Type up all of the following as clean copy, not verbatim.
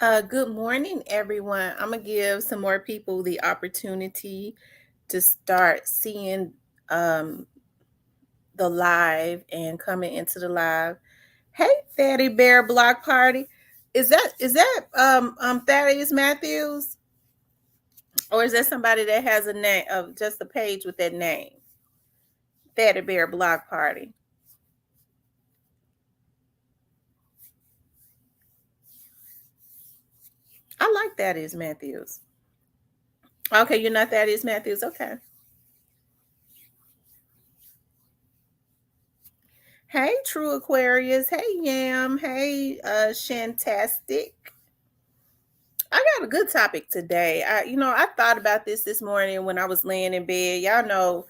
Good morning, everyone. I'm gonna give some more people the opportunity to start seeing um, the live and coming into the live. Hey, Fatty Bear Block Party, is that Thaddeus Matthews, or is that somebody that has a name of just a page with that name? Fatty Bear Block Party. I like Thaddeus Matthews. Okay, you're not Thaddeus Matthews. Okay. Hey, True Aquarius. Hey, Yam. Hey, Shantastic. I got a good topic today. I thought about this morning when I was laying in bed. Y'all know,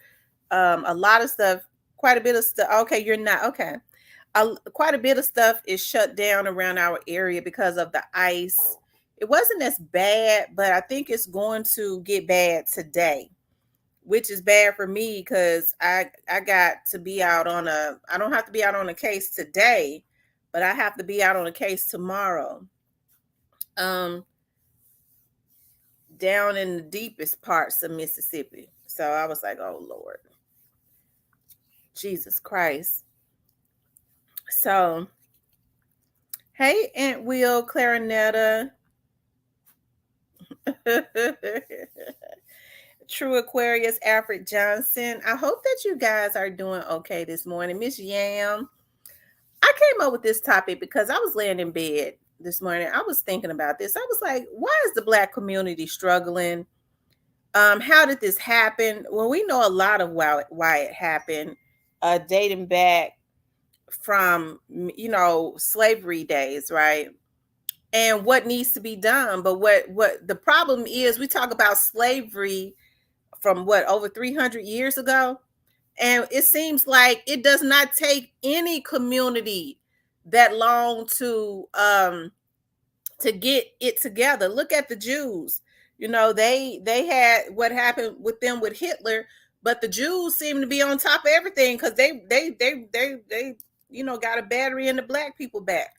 a lot of stuff, quite a bit of stuff. Okay, you're not okay. Quite a bit of stuff is shut down around our area because of the ice. It wasn't as bad, but I think it's going to get bad today, which is bad for me because I got to be out on a. I don't have to be out on a case today, but I have to be out on a case tomorrow. Um, Down in the deepest parts of Mississippi. So I was like, oh Lord, Jesus Christ. So, hey, Aunt Will, Clarinetta, True Aquarius, Alfred Johnson. I hope that you guys are doing okay this morning. Miss Yam, I came up with this topic because I was laying in bed this morning. I was thinking about this. I was like, why is the Black community struggling? How did this happen? Well, we know a lot of why it happened, dating back from slavery days, right? And what needs to be done. But what the problem is, we talk about slavery from what, over 300 years ago, and it seems like it does not take any community that long to get it together. Look at the Jews. They had what happened with them with Hitler, but the Jews seem to be on top of everything because they got a battery in the black people back.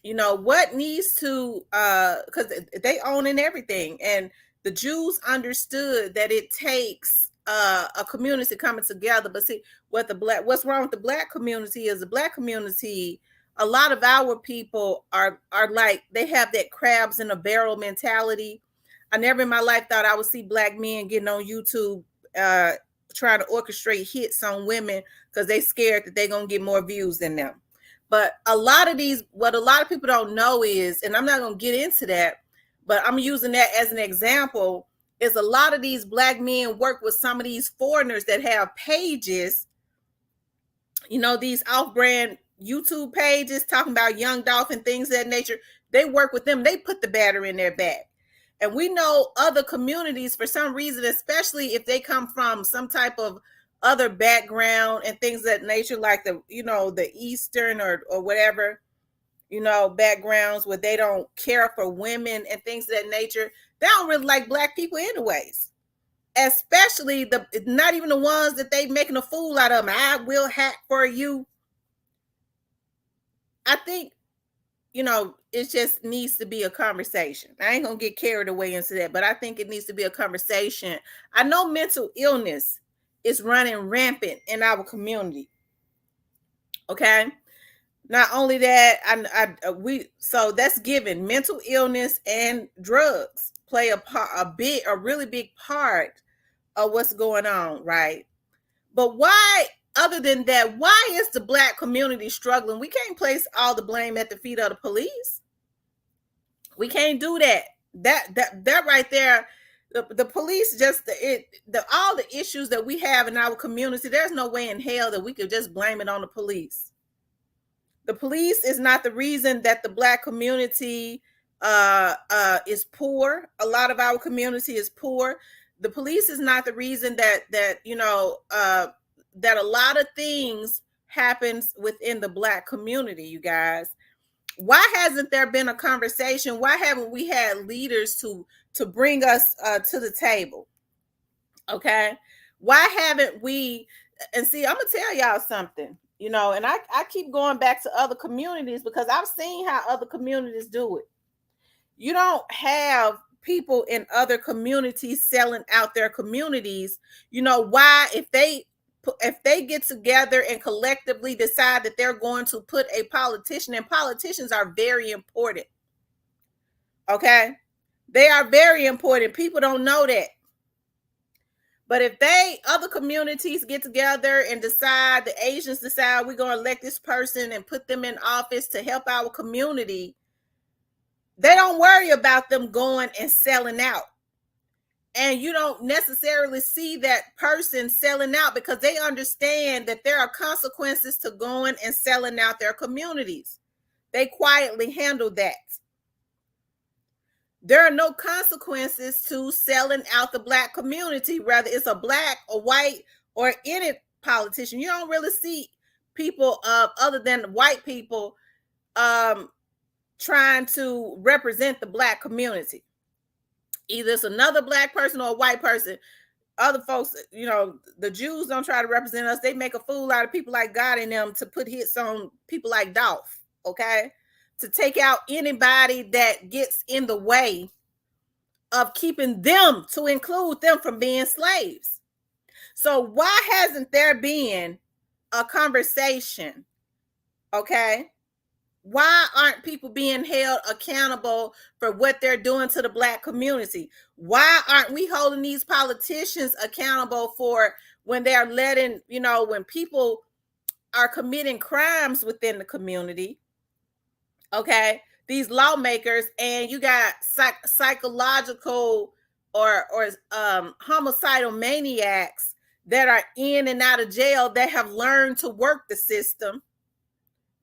What needs to because they own in everything, and the Jews understood that it takes a community coming together. But see, what's wrong with the black community is the black community, a lot of our people are like, they have that crabs in a barrel mentality. I never in my life thought I would see black men getting on YouTube uh trying to orchestrate hits on women because they scared that they're gonna get more views than them. But what a lot of people don't know is, and I'm not going to get into that, but I'm using that as an example, is a lot of these black men work with some of these foreigners that have pages, these off-brand YouTube pages talking about young Dolph and things of that nature. They work with them. They put the battery in their back. And we know other communities, for some reason, especially if they come from some type of other background and things of that nature, like the Eastern or whatever, backgrounds where they don't care for women and things of that nature. They don't really like black people anyways. Especially not even the ones that they making a fool out of them. I will hack for you. I think it just needs to be a conversation. I ain't gonna get carried away into that, but I think it needs to be a conversation. I know mental illness is running rampant in our community. Okay. Not only that, so that's given. Mental illness and drugs play a really big part of what's going on, right? But why, other than that, why is the black community struggling? We can't place all the blame at the feet of the police. We can't do that. That right there, the police all the issues that we have in our community. There's no way in hell that we could just blame it on the police. The police is not the reason that the black community is poor. A lot of our community is poor. The police is not the reason that a lot of things happens within the black community, you guys. Why hasn't there been a conversation? Why haven't we had leaders to bring us to the table? Okay. Why haven't we? And see, I'm gonna tell y'all something, and I keep going back to other communities because I've seen how other communities do it. You don't have people in other communities selling out their communities. You know why? If they get together and collectively decide that they're going to put a politician, and politicians are very important. Okay? They are very important. People don't know that. But if other communities get together and decide, the Asians decide we're going to elect this person and put them in office to help our community, they don't worry about them going and selling out. And you don't necessarily see that person selling out because they understand that there are consequences to going and selling out their communities. They quietly handle that. There are no consequences to selling out the Black community, whether it's a Black or white or any politician. You don't really see people other than white people trying to represent the Black community. Either it's another Black person or a white person. Other folks, the Jews don't try to represent us. They make a fool out of people like God in them to put hits on people like Dolph, okay? To take out anybody that gets in the way of keeping them, to include them, from being slaves. So why hasn't there been a conversation, okay? Why aren't people being held accountable for what they're doing to the Black community? Why aren't we holding these politicians accountable for when they're letting, when people are committing crimes within the community, okay? These lawmakers, and you got psychological or homicidal maniacs that are in and out of jail that have learned to work the system.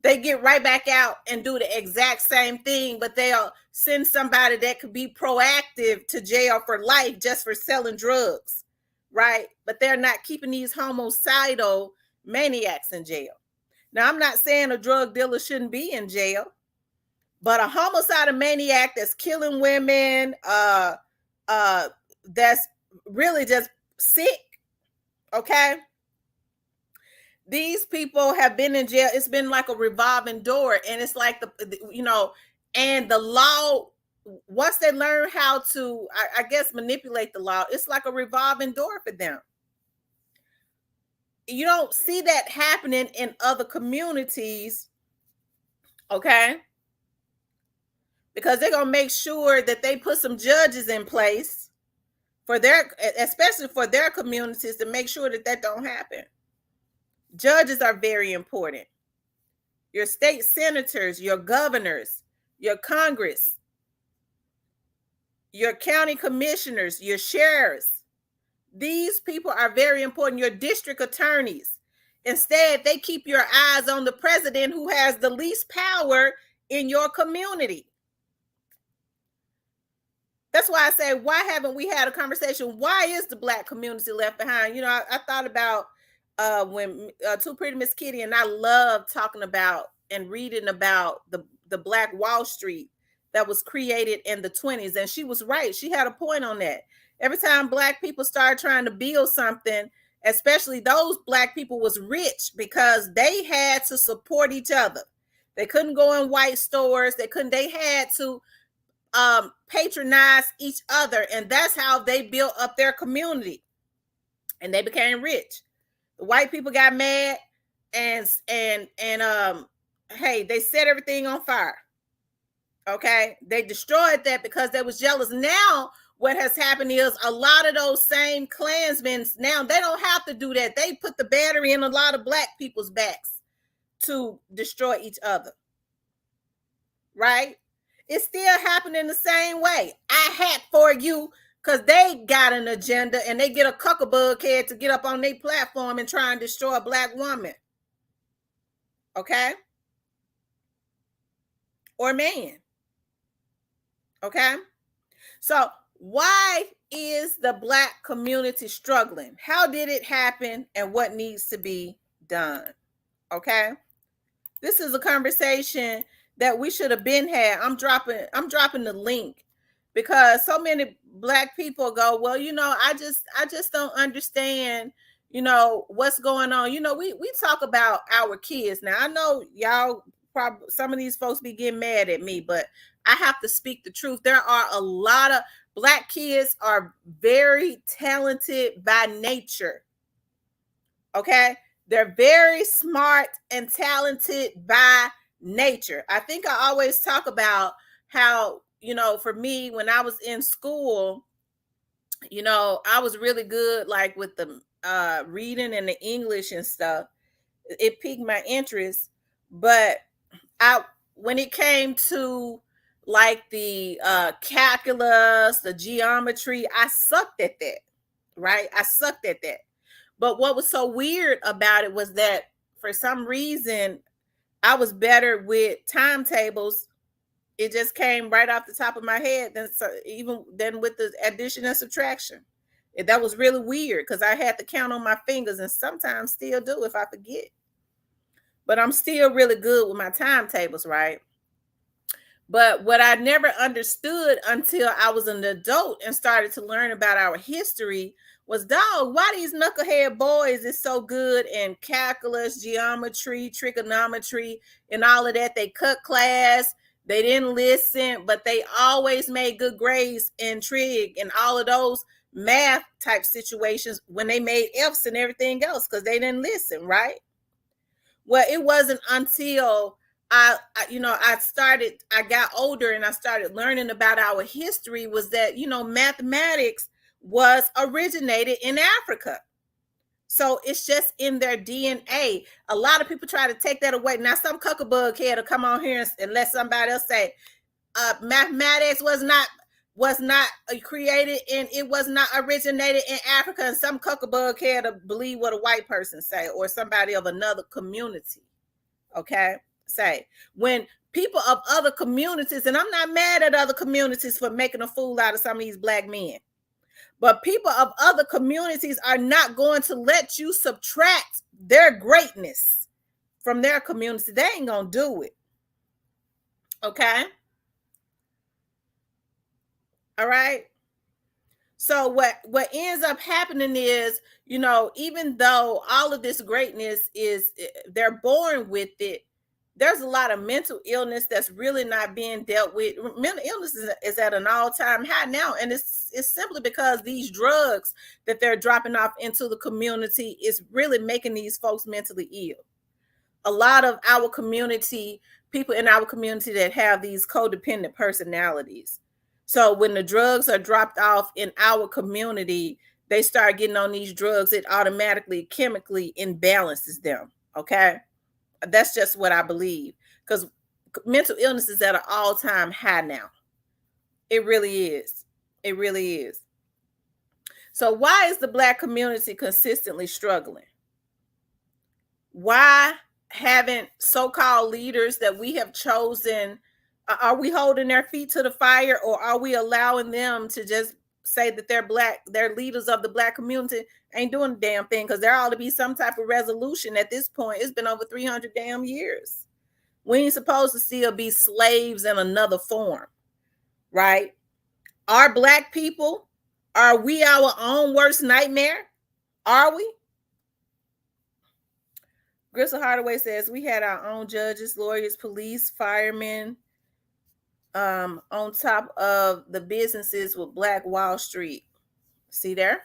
They get right back out and do the exact same thing, but they'll send somebody that could be proactive to jail for life just for selling drugs, right? But they're not keeping these homicidal maniacs in jail. Now, I'm not saying a drug dealer shouldn't be in jail, but a homicidal maniac that's killing women, that's really just sick, okay? These people have been in jail. It's been like a revolving door, and it's like and the law, once they learn how to, I guess, manipulate the law, it's like a revolving door for them. You don't see that happening in other communities, okay? Because they're gonna make sure that they put some judges in place especially for their communities, to make sure that don't happen. Judges are very important. Your state senators, your governors, your Congress, your county commissioners, your sheriffs. These people are very important. Your district attorneys. Instead, they keep your eyes on the president, who has the least power in your community. That's why I say, why haven't we had a conversation? Why is the Black community left behind? I thought about when Too Pretty Miss Kitty and I love talking about and reading about the Black Wall Street that was created in the 1920s. And she was right. She had a point on that. Every time Black people started trying to build something, especially those Black people was rich because they had to support each other. They couldn't go in white stores. They had to patronize each other. And that's how they built up their community. And they became rich. The white people got mad and hey, they set everything on fire. Okay, they destroyed that because they was jealous. Now what has happened is a lot of those same Klansmen, now they don't have to do that. They put the battery in a lot of Black people's backs to destroy each other. Right? It's still happening the same way. I hack for you, because they got an agenda and they get a cuckabug head to get up on their platform and try and destroy a Black woman. Okay? Or man. Okay? So why is the Black community struggling? How did it happen, and what needs to be done? Okay? This is a conversation that we should have been had. I'm dropping the link, because so many Black people go, well, I just don't understand, what's going on. We talk about our kids. Now, I know y'all some of these folks be getting mad at me, but I have to speak the truth. There are a lot of black kids are very talented by nature. Okay? They're very smart and talented by nature. I think I always talk about how, for me when I was in school, I was really good like with the reading and the English and stuff. It piqued my interest, but I when it came to like the calculus, the geometry, I sucked at that. Right? I sucked at that. But what was so weird about it was that for some reason I was better with timetables. It just came right off the top of my head than even than with the addition and subtraction. That was really weird because I had to count on my fingers and sometimes still do if I forget. But I'm still really good with my timetables, right? But what I never understood until I was an adult and started to learn about our history was, dog, why these knucklehead boys is so good in calculus, geometry, trigonometry, and all of that. They cut class, they didn't listen, but they always made good grades in trig and all of those math type situations when they made F's and everything else because they didn't listen, right? Well, it wasn't until I got older and I started learning about our history was that, mathematics was originated in Africa. So it's just in their DNA. A lot of people try to take that away. Now, some cuckabug head will come on here and let somebody else say, mathematics was not created and it was not originated in Africa. And some cuckabug head to believe what a white person say or somebody of another community. Okay, say when people of other communities, and I'm not mad at other communities for making a fool out of some of these black men, but people of other communities are not going to let you subtract their greatness from their community. They ain't gonna do it. Okay, all right. So what ends up happening is, even though all of this greatness is they're born with it, there's a lot of mental illness that's really not being dealt with. Mental illness is at an all-time high now, and it's simply because these drugs that they're dropping off into the community is really making these folks mentally ill. A lot of our community, people in our community that have these codependent personalities. So when the drugs are dropped off in our community, they start getting on these drugs, it automatically chemically imbalances them. Okay. That's just what I believe. Because mental illness is at an all-time high now. It really is. It really is. So why is the black community consistently struggling? Why haven't so-called leaders that we have chosen, are we holding their feet to the fire, or are we allowing them to just say that they're leaders of the black community, ain't doing a damn thing? Because there ought to be some type of resolution at this point. It's been over 300 damn years. We ain't supposed to still be slaves in another form, right? Are black people, are we our own worst nightmare? Are we? Gristle Hardaway says we had our own judges, lawyers, police, firemen, on top of the businesses with Black Wall Street. See there?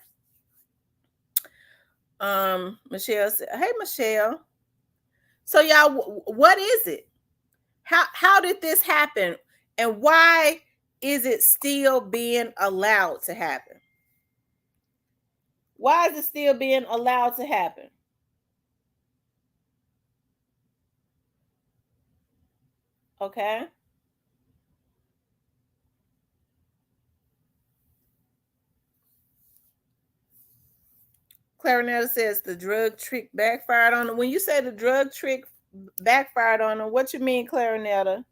Michelle said, "Hey, Michelle. So y'all, what is it? How did this happen, and why is it still being allowed to happen? Why is it still being allowed to happen?" Okay. Clarinetta says the drug trick backfired on them. When you say the drug trick backfired on them, what you mean, Clarinetta?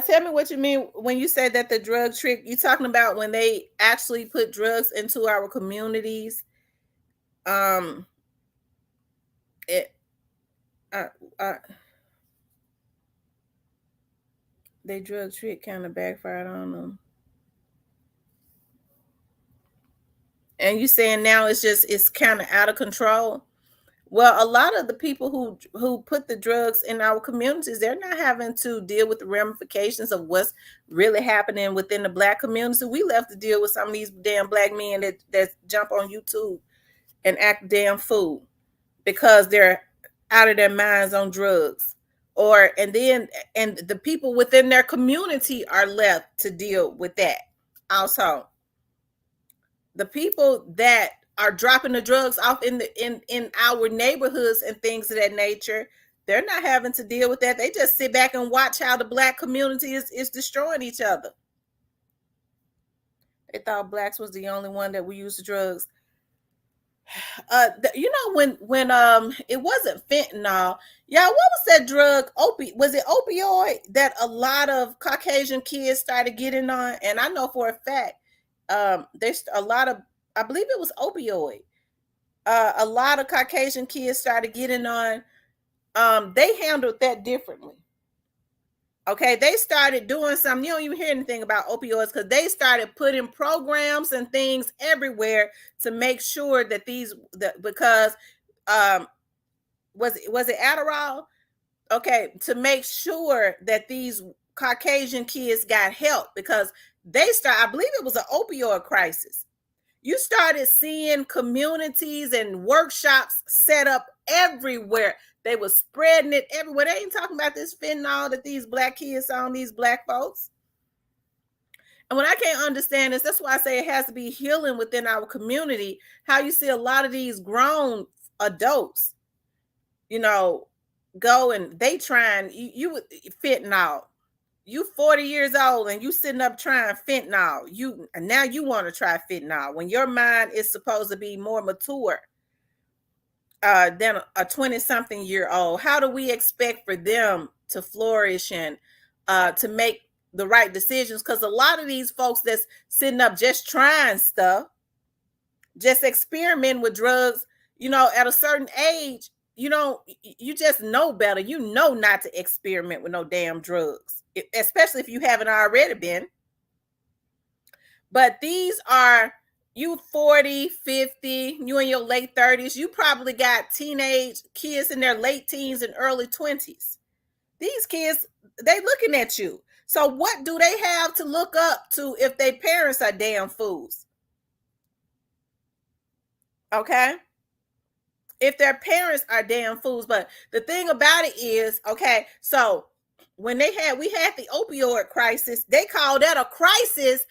Tell me what you mean when you say that the drug trick. You talking about when they actually put drugs into our communities? Um, it, uh, uh, they drug trick kind of backfired on them. And you saying now it's kind of out of control. Well, a lot of the people who put the drugs in our communities, they're not having to deal with the ramifications of what's really happening within the black community. We left to deal with some of these damn black men that jump on YouTube and act damn fool because they're out of their minds on drugs. Or and the people within their community are left to deal with that. Also, the people that are dropping the drugs off in our neighborhoods and things of that nature, they're not having to deal with that. They just sit back and watch how the black community is destroying each other. They thought blacks was the only one that we used the drugs. You know, when it wasn't fentanyl, yeah, what was that drug? Was it opioid that a lot of Caucasian kids started getting on? And I know for a fact, there's a lot of, I believe it was opioid. A lot of Caucasian kids started getting on. They handled that differently. Okay, they started doing something. You don't even hear anything about opioids because they started putting programs and things everywhere to make sure that because um, was it Adderall? Okay, to make sure that these Caucasian kids got help because I believe it was an opioid crisis. You started seeing communities and workshops set up everywhere. They were spreading it everywhere. They ain't talking about this fentanyl that these black kids on, these black folks. And when I can't understand this, that's why I say it has to be healing within our community. How you see a lot of these grown adults, you know, go and they trying you fentanyl. You 40 years old and you sitting up trying fentanyl. Now you want to try fentanyl when your mind is supposed to be more mature than a 20-something-year-old. How do we expect for them to flourish and to make the right decisions? Because a lot of these folks that's sitting up just trying stuff, just experimenting with drugs, at a certain age, you just know better. You know not to experiment with no damn drugs, especially if you haven't already been. But these are you 40, 50, you in your late 30s, you probably got teenage kids in their late teens and early 20s. These kids, they looking at you. So what do they have to look up to if their parents are damn fools? Okay? If their parents are damn fools. But the thing about it is, okay, so when we had the opioid crisis, they called that a crisis.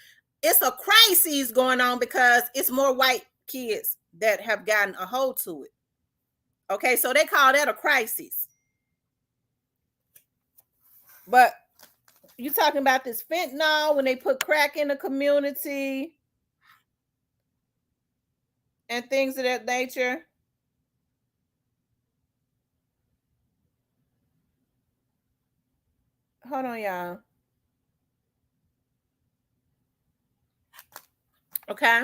It's a crisis going on because it's more white kids that have gotten a hold to it. Okay, so they call that a crisis. But you talking about this fentanyl when they put crack in the community and things of that nature. Hold on, y'all. Okay.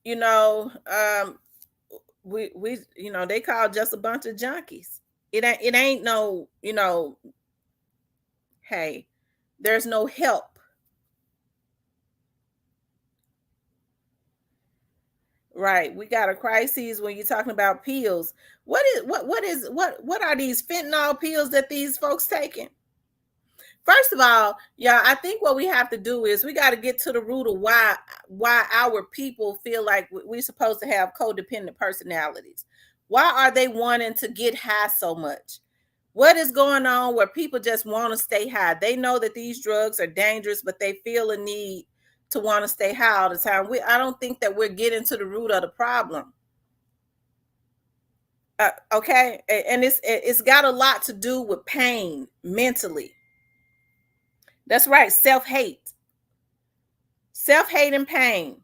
You know, we they call just a bunch of junkies. It ain't no, hey, there's no help. Right. We got a crisis when you're talking about pills. What are these fentanyl pills that these folks taking? First of all, yeah, I think what we have to do is we got to get to the root of why our people feel like we're supposed to have codependent personalities. Why are they wanting to get high so much? What is going on where people just want to stay high? They know that these drugs are dangerous, but they feel a need to want to stay high all the time. I don't think that we're getting to the root of the problem. Okay, and it's got a lot to do with pain mentally. That's right, self hate and pain.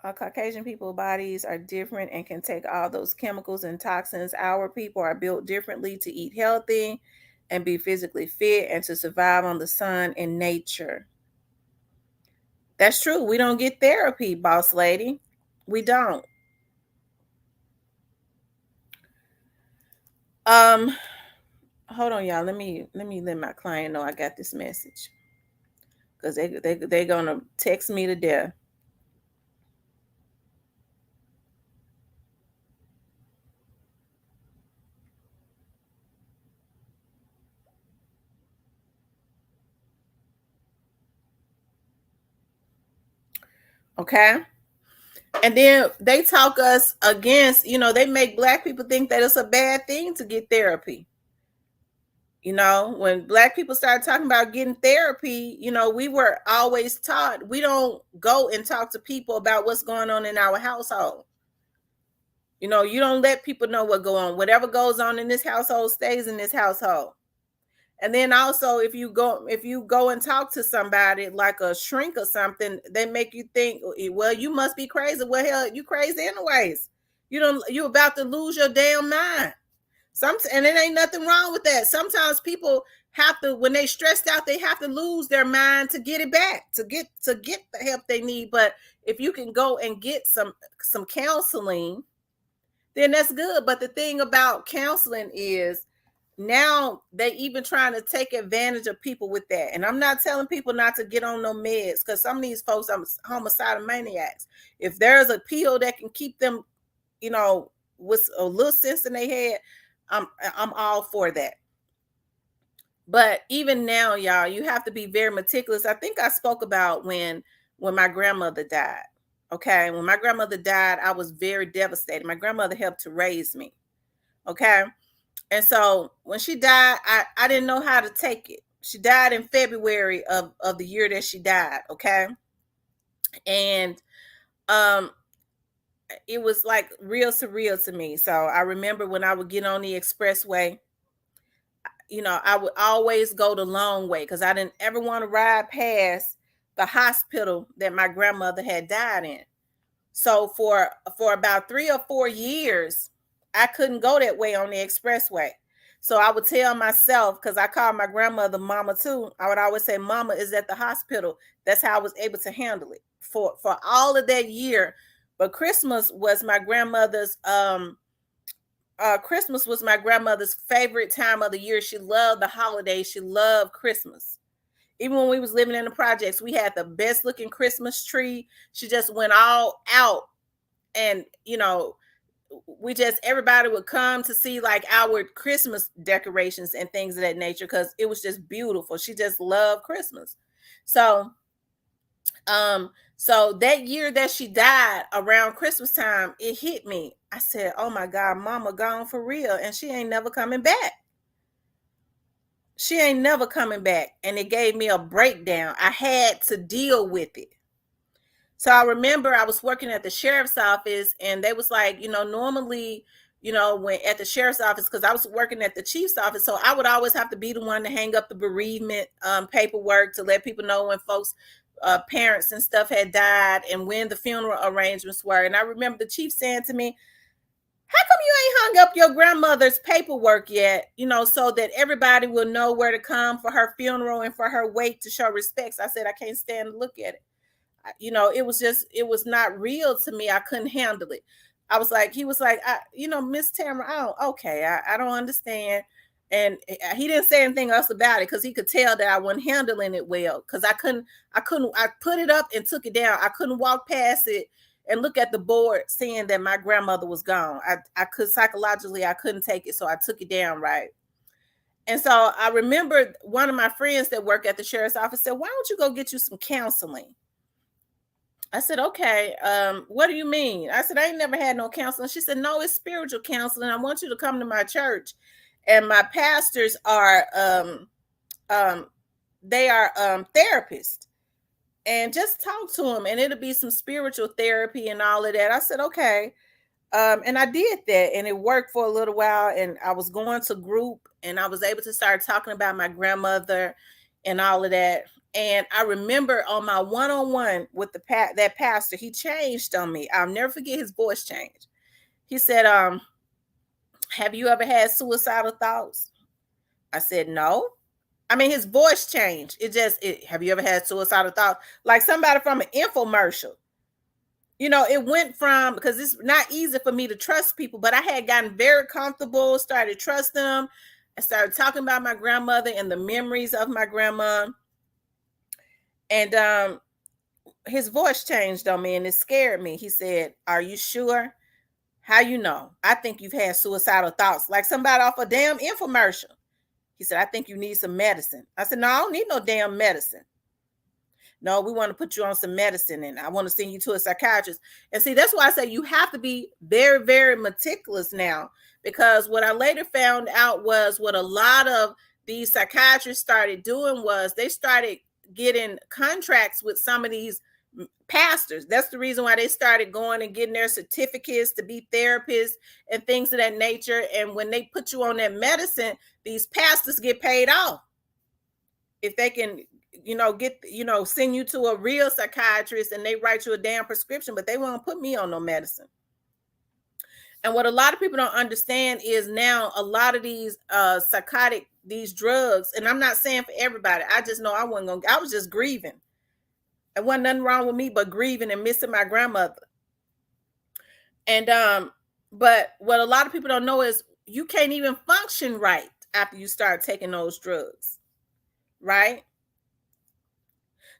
Caucasian people bodies are different and can take all those chemicals and toxins. Our people are built differently to eat healthy and be physically fit and to survive on the sun and nature. That's true. We don't get therapy, boss lady. We don't. Um, hold on, y'all. Let me let my client know I got this message because they're gonna text me to death. Okay. And then they talk us against, they make black people think that it's a bad thing to get therapy. When black people started talking about getting therapy, we were always taught we don't go and talk to people about what's going on in our household. You don't let people know what go on. Whatever goes on in this household stays in this household. And then also if you go and talk to somebody like a shrink or something, they make you think, well, you must be crazy. Well, hell, you crazy anyways. You about to lose your damn mind. And it ain't nothing wrong with that. Sometimes people have to, when they stressed out, they have to lose their mind to get it back, to get the help they need. But if you can go and get some counseling, then that's good. But the thing about counseling is now they even trying to take advantage of people with that. And I'm not telling people not to get on no meds, because some of these folks are homicidal maniacs. If there's a pill that can keep them, with a little sense in their head, I'm all for that. But even now, y'all, you have to be very meticulous. I think I spoke about when my grandmother died. Okay, when my grandmother died, I was very devastated. My grandmother helped to raise me. Okay, and so when she died, I didn't know how to take it. She died in February of the year that she died. Okay, and um, it was like real surreal to me. So I remember when I would get on the expressway, I would always go the long way because I didn't ever want to ride past the hospital that my grandmother had died in. So for about 3 or 4 years, I couldn't go that way on the expressway. So I would tell myself, because I called my grandmother Mama too, I would always say, Mama is at the hospital. That's how I was able to handle it for all of that year. But Christmas was my grandmother's favorite time of the year. She loved the holidays. She loved Christmas. Even when we was living in the projects, we had the best looking Christmas tree. She just went all out, and everybody would come to see like our Christmas decorations and things of that nature, because it was just beautiful. She just loved Christmas. So so that year that she died around Christmas time, it hit me. I said, oh my God, Mama gone for real, and she ain't never coming back. She ain't never coming back. And it gave me a breakdown. I had to deal with it. So I remember I was working at the sheriff's office, and they was like, normally, when at the sheriff's office, because I was working at the chief's office, so I would always have to be the one to hang up the bereavement paperwork to let people know when folks, parents and stuff had died, and when the funeral arrangements were. And I remember the chief saying to me, how come you ain't hung up your grandmother's paperwork yet, so that everybody will know where to come for her funeral and for her wake to show respects? I said, I can't stand to look at it. It was not real to me. I couldn't handle it. He was like, Miss Tamara, I don't understand. And he didn't say anything else about it because he could tell that I wasn't handling it well. Because I put it up and took it down. I couldn't walk past it and look at the board saying that my grandmother was gone. I could psychologically, I couldn't take it. So I took it down, right? And so I remember one of my friends that work at the sheriff's office said, why don't you go get you some counseling? I said, okay, what do you mean? I said, I ain't never had no counseling. She said, no, it's spiritual counseling. I want you to come to my church. And my pastors are, they are therapists. And just talk to them, and it'll be some spiritual therapy and all of that. I said, okay. And I did that, and it worked for a little while. And I was going to group, and I was able to start talking about my grandmother and all of that. And I remember on my one-on-one with that pastor, he changed on me. I'll never forget his voice change. He said, have you ever had suicidal thoughts? I said, no. I mean, his voice changed. Have you ever had suicidal thoughts? Like somebody from an infomercial. It went from, because it's not easy for me to trust people, but I had gotten very comfortable, started trusting them. I started talking about my grandmother and the memories of my grandma. And his voice changed on me and it scared me. He said, "Are you sure? How you know? I think you've had suicidal thoughts, like somebody off a damn infomercial." He said, "I think you need some medicine." I said, "No, I don't need no damn medicine. No, we want to put you on some medicine and I want to send you to a psychiatrist." And see, that's why I say you have to be very, very meticulous now, because what I later found out was what a lot of these psychiatrists started doing was they started getting contracts with some of these pastors. That's the reason why they started going and getting their certificates to be therapists and things of that nature. And when they put you on that medicine, these pastors get paid off if they can, get, send you to a real psychiatrist and they write you a damn prescription, but they won't put me on no medicine. And what a lot of people don't understand is now a lot of these psychotic, these drugs, and I'm not saying for everybody, I just know I was just grieving. There wasn't nothing wrong with me but grieving and missing my grandmother. And but what a lot of people don't know is you can't even function right after you start taking those drugs, right?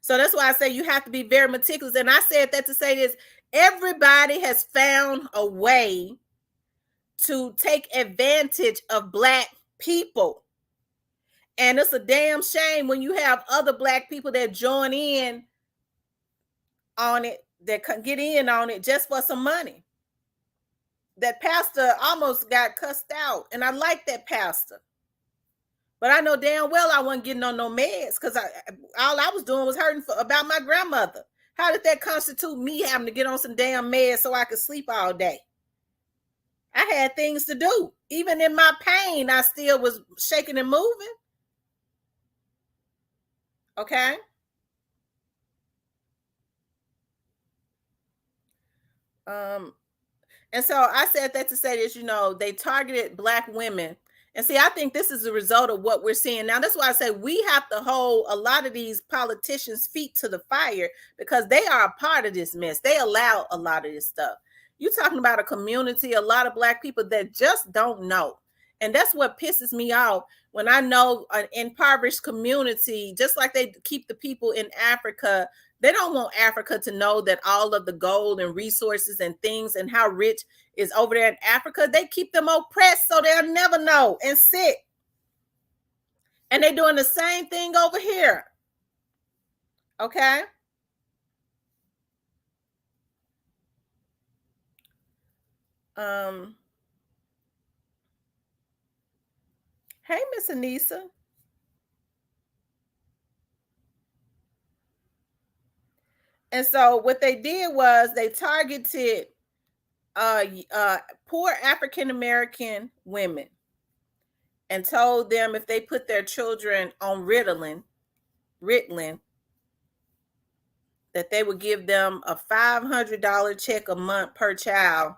So that's why I say you have to be very meticulous. And I said that to say this: everybody has found a way to take advantage of Black people. And it's a damn shame when you have other Black people that join in on it, that can get in on it just for some money. That pastor almost got cussed out, and I like that pastor. But I know damn well I wasn't getting on no meds, because all I was doing was hurting about my grandmother. How did that constitute me having to get on some damn meds so I could sleep all day? I had things to do. Even in my pain, I still was shaking and moving. Okay? And so I said that to say this, they targeted Black women. And see, I think this is a result of what we're seeing now. That's why I say we have to hold a lot of these politicians' feet to the fire, because they are a part of this mess. They allow a lot of this stuff. You're talking about a community, a lot of Black people that just don't know. And that's what pisses me off when I know an impoverished community, just like they keep the people in Africa, they don't want Africa to know that all of the gold and resources and things and how rich is over there in Africa. They keep them oppressed so they'll never know and sick. And they're doing the same thing over here. Okay? Hey, Miss Anissa. And so what they did was they targeted poor African American women and told them if they put their children on Ritalin, that they would give them a $500 check a month per child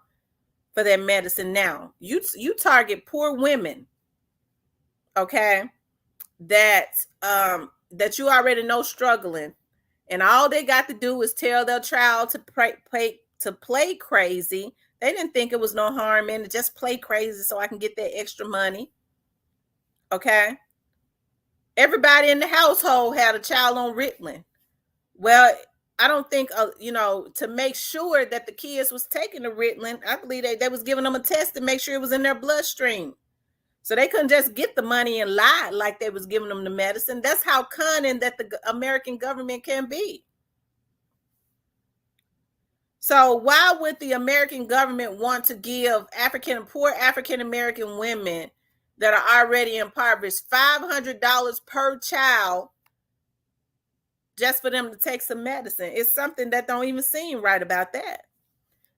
for their medicine. Now, you target poor women, okay, that you already know struggling, and all they got to do is tell their child to play crazy. They didn't think it was no harm in it, just play crazy so I can get that extra money. Okay. Everybody in the household had a child on Ritalin. Well, I don't think, to make sure that the kids was taking the Ritalin, I believe they was giving them a test to make sure it was in their bloodstream. So they couldn't just get the money and lie like they was giving them the medicine. That's how cunning that the American government can be. So why would the American government want to give poor African American women that are already impoverished $500 per child just for them to take some medicine? It's something that don't even seem right about that.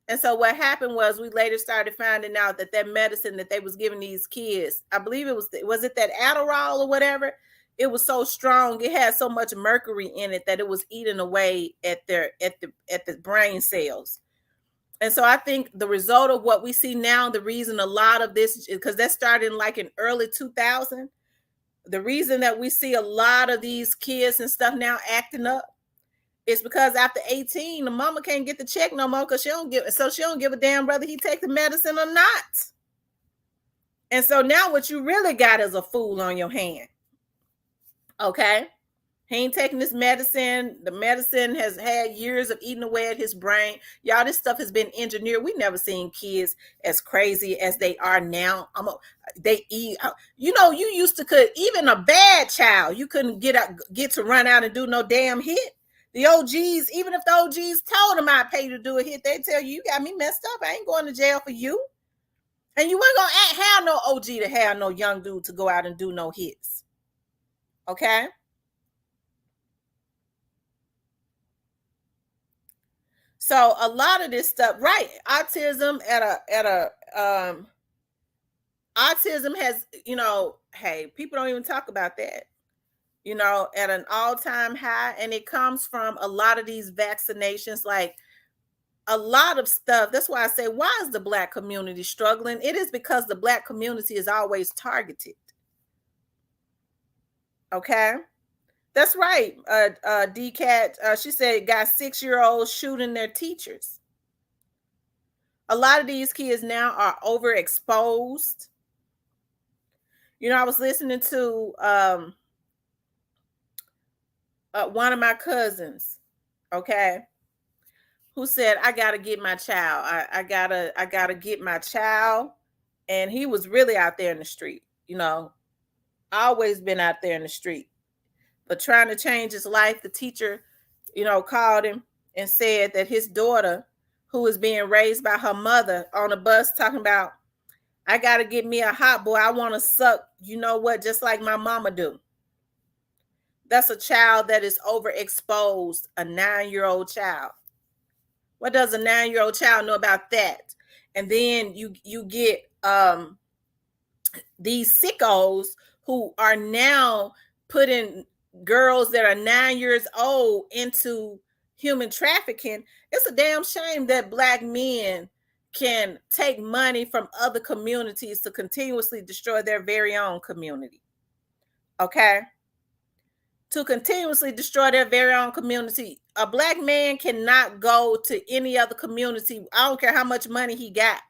And so what happened was we later started finding out that medicine that they was giving these kids, I believe it was it that Adderall or whatever? It was so strong, it had so much mercury in it that it was eating away at the brain cells. And so I think the result of what we see now, the reason a lot of this, because that started like in early 2000, the reason that we see a lot of these kids and stuff now acting up, it's because after 18, the mama can't get the check no more because she don't give a damn whether he take the medicine or not. And so now what you really got is a fool on your hand. Okay? He ain't taking this medicine. The medicine has had years of eating away at his brain. Y'all, this stuff has been engineered. We never seen kids as crazy as they are now. They eat. You used to could even a bad child. You couldn't get to run out and do no damn hit. The OGs, even if the OGs told them I'd pay you to do a hit, they tell you got me messed up. I ain't going to jail for you. And you ain't gonna have no OG to have no young dude to go out and do no hits. Okay. So a lot of this stuff, right? Autism has, hey, people don't even talk about that. At an all-time high, and it comes from a lot of these vaccinations, like a lot of stuff. That's why I say, why is the Black community struggling? It is because the Black community is always targeted. Okay. That's right. DCAT, she said, got 6-year-olds shooting their teachers. A lot of these kids now are overexposed. I was listening to one of my cousins, okay, who said, I gotta get my child. I gotta get my child. And he was really out there in the street, always been out there in the street. But trying to change his life, the teacher, called him and said that his daughter, who was being raised by her mother on a bus, talking about, I got to get me a hot boy. I want to suck, just like my mama do. That's a child that is overexposed, a 9-year-old child. What does a 9-year-old child know about that? And then you get these sickos who are now putting girls that are 9 years old into human trafficking. It's a damn shame that Black men can take money from other communities to continuously destroy their very own community. Okay? To continuously destroy their very own community. A Black man cannot go to any other community, I don't care how much money he got,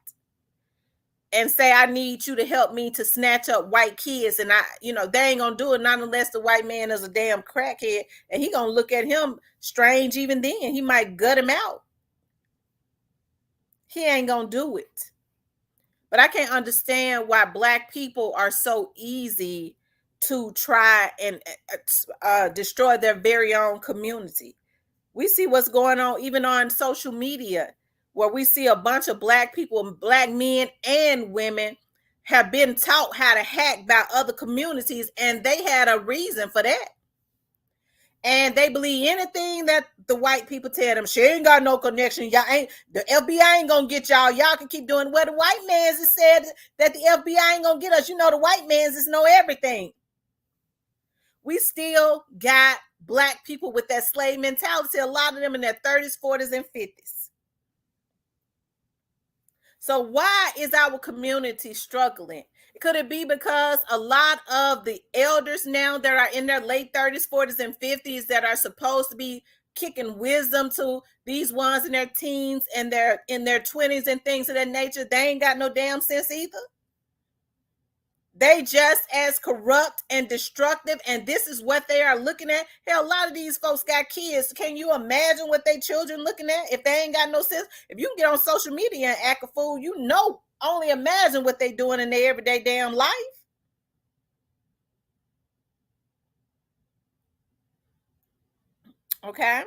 and say, I need you to help me to snatch up white kids. And they ain't gonna do it, not unless the white man is a damn crackhead, and he gonna look at him strange. Even then, he might gut him out. He ain't gonna do it. But I can't understand why Black people are so easy to try and destroy their very own community. We see what's going on even on social media, where we see a bunch of Black people, Black men and women, have been taught how to hack by other communities, and they had a reason for that. And they believe anything that the white people tell them. She ain't got no connection. Y'all ain't, the FBI ain't gonna get y'all. Y'all can keep doing what the white man's has said, that the FBI ain't gonna get us. The white man's just know everything. We still got Black people with that slave mentality, a lot of them in their 30s, 40s, and 50s. So why is our community struggling? Could it be because a lot of the elders now that are in their late 30s, 40s, and 50s that are supposed to be kicking wisdom to these ones in their teens and in their 20s and things of that nature, they ain't got no damn sense either? They just as corrupt and destructive, and this is what they are looking at. Hell, a lot of these folks got kids. Can you imagine what they children looking at if they ain't got no sense? If you can get on social media and act a fool, only imagine what they doing in their everyday damn life. Okay.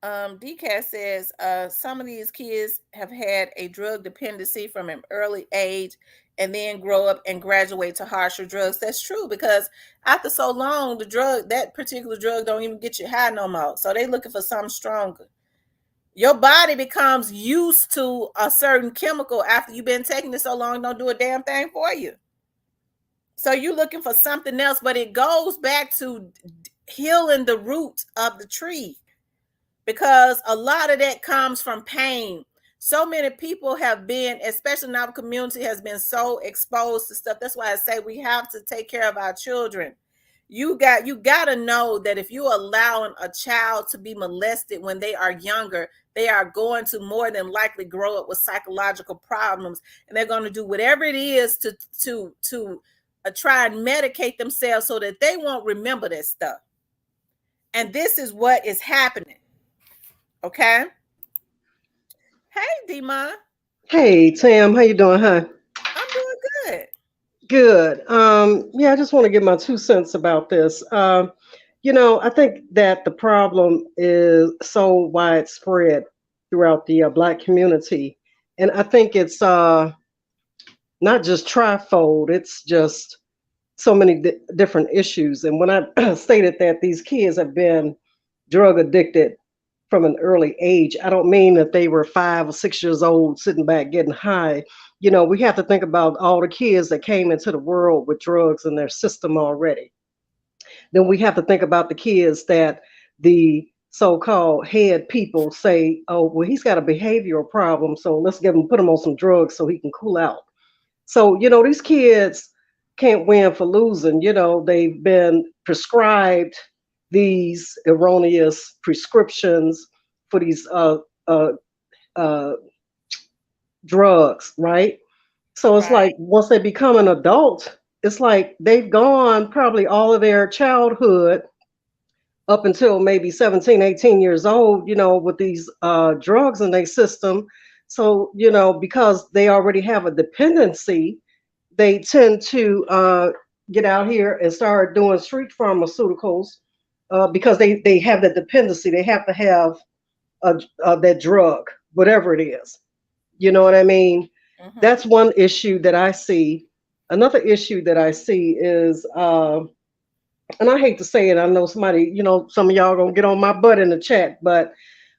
DCAT says some of these kids have had a drug dependency from an early age and then grow up and graduate to harsher drugs. That's true, because after so long, that particular drug don't even get you high no more. So they looking for something stronger. Your body becomes used to a certain chemical after you've been taking it so long, don't do a damn thing for you. So you're looking for something else, but it goes back to healing the root of the tree, because a lot of that comes from pain. So many people have been, especially in our community, has been so exposed to stuff. That's why I say we have to take care of our children. You got to know that if you allowing a child to be molested when they are younger, they are going to more than likely grow up with psychological problems, and they're going to do whatever it is to try and medicate themselves so that they won't remember this stuff. And this is what is happening. Okay. Hey, Demon. Hey Tam, how you doing, huh? I'm doing good. Good. Yeah, I just want to give my 2 cents about this. I think that the problem is so widespread throughout the Black community, and I think it's not just trifold. It's just so many different issues. And when I stated that these kids have been drug addicted from an early age, I don't mean that they were 5 or 6 years old sitting back getting high. We have to think about all the kids that came into the world with drugs in their system already. Then we have to think about the kids that the so-called head people say, oh, well, he's got a behavioral problem, so let's put him on some drugs so he can cool out. So, these kids can't win for losing. They've been prescribed these erroneous prescriptions for these uh, uh, drugs, right? So it's like Right. once they become an adult, it's like they've gone probably all of their childhood up until maybe 17, 18 years old, with these drugs in their system. So, because they already have a dependency, they tend to get out here and start doing street pharmaceuticals because they have that dependency. They have to have that drug, whatever it is. You know what I mean? Mm-hmm. That's one issue that I see. Another issue that I see is, and I hate to say it, I know somebody, some of y'all gonna get on my butt in the chat, but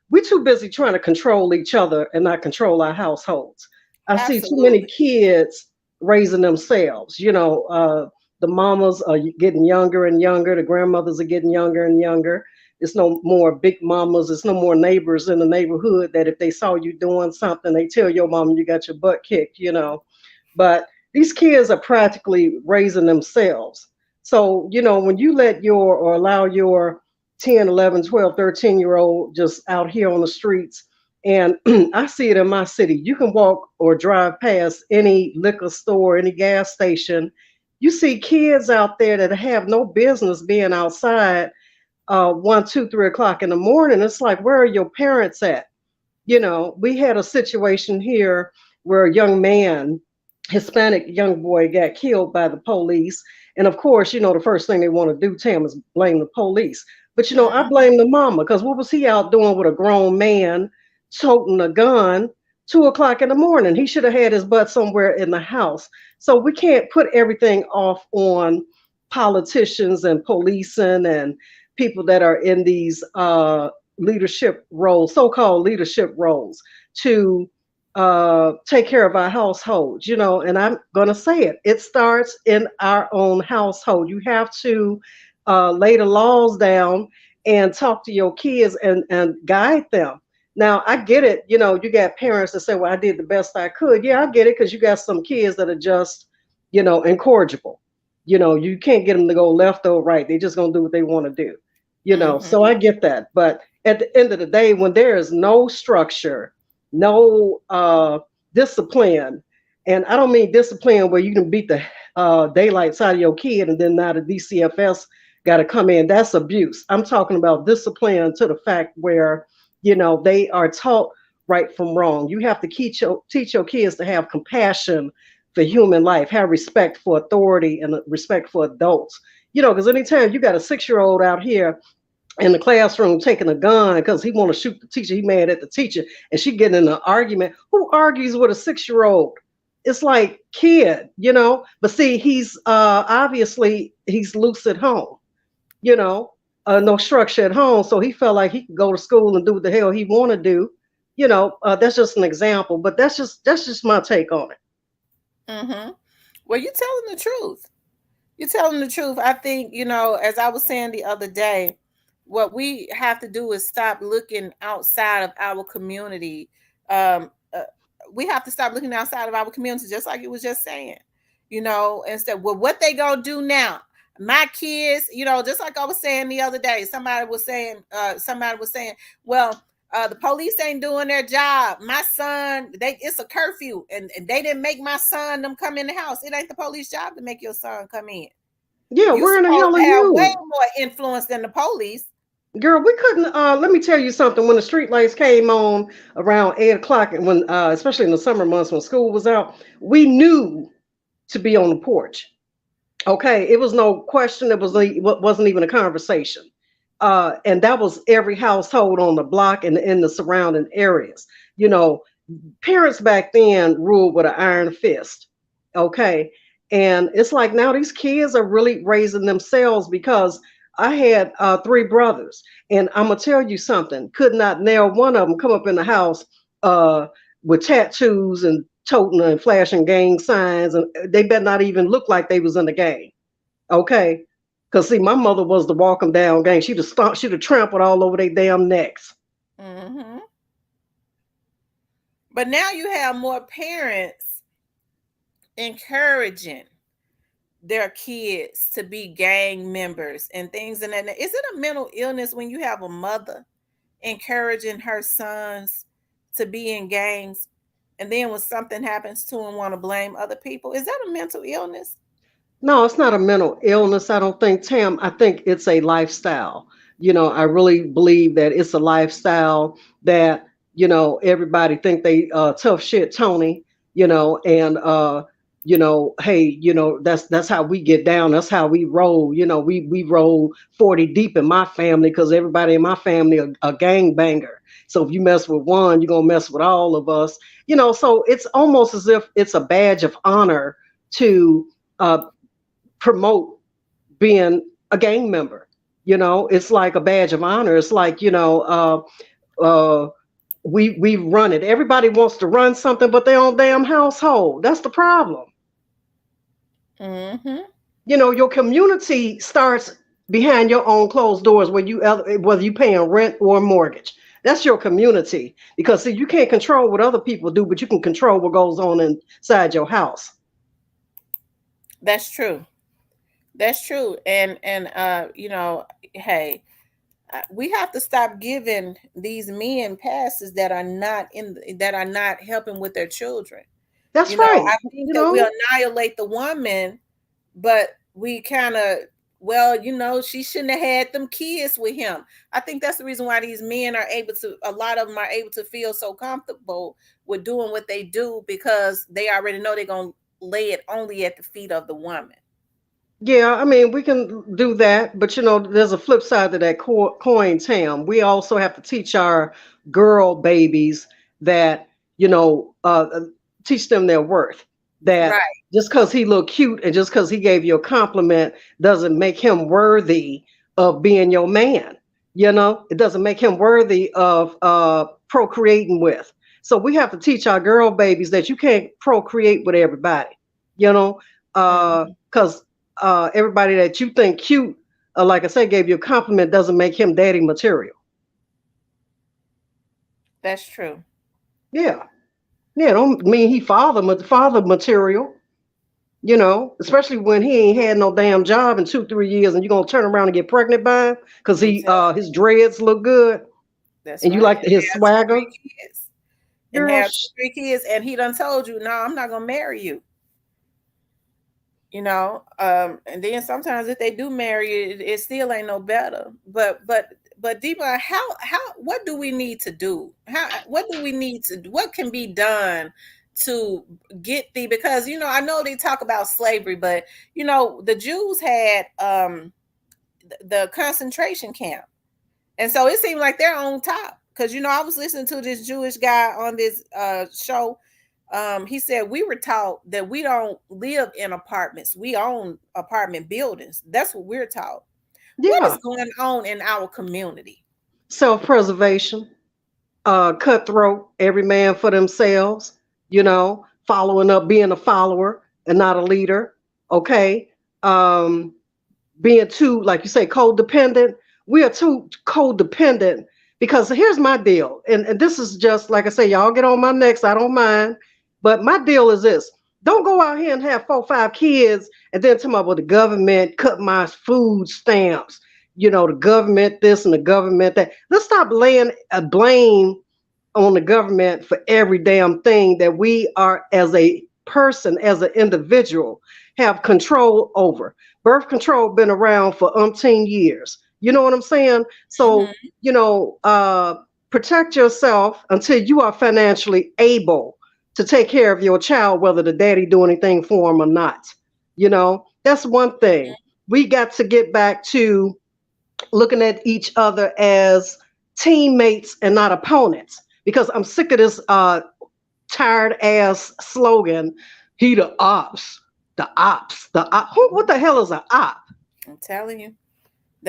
we're too busy trying to control each other and not control our households. I see too many Absolutely. kids raising themselves. The mamas are getting younger and younger, the grandmothers are getting younger and younger. It's no more big mamas, it's no more neighbors in the neighborhood that if they saw you doing something, they tell your mom you got your butt kicked. But these kids are practically raising themselves. So, when you let your or allow your 10, 11, 12, 13-year old just out here on the streets. And I see it in my city. You can walk or drive past any liquor store, any gas station. You see kids out there that have no business being outside 1, 2, 3 o'clock in the morning. It's like, where are your parents at? We had a situation here where a young man, Hispanic young boy, got killed by the police. And of course, the first thing they want to do, Tam, is blame the police. But I Mm-hmm. blame the mama because what was he out doing with a grown man toting a gun 2 o'clock in the morning? He should have had his butt somewhere in the house. So we can't put everything off on politicians and policing and people that are in these leadership roles, so-called leadership roles, to take care of our households. And I'm going to say it. It starts in our own household. You have to lay the laws down and talk to your kids and guide them. Now, I get it. You got parents that say, well, I did the best I could. Yeah, I get it because you got some kids that are just, incorrigible. You can't get them to go left or right. They're just going to do what they want to do. So Mm-hmm. I get that. But at the end of the day, when there is no structure, no discipline, and I don't mean discipline where you can beat the daylights out of your kid and then now the DCFS got to come in. That's abuse. I'm talking about discipline to the fact where, they are taught right from wrong. You have to teach your kids to have compassion for human life, have respect for authority and respect for adults. Because anytime you got a 6-year-old out here in the classroom taking a gun because he want to shoot the teacher. He mad at the teacher, and she getting in an argument. Who argues with a 6-year-old? It's like kid. But see, he's obviously he's loose at home. You know, no structure at home, so he felt like he could go to school and do what the hell he want to do. That's just an example, but that's just my take on it. Mm-hmm. Well, you're telling the truth. You're telling the truth. I think, as I was saying the other day, what we have to do is stop looking outside of our community. We have to stop looking outside of our community, just like you was just saying. Instead, well, what they gonna do now? My kids, just like I was saying the other day, somebody was saying, well, the police ain't doing their job. My son, it's a curfew, and they didn't make my son them come in the house. It ain't the police job to make your son come in. Yeah, You where in the supposed hell are to have way you? more influence than the police. Girl, we couldn't. Let me tell you something. When the street lights came on around 8 o'clock, and when, especially in the summer months when school was out, we knew to be on the porch. Okay, it was no question. It wasn't even a conversation. And that was every household on the block and in the surrounding areas. You know, parents back then ruled with an iron fist. Okay. And it's like now these kids are really raising themselves because I had three brothers, and I'm gonna tell you something. Could not nail one of them come up in the house uh, with tattoos and toting and flashing gang signs, and they better not even look like they was in the gang. Okay, because see, my mother was the walk 'em down gang. She'd have trampled all over their damn necks. Hmm. But now you have more parents encouraging their kids to be gang members and things. And that is it a mental illness when you have a mother encouraging her sons to be in gangs, and then when something happens to them, want to blame other people? Is that a mental illness? No, it's not a mental illness, I don't think, Tam. I think it's a lifestyle. I really believe that it's a lifestyle that, everybody think they tough shit, Tony, and hey, that's how we get down. That's how we roll. We roll 40 deep in my family because everybody in my family a gang banger. So if you mess with one, you're gonna mess with all of us. So it's almost as if it's a badge of honor to uh, promote being a gang member. It's like a badge of honor. It's like, uh, we run it. Everybody wants to run something, but their own damn household. That's the problem. Mm-hmm. Your community starts behind your own closed doors, whether you paying rent or mortgage. That's your community. Because see, you can't control what other people do, but you can control what goes on inside your house. That's true. That's true. And hey, we have to stop giving these men passes that are not helping with their children. That's right. I think that we annihilate the woman, but we kind of, well, she shouldn't have had them kids with him. I think that's the reason why these men are able to, a lot of them are able to feel so comfortable with doing what they do because they already know they're going to lay it only at the feet of the woman. Yeah, I mean, we can do that, but there's a flip side to that coin, Tam. We also have to teach our girl babies that, you know, uh, uh, teach them their worth. That Right. just because he look cute and just because he gave you a compliment doesn't make him worthy of being your man. It doesn't make him worthy of procreating with. So we have to teach our girl babies that you can't procreate with everybody. You know, Mhm. because everybody that you think cute, like I said, gave you a compliment doesn't make him daddy material. That's true. Yeah, yeah, don't mean he father material. Especially when he ain't had no damn job in 2 3 years, and you're gonna turn around and get pregnant by him because his Exactly. dreads look good That's and you right. like And his have two, swagger, three kids. And girl. have two, three kids. And he done told you, no, I'm not gonna marry you. And then sometimes if they do marry you, it still ain't no better. But Deepa, how what do we need to do? What do we need to do? What can be done to get because I know they talk about slavery, but the Jews had the concentration camp. And so it seemed like they're on top. Because I was listening to this Jewish guy on this show. He said we were taught that we don't live in apartments. We own apartment buildings. That's what we're taught. What is Yeah, going on in our community? self-preservation, cutthroat, every man for themselves. Following up, being a follower and not a leader. Okay. Um, Being too, like you say, codependent. We are too codependent because here's my deal. And this is just like I say, y'all get on my necks. I don't mind. But my deal is this. Don't go out here and have 4, 5 kids and then tell me about the government cut my food stamps. The government this and the government that. Let's stop laying a blame on the government for every damn thing that we are as a person, as an individual, have control over. Birth control been around for umpteen years. You know what I'm saying? So, Hmm. protect yourself until you are financially able to take care of your child, whether the daddy do anything for him or not. That's one thing. We got to get back to looking at each other as teammates and not opponents. Because I'm sick of this tired ass slogan. He the ops, the ops, the op. What the hell is an op? I'm telling you.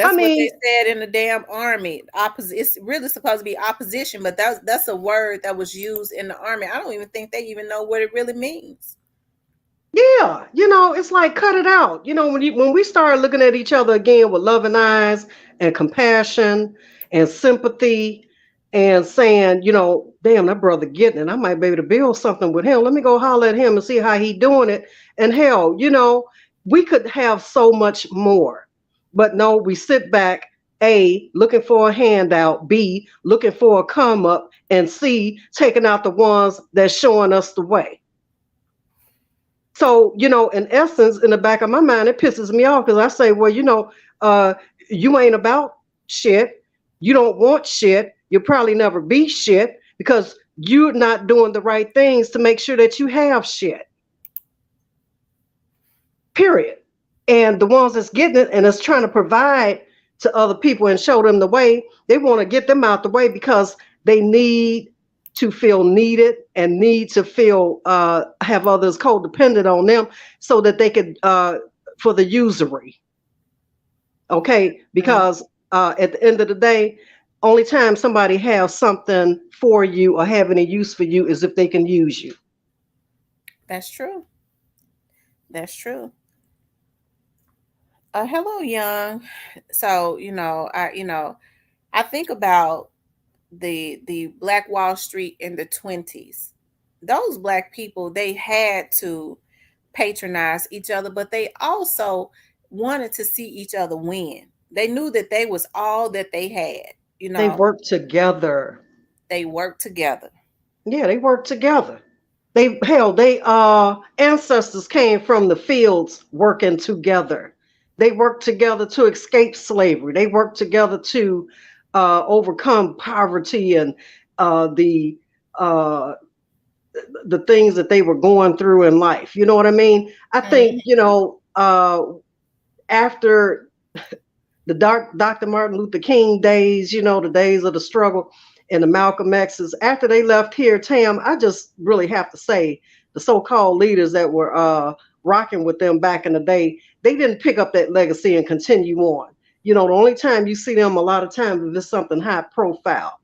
I That's what they mean, said in the damn army. It's really supposed to be opposition, but that's a word that was used in the army. I don't even think they even know what it really means. yeah, it's like cut it out. When we start looking at each other again with loving eyes and compassion and sympathy and saying, damn, that brother getting it. I might be able to build something with him. Let me go holler at him and see how he doing it. And hell, we could have so much more. But no, we sit back, A, looking for a handout, B, looking for a come up, and C, taking out the ones that's showing us the way. So, in essence, in the back of my mind, it pisses me off because I say, well, uh, you ain't about shit. You don't want shit. You'll probably never be shit because you're not doing the right things to make sure that you have shit. Period. And the ones that's getting it and that's trying to provide to other people and show them the way, they want to get them out the way because they need to feel needed and need to feel have others codependent on them so that they could for the usury. Okay, Mm, because at the end of the day, only time somebody has something for you or have any use for you is if they can use you. that's true. That's true. Hello, young. So I think about the Black Wall Street in the 20s. Those black people, they had to patronize each other, but they also wanted to see each other win. They knew that they was all that they had. You They know, work together. they worked together. Yeah, they work together. They ancestors came from the fields working together. They worked together to escape slavery. They worked together to overcome poverty and uh, the uh, the things that they were going through in life. You know what I mean? I think Mhm. after the Dr. Martin Luther King days, the days of the struggle, and the Malcolm X's, after they left here, Tam, I just really have to say the so-called leaders that were rocking with them back in the day, they didn't pick up that legacy and continue on. The only time you see them a lot of times if it's something high profile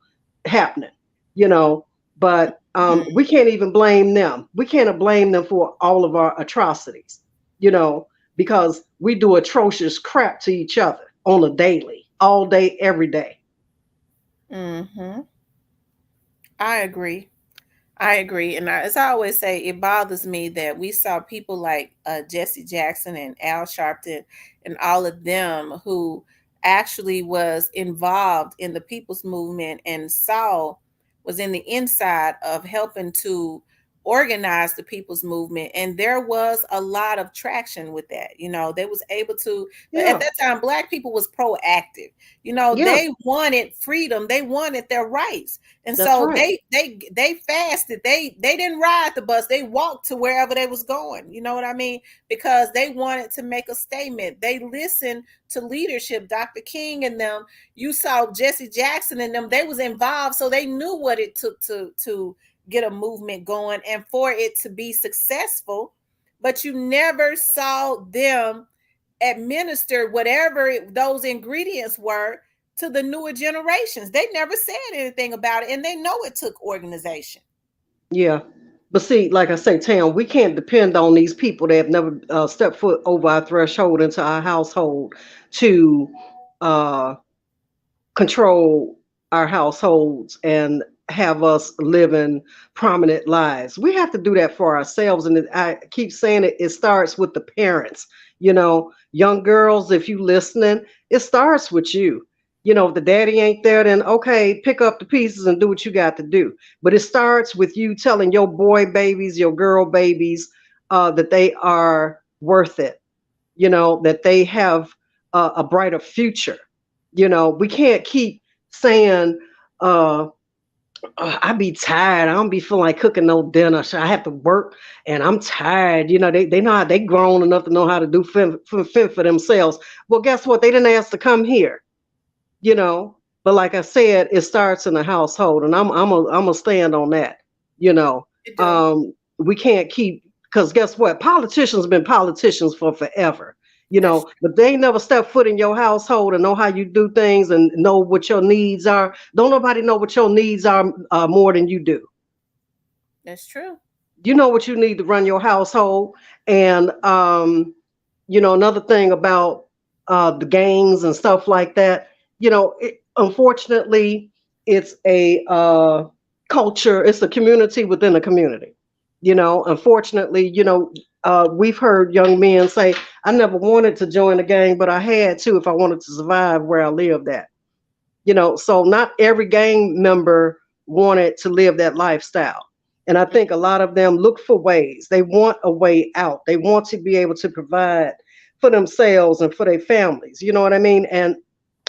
happening, you know, but Mhm. we can't even blame them. We can't blame them for all of our atrocities, you know, because we do atrocious crap to each other on a daily, all day, every day. Mhm. I agree. I agree. And as I always say, it bothers me that we saw people like Jesse Jackson and Al Sharpton and all of them who actually was involved in the people's movement and was in the inside of helping to organize the people's movement. And there was a lot of traction with that. They was able to, but at Yeah, that time, black people was proactive. yeah, They wanted freedom. They wanted their rights, and that's so right. they fasted. They didn't ride the bus. They walked to wherever they was going. You know what I mean? Because they wanted to make a statement. They listened to leadership, Dr. King and them. You saw Jesse Jackson and them. They was involved, so they knew what it took to get a movement going and for it to be successful. But you never saw them administer whatever those ingredients were to the newer generations. They never said anything about it, and they know it took organization. Yeah. But see, like I say, Tam, we can't depend on these people that have never stepped foot over our threshold into our household to uh, control our households and have us living prominent lives. We have to do that for ourselves. And I keep saying it, it starts with the parents. Young girls, if you listening, it starts with you. If the daddy ain't there, then okay, pick up the pieces and do what you got to do. But it starts with you telling your boy babies, your girl babies, that they are worth it, that they have a brighter future. We can't keep saying, uh, I be tired. I don't be feeling like cooking no dinner. So I have to work and I'm tired. They know how they grown enough to know how to do fend for themselves. Well, guess what? They didn't ask to come here, you know. But like I said, it starts in the household, and I'm a stand on that. You know, It do. we can't keep, because guess what? Politicians been politicians for forever. That's But they ain't never step foot in your household and know how you do things and know what your needs are. Don't nobody know what your needs are more than you do. that's true. You know what you need to run your household. And another thing about the gangs and stuff like that, unfortunately, it's a culture, it's a community within a community. Unfortunately, we've heard young men say, I never wanted to join a gang, but I had to if I wanted to survive where I lived at. So not every gang member wanted to live that lifestyle. And I think a lot of them look for ways. They want a way out. They want to be able to provide for themselves and for their families. You know what I mean? And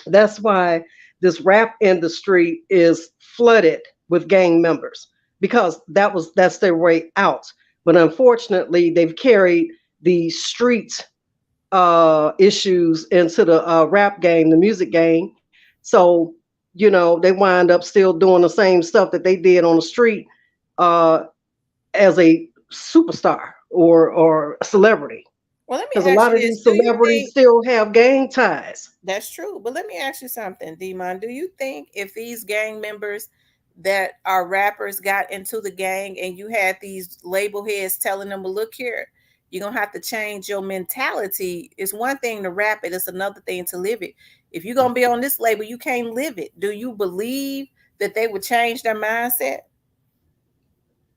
that's why this rap industry is flooded with gang members, because that's their way out. But unfortunately, they've carried the street issues into the rap game, the music game. So, they wind up still doing the same stuff that they did on the street uh, as a superstar or a celebrity. Well, let me Because a ask lot you of this. these Do you celebrities think still have gang ties. that's true? But let me ask you something, Demon. Do you think if these gang members that are rappers got into the gang and you had these label heads telling them, well, look here, you're going to have to change your mentality. It's one thing to rap it, it's another thing to live it. If you're going to be on this label, you can't live it. Do you believe that they would change their mindset?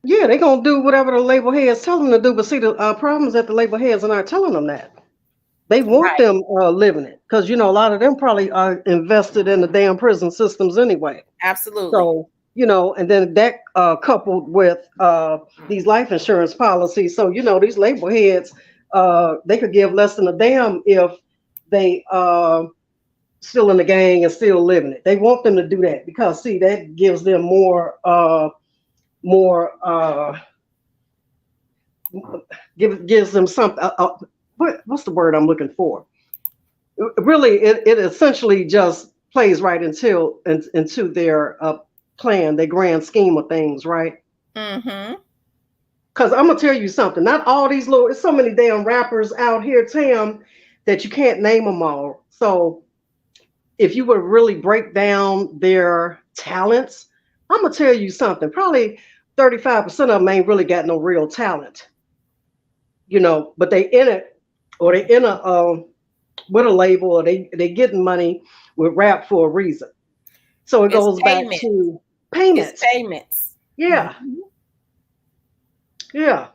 Yeah, they're gonna do whatever the label heads tell them to do. But see, the problem is that the label heads are not telling them that. They want Right. them living it, because a lot of them probably are invested in the damn prison systems anyway. Absolutely. So and then that coupled with these life insurance policies. So these label heads, they could give less than a damn if they still in the gang and still living it. They want them to do that because see that gives them more gives them something. What's the word I'm looking for? Really, it essentially just plays right into their plan, their grand scheme of things, right? Mm-hmm. Because I'm gonna tell you something. Not all these little. There's so many damn rappers out here, Tim, that you can't name them all. So if you would really break down their talents, I'm gonna tell you something. Probably 35% of them ain't really got no real talent, but they in it, or they in a with a label, or they getting money with rap for a reason. So it It's goes back payment. to It's payments. payments. Yeah, Mhm. yeah.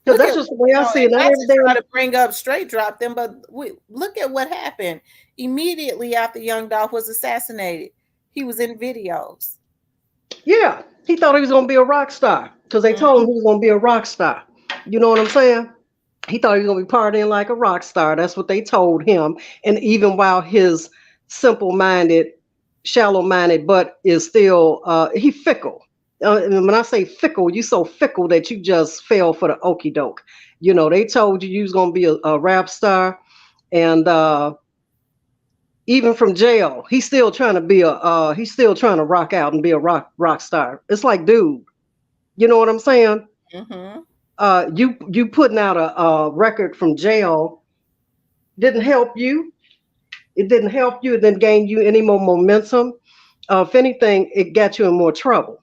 Because Look that's at, just the way I see it. and Not not every to try damn. to bring up straight drop them, but look at what happened immediately after Young Dolph was assassinated. He was in videos. Yeah, he thought he was gonna be a rock star because they told him he Mhm. was gonna be a rock star. You know what I'm saying? He thought he was gonna be partying like a rock star. That's what they told him. And even while his simple-minded, shallow-minded butt is still, he fickle. And when I say fickle, you so fickle that you just fell for the okey doke. They told you was gonna be a rap star, and even from jail, he's still trying to rock out and be a rock star. It's like, dude, you know what I'm saying? Mhm. You putting out a record from jail didn't help you. It didn't help you. It didn't gain you any more momentum. If anything, it got you in more trouble.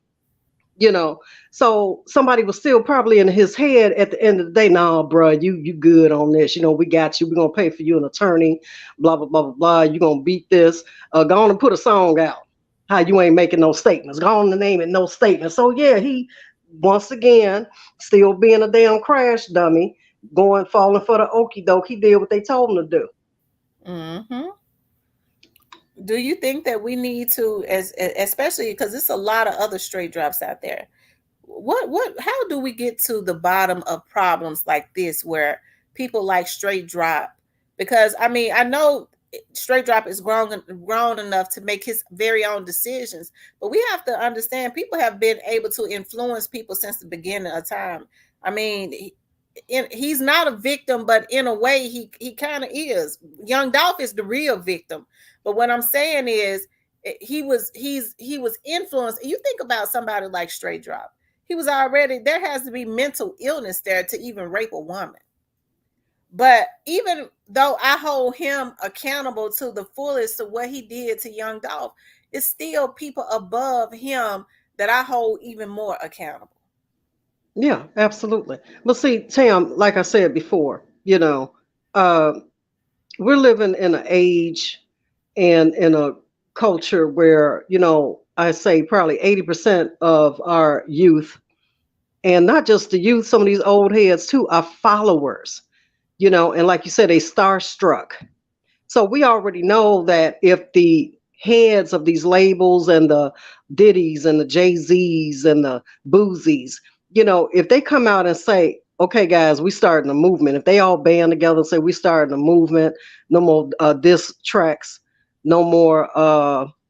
You know, so somebody was still probably in his head at the end of the day. Nah, bro, you good on this. We got you. We're gonna pay for you an attorney. Blah blah blah blah blah. You gonna beat this. Go on and put a song out. How you ain't making no statements? Go on the name it, no statements. So yeah, he once again still being a damn crash dummy, going falling for the okey doke. He did what they told him to do. Mm-hmm. Do you think that we need to, as especially because there's a lot of other straight drops out there? What how do we get to the bottom of problems like this where people like straight drop? Because I mean, I know straight drop is grown enough to make his very own decisions, but we have to understand people have been able to influence people since the beginning of time. I mean, he's not a victim, but in a way he kind of is. Young Dolph is the real victim. But what I'm saying is he was influenced. You think about somebody like straight drop, he was already, there has to be mental illness there to even rape a woman. But even though I hold him accountable to the fullest of what he did to young Dolph, it's still people above him that I hold even more accountable. Yeah, absolutely. But see, Tam, like I said before, uh, we're living in an age and in a culture where, I say probably 80% of our youth, and not just the youth, some of these old heads too, are followers, and like you said, they starstruck. So we already know that if the heads of these labels and the Diddy's and the Jay-Z's and the Boozies, if they come out and say, okay, guys, we starting a movement, if they all band together and say, we starting a movement, no more diss tracks, no more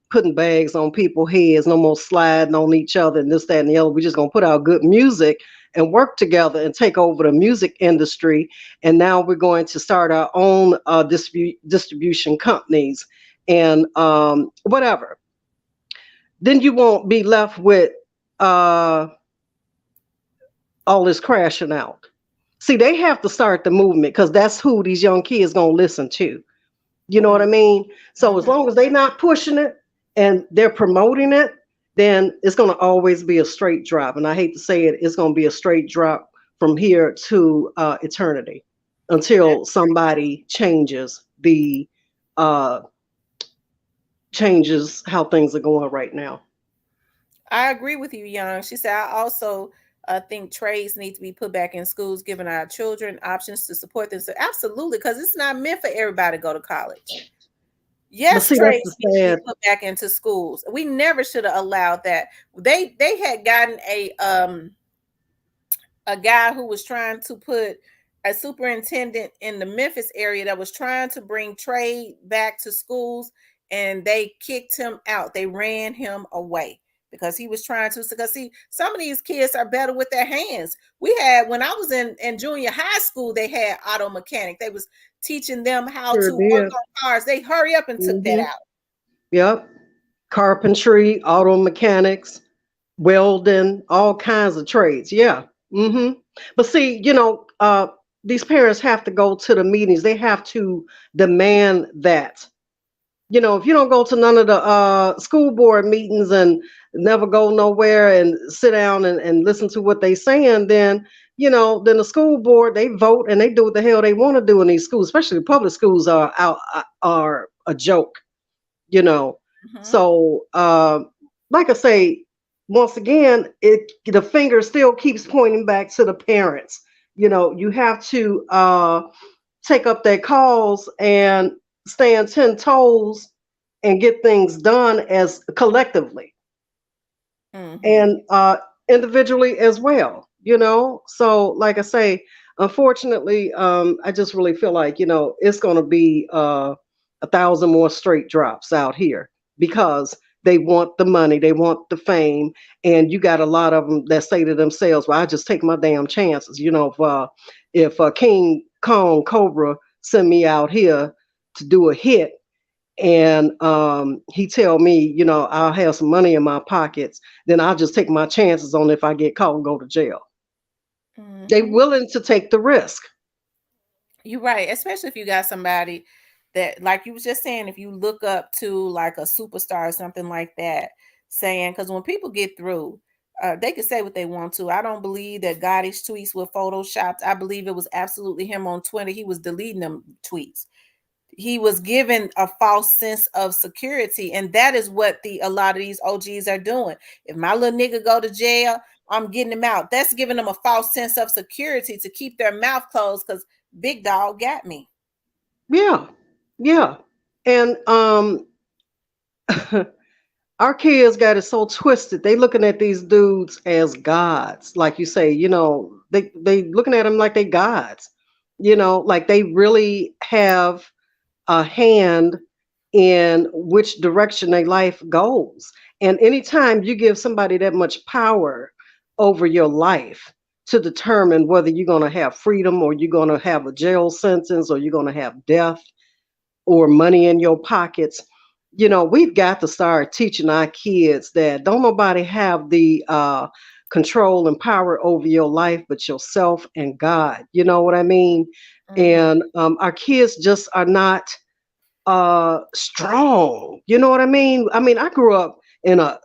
putting bags on people's heads, no more sliding on each other and this, that, and the other. We're just going to put out good music and work together and take over the music industry. And now we're going to start our own distribution companies and whatever. Then you won't be left with uh, all this crashing out. See, they have to start the movement because that's who these young kids gonna listen to. You know what I mean? So as Mm-hmm. long as they're not pushing it and they're promoting it, then it's gonna always be a straight drop. And I hate to say it, it's gonna be a straight drop from here to eternity until somebody uh, changes how things are going right now. I agree with you, Young. She said, I also think trades need to be put back in schools, giving our children options to support them. So absolutely, because it's not meant for everybody to go to college. But Yes, see, that's the trades need to be sad. put back into schools. We never should have allowed that. They had gotten a guy who was trying to put a superintendent in the Memphis area that was trying to bring trade back to schools, and they kicked him out. They ran him away because he was trying to. Because see, some of these kids are better with their hands. We had, when I was in junior high school, they had auto mechanic. They was teaching them how Sure to work did. on cars. They hurry up and took that Hmm. out. Yep. Carpentry, auto mechanics, welding, all kinds of trades. Yeah. But see, these parents have to go to the meetings. They have to demand that. If you don't go to none of the school board meetings and never go nowhere and sit down and listen to what they saying, then the school board, they vote and they do what the hell they want to do in these schools, especially public schools are a joke you know. Mm-hmm. So, like I say, once again, the finger still keeps pointing back to the parents. You have to take up their cause and stand 10 toes and get things done as collectively Mm-hmm. and individually as well. So like I say, unfortunately, I just really feel like it's going to be 1,000 more straight drops out here because they want the money, they want the fame, and you got a lot of them that say to themselves, "Well, I just take my damn chances." If King Kong Cobra send me out here to do a hit and he tell me, I'll have some money in my pockets, then I'll just take my chances on if I get caught and go to jail. They Mm-hmm. willing to take the risk. You're right, especially if you got somebody that, like you was just saying, if you look up to like a superstar or something like that, saying, because when people get through, they can say what they want to. I don't believe that Gotti's tweets were photoshopped. I believe it was absolutely him on Twitter. He was deleting them tweets. he was given a false sense of security, and that is what the a lot of these OGs are doing. If my little nigga go to jail, I'm getting him out. That's giving them a false sense of security to keep their mouth closed because big dog got me. Yeah, yeah. And our kids got it so twisted. They looking at these dudes as gods, like you say. They looking at them like they gods. Like they really have a hand in which direction their life goes. And anytime you give somebody that much power over your life to determine whether you're going to have freedom or you're going to have a jail sentence or you're going to have death or money in your pockets, we've got to start teaching our kids that don't nobody have the control and power over your life but yourself and God. You know what I mean? Mm-hmm. And our kids just are not strong. You know what I mean? I grew up in a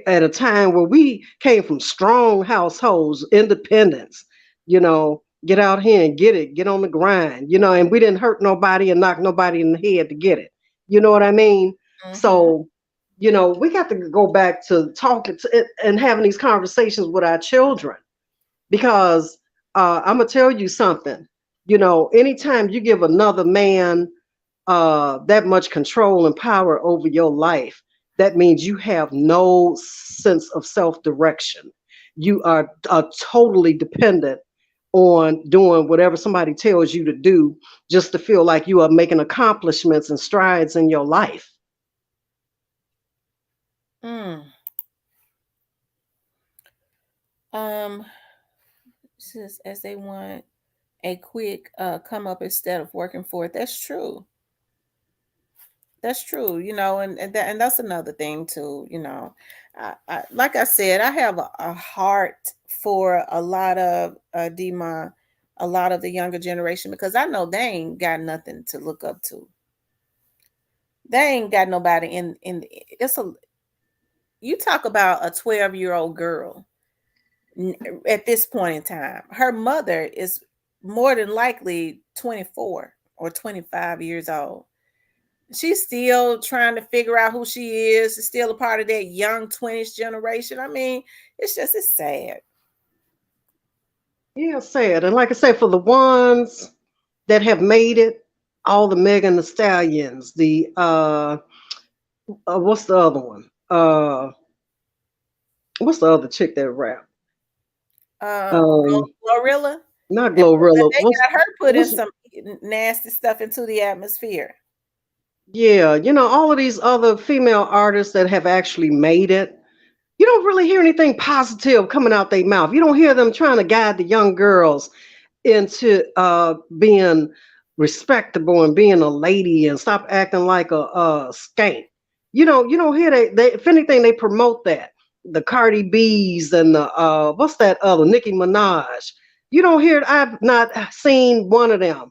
at a time where we came from strong households, independence, get out here and get it, get on the grind, and we didn't hurt nobody and knock nobody in the head to get it. You know what I mean? Mm-hmm. So, we got to go back to talking and having these conversations with our children because I'm going to tell you something. Anytime you give another man that much control and power over your life, that means you have no sense of self direction. You are totally dependent on doing whatever somebody tells you to do just to feel like you are making accomplishments and strides in your life. Mm. Um, says as they want a quick come up instead of working for it. That's true. That's true, and that's another thing too. Like I said, I have a heart for a lot of Dema, a lot of the younger generation because I know they ain't got nothing to look up to. They ain't got nobody in. It's a you talk about a 12-year-old girl at this point in time. Her mother is more than likely 24 or 25 years old. She's still trying to figure out who she is. She's still a part of that young 20s generation. I mean, it's sad. Yeah, sad. And like I said, for the ones that have made it, all the Megan the Stallions, the what's the other one? What's the other chick that rap? Um, Glorilla, Not but Glorilla. they got her put in What's some nasty stuff into the atmosphere. Yeah, all of these other female artists that have actually made it, you don't really hear anything positive coming out their mouth. You don't hear them trying to guide the young girls into being respectable and being a lady and stop acting like a skank. You don't hear they if anything they promote that. The Cardi B's and the what's that other Nicki Minaj. You don't hear I've not seen one of them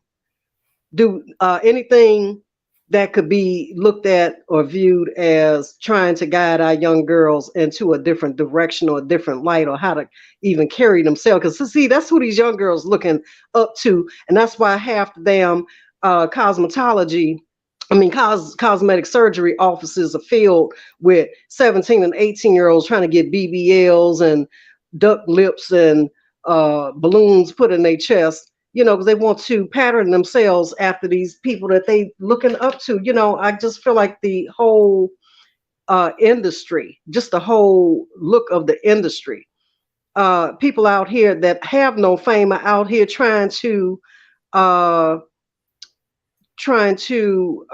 do anything that could be looked at or viewed as trying to guide our young girls into a different direction or a different light or how to even carry themselves. Because see, that's who these young girls looking up to, and that's why half the damn cosmetology. Cosmetic surgery offices are filled with 17 and 18-year-olds trying to get BBLs and duck lips and balloons put in their chest, because they want to pattern themselves after these people that they looking up to. I just feel like the whole industry, just the whole look of the industry. People out here that have no fame are out here uh, trying to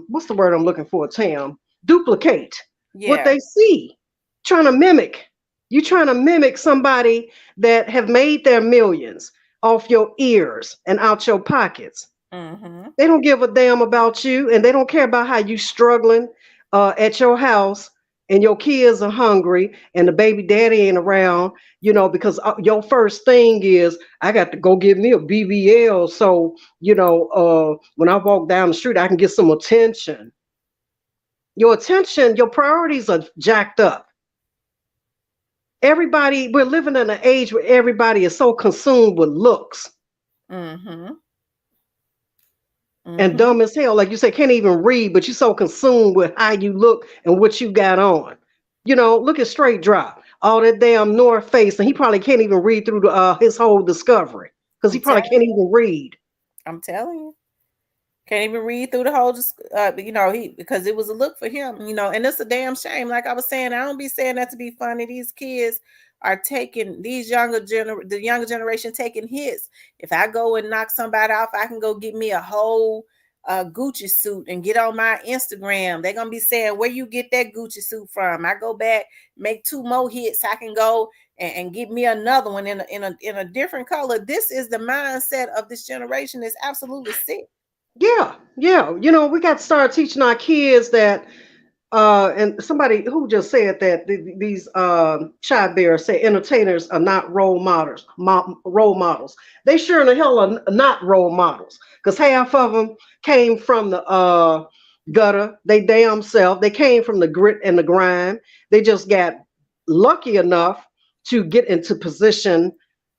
what's the word I'm looking for, Tam? Duplicate what Yeah. they see, trying to mimic. You trying to mimic somebody that have made their millions off your ears and out your pockets. Mm-hmm. They don't give a damn about you, and they don't care about how you struggling at your house, and your kids are hungry, and the baby daddy ain't around. Because your first thing is, I got to go get me a BBL, so when I walk down the street, I can get some attention. Your attention, your priorities are jacked up. We're living in an age where everybody is so consumed with looks. Mm-hmm. and Mm-hmm. dumb as hell. Like you say, can't even read, but you're so consumed with how you look and what you got on. Look at Straight Drop, all that damn North Face, and he probably can't even read through his whole discovery because he I'm probably telling can't even read. I'm telling you. Can't even read through the whole, he because it was a look for him, and it's a damn shame. Like I was saying, I don't be saying that to be funny. These kids are taking the younger generation taking hits. If I go and knock somebody off, I can go get me a whole Gucci suit and get on my Instagram. They're gonna be saying, "Where you get that Gucci suit from?" I go back, make two more hits. I can go and get me another one in a different color. This is the mindset of this generation. It's absolutely sick. Yeah, yeah. We got to start teaching our kids that. And somebody who just said that these child bearers say entertainers are not role models. They sure in the hell are not role models because half of them came from the gutter. They damn self. They came from the grit and the grime. They just got lucky enough to get into position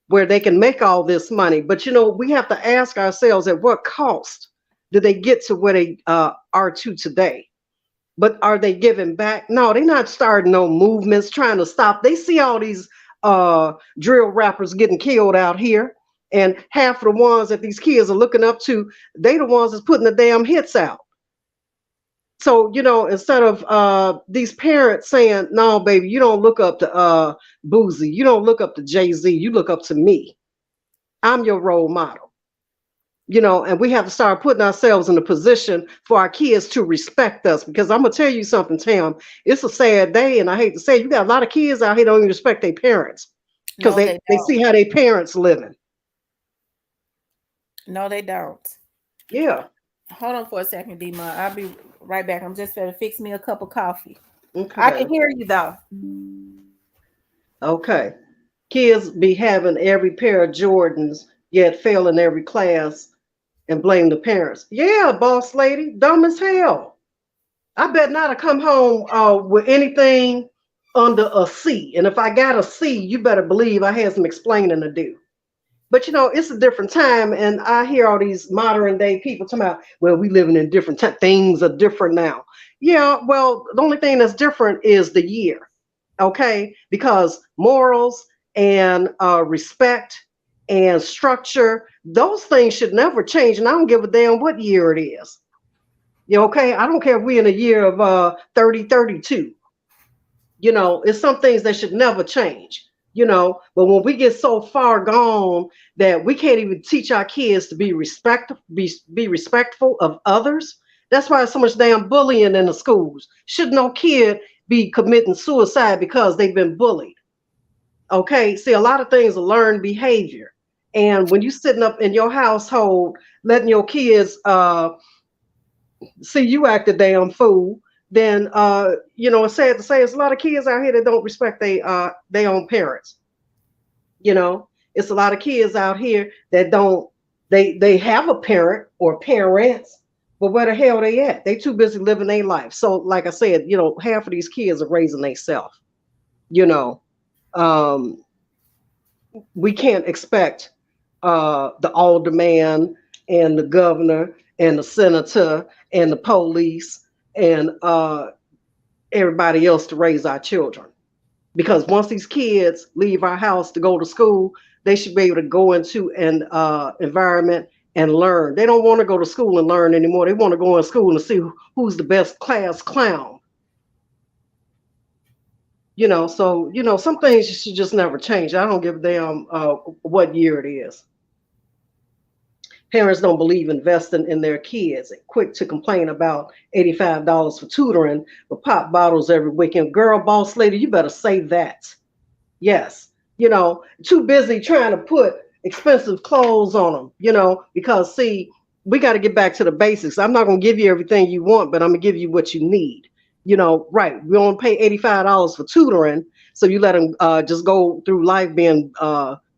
where they can make all this money. But we have to ask ourselves at what cost did they get to where they are to today? But are they giving back? No, they're not starting no movements trying to stop. They see all these drill rappers getting killed out here, and half of the ones that these kids are looking up to, they the ones that's putting the damn hits out. So instead of these parents saying, "No, baby, you don't look up to Boozy, you don't look up to Jay-Z, you look up to me. I'm your role model." And we have to start putting ourselves in a position for our kids to respect us. Because I'm gonna tell you something, Tam, it's a sad day, and I hate to say it, you got a lot of kids out here don't even respect their parents because No, they, they they don't. see how their parents living. No, they don't. Yeah. Hold on for a second, D-Ma. I'll be right back. I'm just gonna fix me a cup of coffee. I can Okay. hear you though. Okay. Kids be having every pair of Jordans, yet failing every class and blame the parents. Yeah, boss lady, dumb as hell. I bet not to come home with anything under a C. And if I got a C, you better believe I had some explaining to do. But it's a different time, and I hear all these modern day people talking about, well, we living in different times. Things are different now. Yeah, well, the only thing that's different is the year, okay? Because morals and respect and structure, those things should never change. And I don't give a damn what year it is. Okay? I don't care if we're in a year of 3032. It's some things that should never change. But when we get so far gone that we can't even teach our kids to be respectful of others, that's why there's so much damn bullying in the schools. Should no kid be committing suicide because they've been bullied? Okay, see, a lot of things are learned behavior, and when you're sitting up in your household letting your kids see you act a damn fool, then it's sad to say there's a lot of kids out here that don't respect their own parents. It's a lot of kids out here that don't they have a parent or parents, but where the hell they at? They too busy living their life. So like I said, half of these kids are raising themselves. You know, um, we can't expect the alderman and the governor and the senator and the police and everybody else to raise our children. Because once these kids leave our house to go to school, they should be able to go into an environment and learn. They don't want to go to school and learn anymore. They want to go in school and see who's the best class clown. So some things should just never change. I don't give a damn what year it is. Parents don't believe investing in their kids. Quick to complain about $85 for tutoring, but pop bottles every weekend. Girl, boss lady, you better say that. Yes. Too busy trying to put expensive clothes on them, because see, we got to get back to the basics. I'm not going to give you everything you want, but I'm going to give you what you need. Right. We don't pay $85 for tutoring. So you let them just go through life being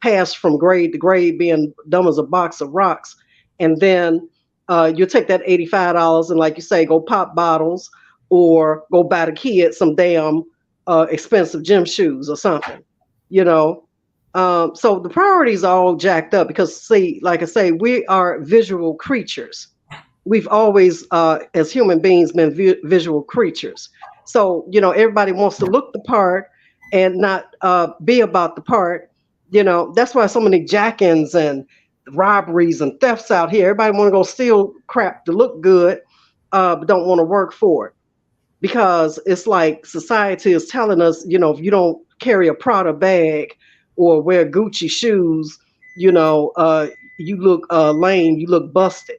passed from grade to grade, being dumb as a box of rocks. And then you'll take that $85 and, like you say, go pop bottles or go buy the kid some damn expensive gym shoes or something, you know. So the priorities are all jacked up because, see, like I say, we are visual creatures. we've always, as human beings, been visual creatures. So, everybody wants to look the part and not be about the part. That's why so many jack-ins and robberies and thefts out here. Everybody want to go steal crap to look good, but don't want to work for it, because it's like society is telling us, if you don't carry a Prada bag or wear Gucci shoes, you look lame, you look busted.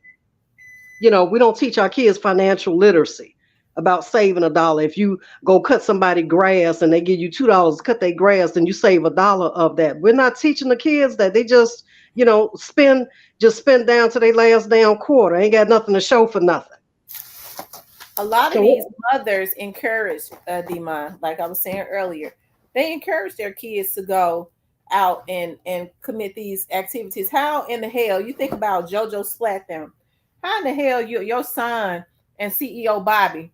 We don't teach our kids financial literacy about saving a dollar. If you go cut somebody grass and they give you $2 to cut their grass, then you save a dollar of that. We're not teaching the kids that. They just, spend down to their last damn quarter. Ain't got nothing to show for nothing. A lot of these So mothers encourage Demon, like I was saying earlier, they encourage their kids to go out and commit these activities. How in the hell you think about JoJo Splat them? How in the hell your son and CEO Bobby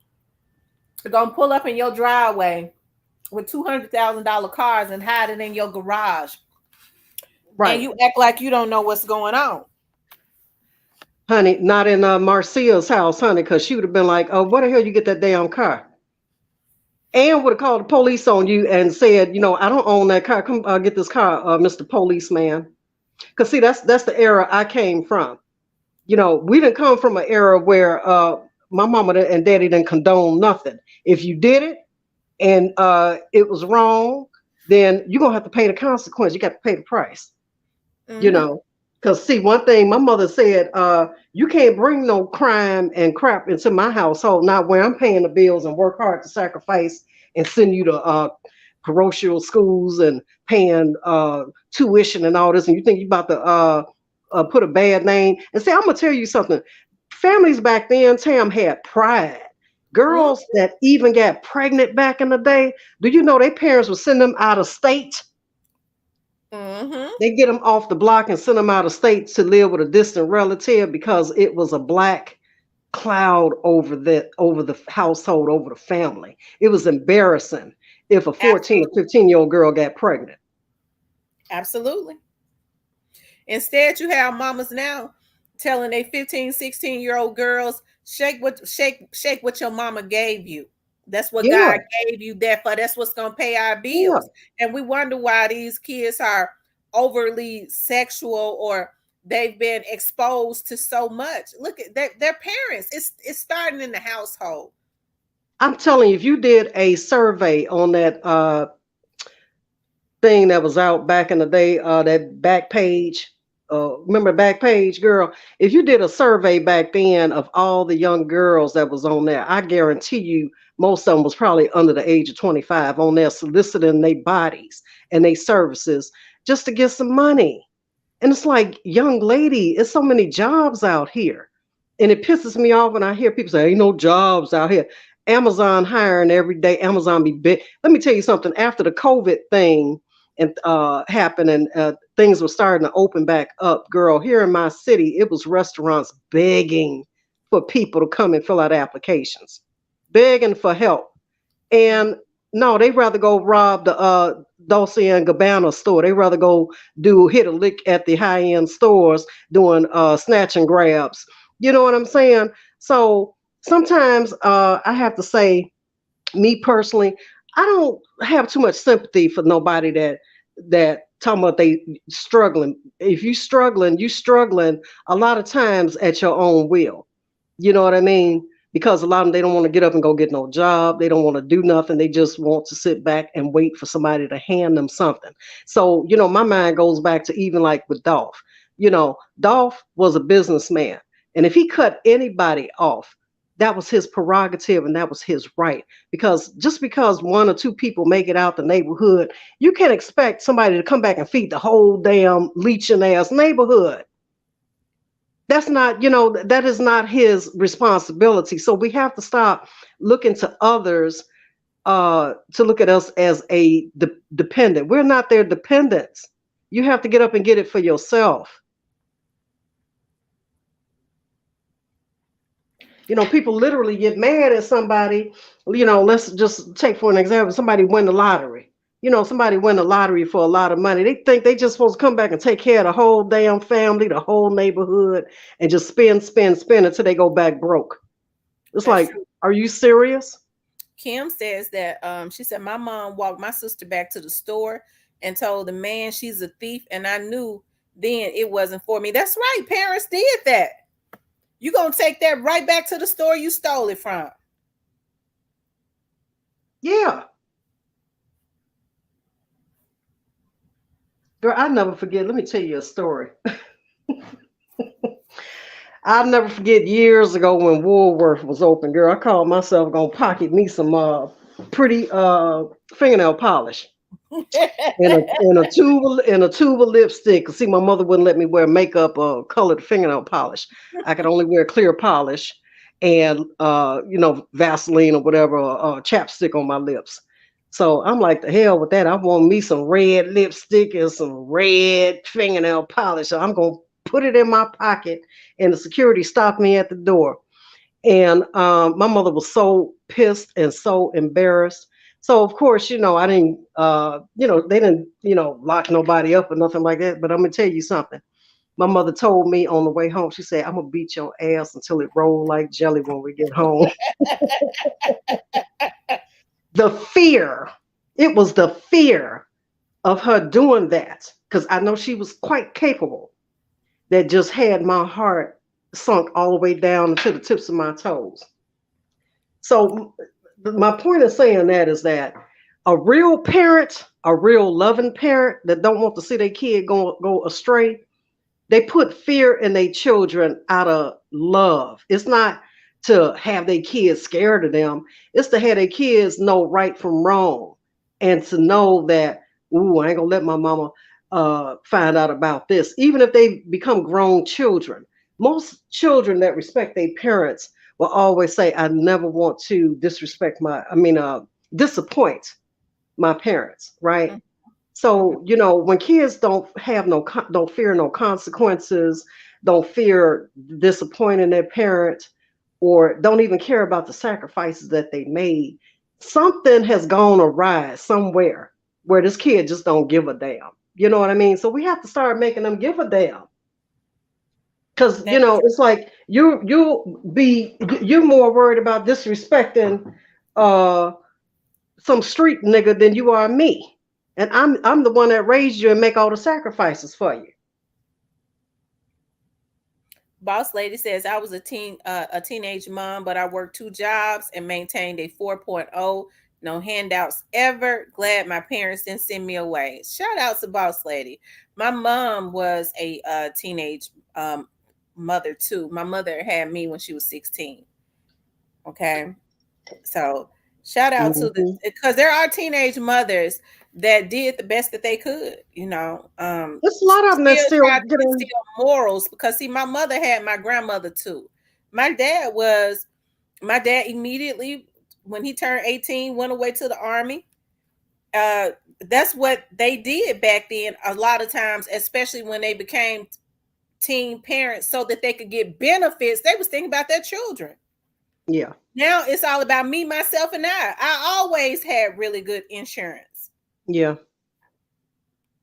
are gonna pull up in your driveway with $200,000 cars and hide it in your garage, and right, you act like you don't know what's going on? honey, not in Marcia's house, honey, because she would have been like, "Oh, where the hell you get that damn car?" And would have called the police on you and said, "I don't own that car. Come get this car, Mr. Policeman." Because see, that's the era I came from. We didn't come from an era where my mama and daddy didn't condone nothing. If you did it and it was wrong, then you're gonna have to pay the consequence. You got to pay the price. you Mm-hmm. know because see, one thing my mother said, you can't bring no crime and crap into my household, not where I'm paying the bills and work hard to sacrifice and send you to parochial schools and paying tuition and all this, and you think you about to put a bad name. And see, I'm gonna tell you something. Families back then, Tam, had pride. Girls that even got pregnant back in the day, do you know their parents would send them out of state? Mm-hmm. They get them off the block and send them out of state to live with a distant relative because it was a black cloud over the household, over the family. It was embarrassing if a 14 or Absolutely. 15-year-old girl got pregnant. Absolutely. Instead, you have mamas now telling they 15, 16-year-old girls, shake what your mama gave you. That's what Yeah, God gave you that for. That's what's gonna pay our yeah. bills. And we wonder why these kids are overly sexual, or they've been exposed to so much. Look at their parents. It's starting in the household. I'm telling you, if you did a survey on that thing that was out back in the day, that back page. Remember back page, girl? If you did a survey back then of all the young girls that was on there, I guarantee you most of them was probably under the age of 25 on there soliciting their bodies and their services just to get some money. And it's like, young lady, it's so many jobs out here. And it pisses me off when I hear people say, ain't no jobs out here. Amazon hiring every day. Amazon be big. Let me tell you something. After the COVID thing and happened and things were starting to open back up, girl, here in my city, it was restaurants begging for people to come and fill out applications, begging for help. And no, they rather go rob the Dolce and Gabbana store. They rather go do hit a lick at the high end stores doing snatch and grabs. You know what I'm saying? So sometimes I have to say, me personally, I don't have too much sympathy for nobody that talking about they struggling. If you struggling a lot of times at your own will. You know what I mean? Because a lot of them, they don't want to get up and go get no job. They don't want to do nothing. They just want to sit back and wait for somebody to hand them something. So, my mind goes back to even like with Dolph. Dolph was a businessman. And if he cut anybody off, that was his prerogative and that was his right. Because just because one or two people make it out the neighborhood, you can't expect somebody to come back and feed the whole damn leeching ass neighborhood. That's not, that is not his responsibility. So we have to stop looking to others to look at us as a dependent. We're not their dependents. You have to get up and get it for yourself. People literally get mad at somebody. Let's just take for an example, somebody win the lottery. Somebody win the lottery for a lot of money. They think they just supposed to come back and take care of the whole damn family, the whole neighborhood, and just spend, spend, spend until they go back broke. It's That's like, true. are you serious? Kim says that she said my mom walked my sister back to the store and told the man she's a thief, and I knew then it wasn't for me. That's right, parents did that. You gonna take that right back to the store you stole it from. Yeah. Girl, I never forget. Let me tell you a story. I'll never forget years ago when Woolworth was open, girl. I called myself gonna pocket me some pretty fingernail polish in a tube of lipstick. See, my mother wouldn't let me wear makeup or colored fingernail polish. I could only wear clear polish and Vaseline or whatever, chapstick on my lips. So I'm like, the hell with that. I want me some red lipstick and some red fingernail polish. So I'm gonna put it in my pocket, and the security stopped me at the door. And my mother was so pissed and so embarrassed. So of course, I didn't, they didn't, lock nobody up or nothing like that. But I'm gonna tell you something. My mother told me on the way home. She said, "I'm gonna beat your ass until it roll like jelly when we get home." The fear, it was the fear of her doing that, because I know she was quite capable, that just had my heart sunk all the way down to the tips of my toes. So my point of saying that is that a real parent, a real loving parent that don't want to see their kid go astray, they put fear in their children out of love. It's not to have their kids scared of them. It's to have their kids know right from wrong, and to know that, ooh, I ain't gonna let my mama find out about this. Even if they become grown children, most children that respect their parents will always say, "I never want to disappoint my parents," right? So, when kids don't fear no consequences, don't fear disappointing their parent, or don't even care about the sacrifices that they made, something has gone awry somewhere where this kid just don't give a damn. You know what I mean? So we have to start making them give a damn. Because, That's it's like you're more worried about disrespecting uh some street nigga than you are me. And I'm the one that raised you and make all the sacrifices for you. Boss lady says I was a teenage mom, but I worked two jobs and maintained a 4.0. No handouts ever. Glad my parents didn't send me away. Shout out to boss lady. My mom was a teenage mother too. My mother had me when she was 16. Okay, so shout out to the, Hmm. because there are teenage mothers that did the best that they could, There's a lot of them that still still try to getting. instill morals, because see, my mother had my grandmother too. My dad was my dad immediately when he turned 18 went away to the army. That's what they did back then a lot of times, especially when they became teen parents so that they could get benefits. They was thinking about their children. Yeah, Now it's all about me, myself, and I always had really good insurance, yeah,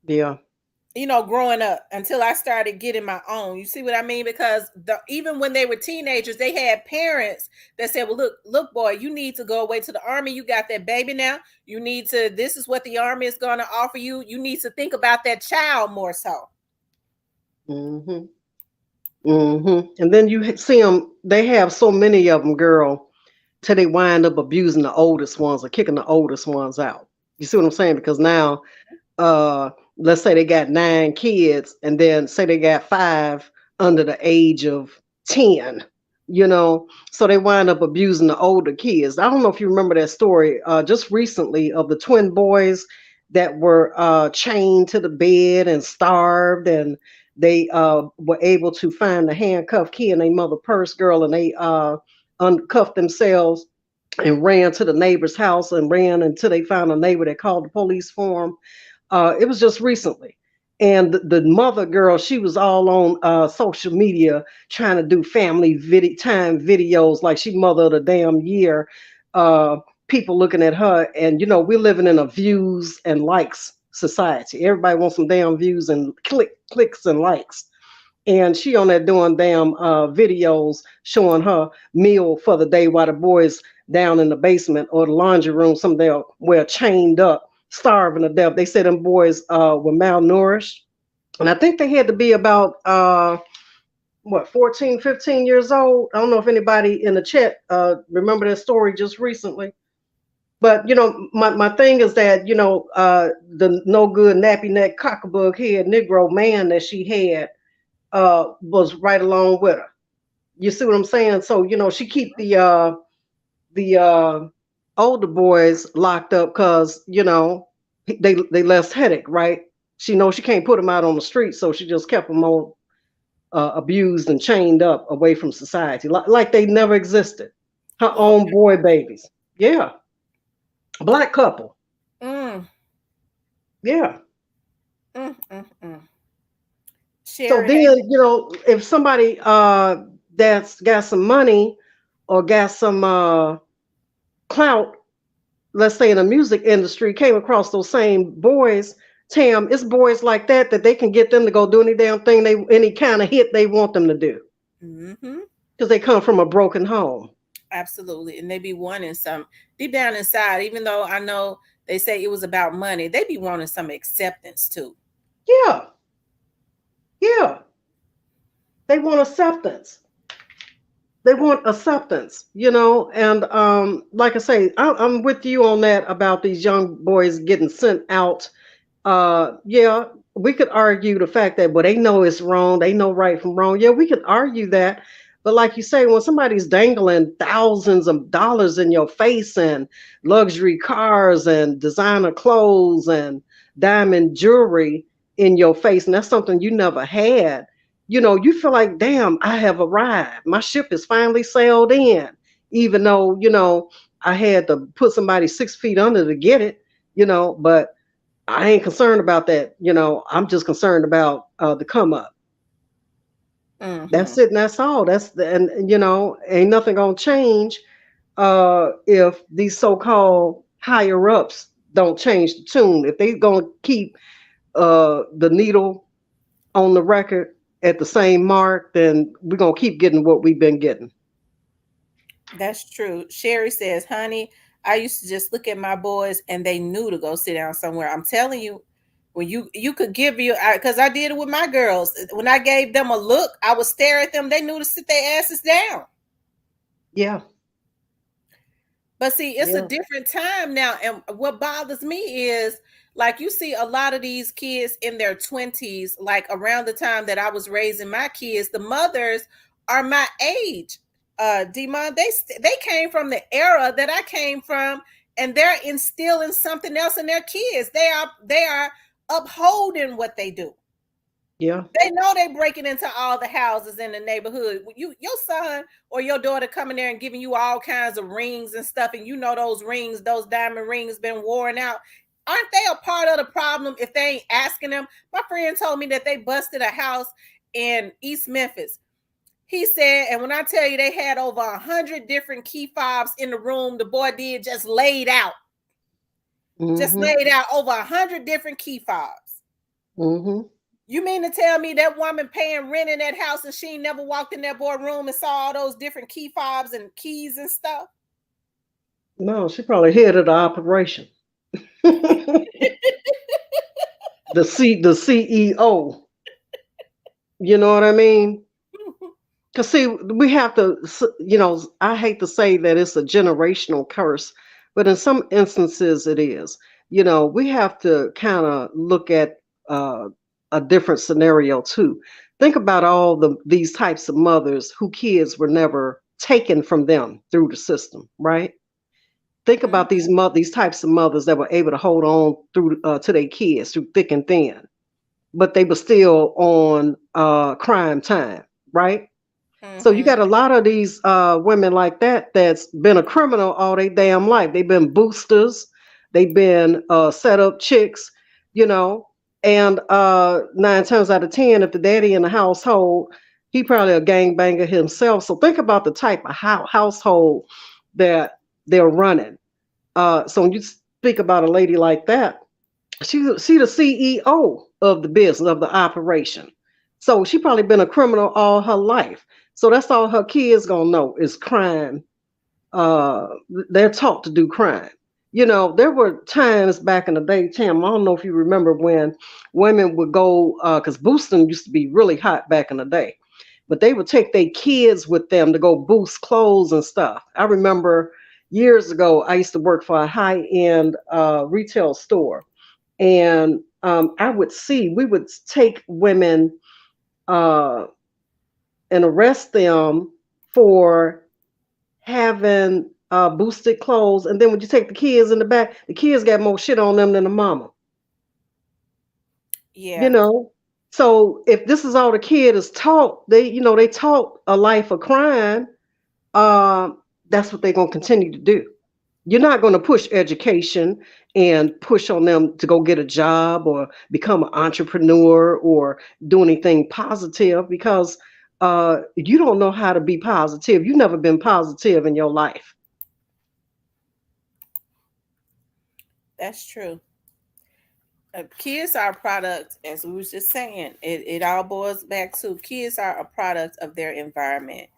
yeah, growing up until I started getting my own. You see what I mean? Because even when they were teenagers, they had parents that said, well, look, boy, you need to go away to the army. You got that baby now. You need to, this is what the army is going to offer you. You need to think about that child more so. hmm And then you see them. They have so many of them, girl, till they wind up abusing the oldest ones or kicking the oldest ones out. You see what I'm saying? Because now, uh, let's say they got 9 kids, and then say they got 5 under the age of 10. So they wind up abusing the older kids. I don't know if you remember that story just recently of the twin boys that were chained to the bed and starved, and they were able to find the handcuffed key in their mother purse, girl, and they uncuffed themselves and ran to the neighbor's house and ran until they found a neighbor that called the police for them. It was just recently. And the mother girl, she was all on social media trying to do family time videos like she mother of the damn year. people looking at her, and we're living in a views and likes society. Everybody wants some damn views and clicks and likes. And she on there doing damn videos showing her meal for the day while the boys down in the basement or the laundry room, some of them were chained up, starving to death. They said them boys were malnourished. And I think they had to be about 14, 15 years old. I don't know if anybody in the chat remember that story just recently. But my thing is that the no good nappy neck cockabug head Negro man that she had was right along with her. You see what I'm saying? So she keep the older boys locked up because they less headache, right? She knows she can't put them out on the street, so she just kept them all abused and chained up away from society, like they never existed. Her Oh, own boy babies, yeah, black couple, mm, yeah. mm, mm, mm. So Sherry, then, hey, if somebody that's got some money or got some clout, let's say in the music industry, came across those same boys, Tam, it's boys like that they can get them to go do any damn thing any kind of hit they want them to do mm-hmm, because they come from a broken home. absolutely. And they be wanting some deep down inside, even though I know they say it was about money, they be wanting some acceptance too. Yeah, yeah. They want acceptance. They want acceptance, and like I say, I'm with you on that about these young boys getting sent out. Yeah, we could argue the fact that, well, they know it's wrong, they know right from wrong. Yeah, we could argue that. But like you say, when somebody's dangling thousands of dollars in your face and luxury cars and designer clothes and diamond jewelry in your face, and that's something you never had, you feel like, damn, I have arrived. My ship is finally sailed in, even though, I had to put somebody 6 feet under to get it, but I ain't concerned about that. I'm just concerned about the come up. Mm-hmm. That's it, and that's all. And ain't nothing gonna change if these so-called higher ups don't change the tune. If they gonna keep the needle on the record at the same mark, then we're gonna keep getting what we've been getting. That's true. Sherry says, honey, I used to just look at my boys and they knew to go sit down somewhere. I'm telling you, when you could give you, because I did it with my girls. When I gave them a look, I would stare at them. They knew to sit their asses down. Yeah, But see, it's a yeah. different time now. And what bothers me is like you see a lot of these kids in their 20s, like around the time that I was raising my kids, the mothers are my age. Demon, they came from the era that I came from, and they're instilling something else in their kids. They are upholding what they do. Yeah. They know they breaking into all the houses in the neighborhood. Your son or your daughter coming there and giving you all kinds of rings and stuff, and those rings, those diamond rings, been worn out. Aren't they a part of the problem if they ain't asking them? My friend told me that they busted a house in East Memphis. He said, and when I tell you they had over 100 different key fobs in the room, the boy did just Mm-hmm. laid out over 100 different key fobs. Mm-hmm. You mean to tell me that woman paying rent in that house and she never walked in that boy room and saw all those different key fobs and keys and stuff? No, she probably headed the operation. the the CEO. You know what I mean? Because see, we have to, I hate to say that it's a generational curse, but in some instances it is. We have to kind of look at a different scenario too. Think about all these types of mothers who kids were never taken from them through the system, right? Think about these types of mothers that were able to hold on through to their kids through thick and thin, but they were still on crime time, right? So you Mm-hmm. got a lot of these women like that that's been a criminal all their damn life. They've been boosters, they've been set up chicks, you know, and 9 times out of 10, if the daddy in the household, he probably a gangbanger himself. So think about the type of household that they're running. So when you speak about a lady like that, she the CEO of the business of the operation. So she probably been a criminal all her life. So that's all her kids gonna know is crime. uh they're taught to do crime. There were times back in the day, Tim, I don't know if you remember when women would go, because boosting used to be really hot back in the day, but they would take their kids with them to go boost clothes and stuff. I remember years ago I used to work for a high-end retail store, and we would take women uh and arrest them for having boosted clothes, and then when you take the kids in the back, the kids got more shit on them than the mama. You Yeah, know, so if this is all the kid is taught, they taught a life of crime. That's what they're gonna continue to do. You're not going to push education and push on them to go get a job or become an entrepreneur or do anything positive, because you don't know how to be positive. You've never been positive in your life. that's true. Kids are a product, as we was just saying. It all boils back to kids are a product of their environment.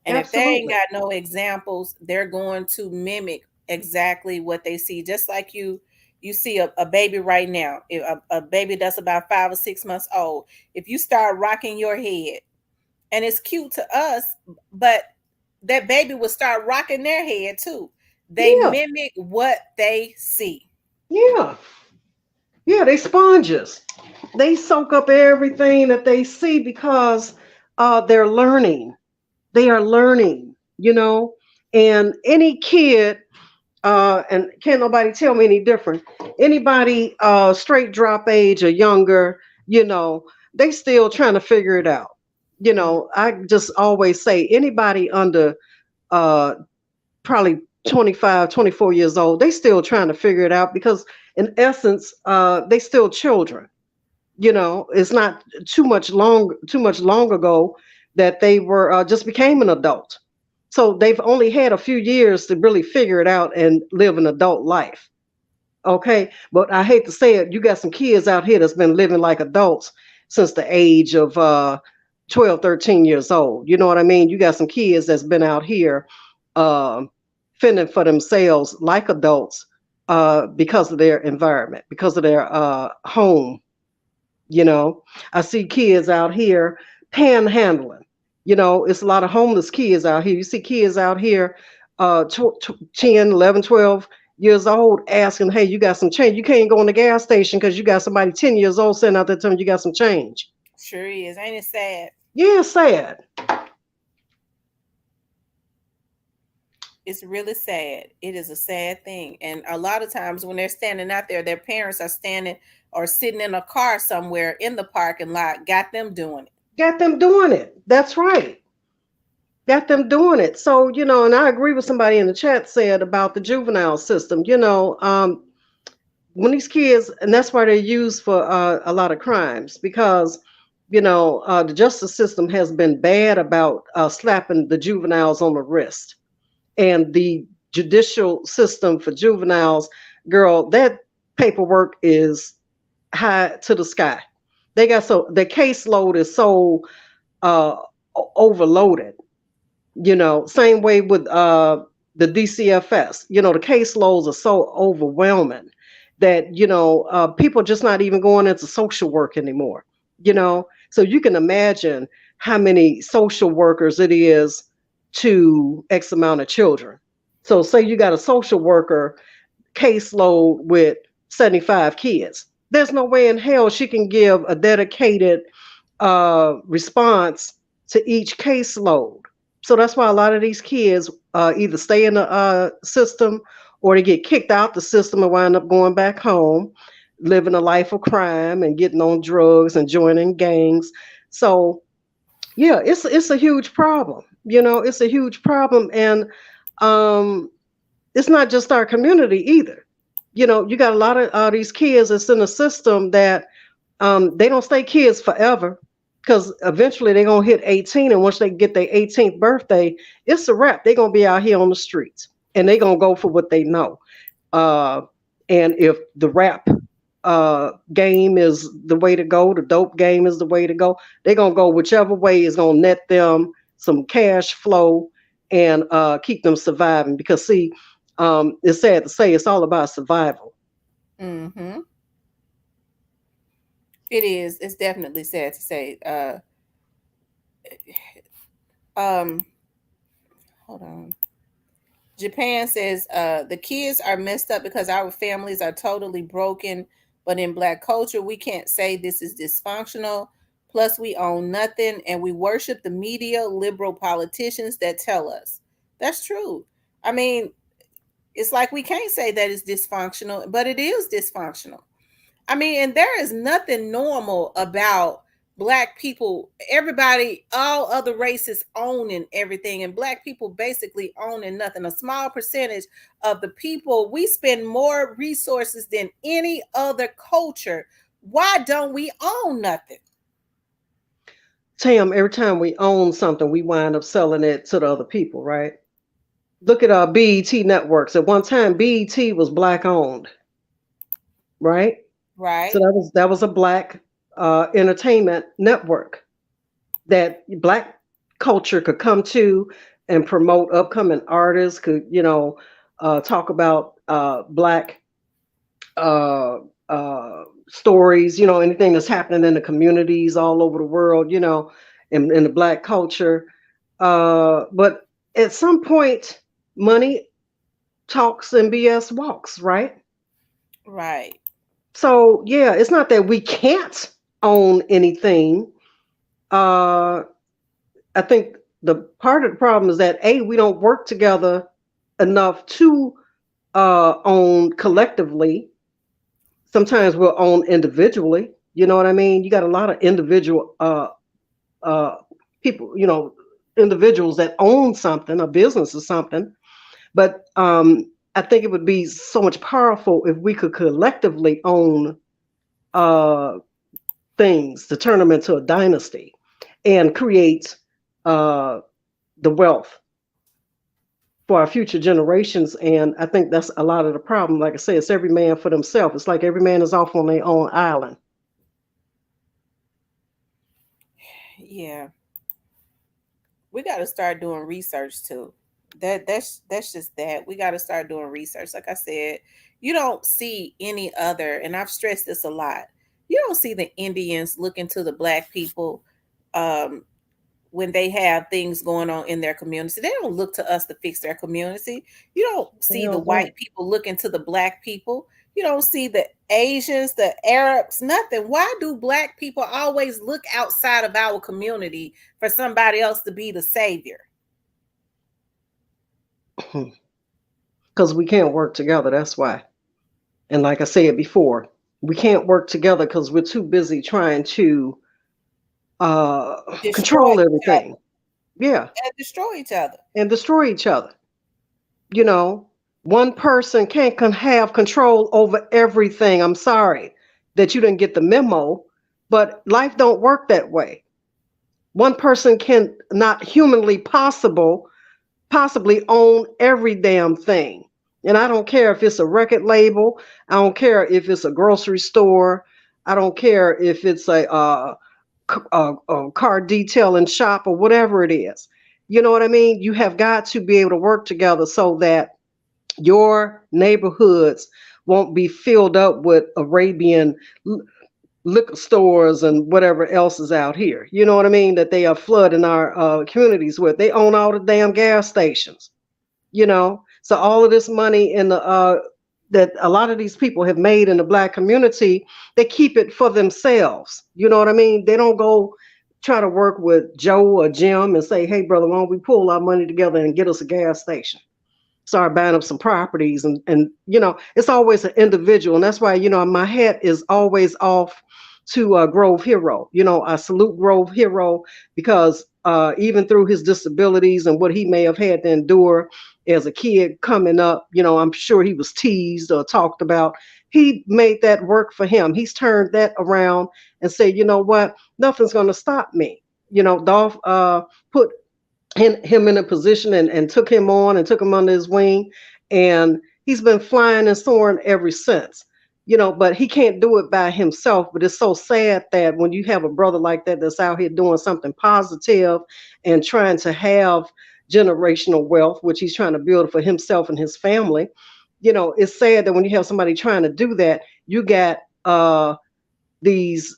And if they ain't Absolutely. got no examples, they're going to mimic exactly what they see. Just like you see a baby right now, if a baby that's about 5 or 6 months old. If you start rocking your head, and it's cute to us, but that baby will start rocking their head too. They Yeah. mimic what they see. Yeah. Yeah. They sponges. They soak up everything that they see because they're learning. They are learning, and any kid, and can't nobody tell me any different. Anybody straight drop age or younger, they still trying to figure it out. Mm, I just always say anybody under uh, probably 25, 24 years old, they still trying to figure it out because in essence, they still children. It's not too much long ago that they were just became an adult. So they've only had a few years to really figure it out and live an adult life. Okay. But I hate to say it, you got some kids out here that's been living like adults since the age of 12, 13 years old. You know what I mean? You got some kids that's been out here uh, fending for themselves like adults because of their environment, because of their home. you know I see kids out here panhandling. It's a lot of homeless kids out here. You see kids out here 10, 11, 12 years old asking, hey, you got some change? You can't go in the gas station because you got somebody 10 years old sitting out there telling you got some change. sure is. Ain't it sad? Yeah, sad. It's really sad. It is a sad thing. And a lot of times when they're standing out there, their parents are standing or sitting in a car somewhere in the parking lot, got them doing it. Got them doing it. That's right. Got them doing it. So, and I agree with somebody in the chat said about the juvenile system. When these kids, and that's why they're used for a lot of crimes, because the justice system has been bad about slapping the juveniles on the wrist, and the judicial system for juveniles, girl, that paperwork is high to the sky. They got so the caseload is so uh overloaded. Same way with the DCFS. The caseloads are so overwhelming that people just not even going into social work anymore. So you can imagine how many social workers it is to X amount of children. So say you got a social worker caseload with 75 kids. There's no way in hell she can give a dedicated response to each caseload. So that's why a lot of these kids either stay in the system, or they get kicked out the system and wind up going back home, living a life of crime and getting on drugs and joining gangs. So yeah, it's a huge problem. It's a huge problem, and um, it's not just our community either. You got a lot of these kids that's in the system that they don't stay kids forever, because eventually they're going to hit 18. And once they get their 18th birthday, it's a wrap. They're going to be out here on the streets, and they're going to go for what they know. Uh, and if the rap game is the way to go, the dope game is the way to go, they're going to go whichever way is going to net them some cash flow and keep them surviving. Because, see, it's sad to say it's all about survival. Mm-hmm. It is. It's definitely sad to say. Um, hold on. Japan says the kids are messed up because our families are totally broken. But in black culture, we can't say this is dysfunctional. Plus, we own nothing and we worship the media, liberal politicians that tell us. That's true. I mean, it's like we can't say that it's dysfunctional, but it is dysfunctional. I mean, and there is nothing normal about black people. Everybody, all other races owning everything, and black people basically owning nothing. A small percentage of the people, we spend more resources than any other culture. Why don't we own nothing? Tam, every time we own something, we wind up selling it to the other people, right? Look at our BET networks. At one time, BET was black owned, right? So Right, that was a black entertainment network that black culture could come to and promote upcoming artists. Could talk about black uh, stories. Anything that's happening in the communities all over the world. In the black culture. But at some point, money talks and BS walks, right? right, So yeah, it's not that we can't own anything. Uh, I think the part of the problem is that we don't work together enough to own collectively. Sometimes we'll own individually. You know what I mean? You got a lot of individual uh, people, individuals that own something, a business or something. But I think it would be so much powerful if we could collectively own uh, things to turn them into a dynasty and create uh, the wealth for our future generations. And I think that's a lot of the problem. Like I say, it's every man for themselves. It's like every man is off on their own island. yeah. We got to start doing research too. That's just that. We got to start doing research. Like I said, you don't see any other, and I've stressed this a lot. You don't see the Indians looking to the black people um, when they have things going on in their community. They don't look to us to fix their community. You don't see the Hell no. white people looking to the black people. You don't see the Asians, the Arabs, nothing. Why do black people always look outside of our community for somebody else to be the savior? Because we can't work together. That's why. And like I said before, we can't work together because we're too busy trying to Destroy control each everything. other Yeah. and destroy each other. And destroy each other. You know, one person can't have control over everything. I'm sorry that you didn't get the memo, but life don't work that way. One person can not humanly possibly own every damn thing. And I don't care if it's a record label. I don't care if it's a grocery store. I don't care if it's a car detailing shop or whatever it is. You know what I mean? You have got to be able to work together so that your neighborhoods won't be filled up with Arabian liquor stores and whatever else is out here. You know what I mean? That they are flooding our communities with. They own all the damn gas stations. So all of this money in the that a lot of these people have made in the black community, they keep it for themselves. You know what I mean? They don't go try to work with Joe or Jim and say, hey brother, why don't we pull our money together and get us a gas station, start buying up some properties. And it's always an individual. And that's why my hat is always off to Grove Hero. I salute Grove Hero because even through his disabilities and what he may have had to endure as a kid coming up, I'm sure he was teased or talked about. He made that work for him. He's turned that around and said, you know what, nothing's going to stop me. Dolph put him in a position and took him on and took him under his wing. And he's been flying and soaring ever since. But he can't do it by himself. But it's so sad that when you have a brother like that that's out here doing something positive and trying to have generational wealth, which he's trying to build for himself and his family, it's sad that when you have somebody trying to do that, you got these,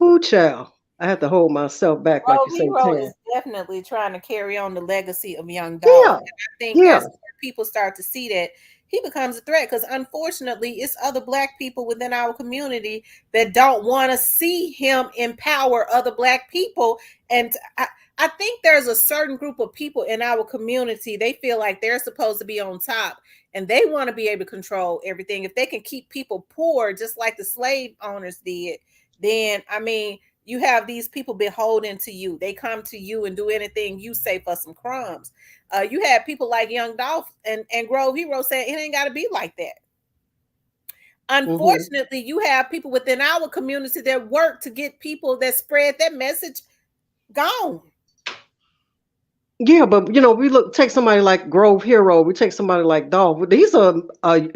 ooh, child. I have to hold myself back, like Roll you say, Hero Tam. is definitely trying to carry on the legacy of young Dolph. Yeah, And I think yeah. as people start to see that, he becomes a threat because unfortunately, it's other Black people within our community that don't want to see him empower other Black people. And I think there's a certain group of people in our community, they feel like they're supposed to be on top and they want to be able to control everything. If they can keep people poor, just like the slave owners did, then I mean, you have these people beholden to you. They come to you and do anything you say for some crumbs. You have people like Young Dolph and Grove Hero saying it ain't got to be like that. Hmm. Unfortunately, you have people within our community that work to get people that spread that message gone. Yeah, but we take somebody like Grove Hero, we take somebody like Dolph. These are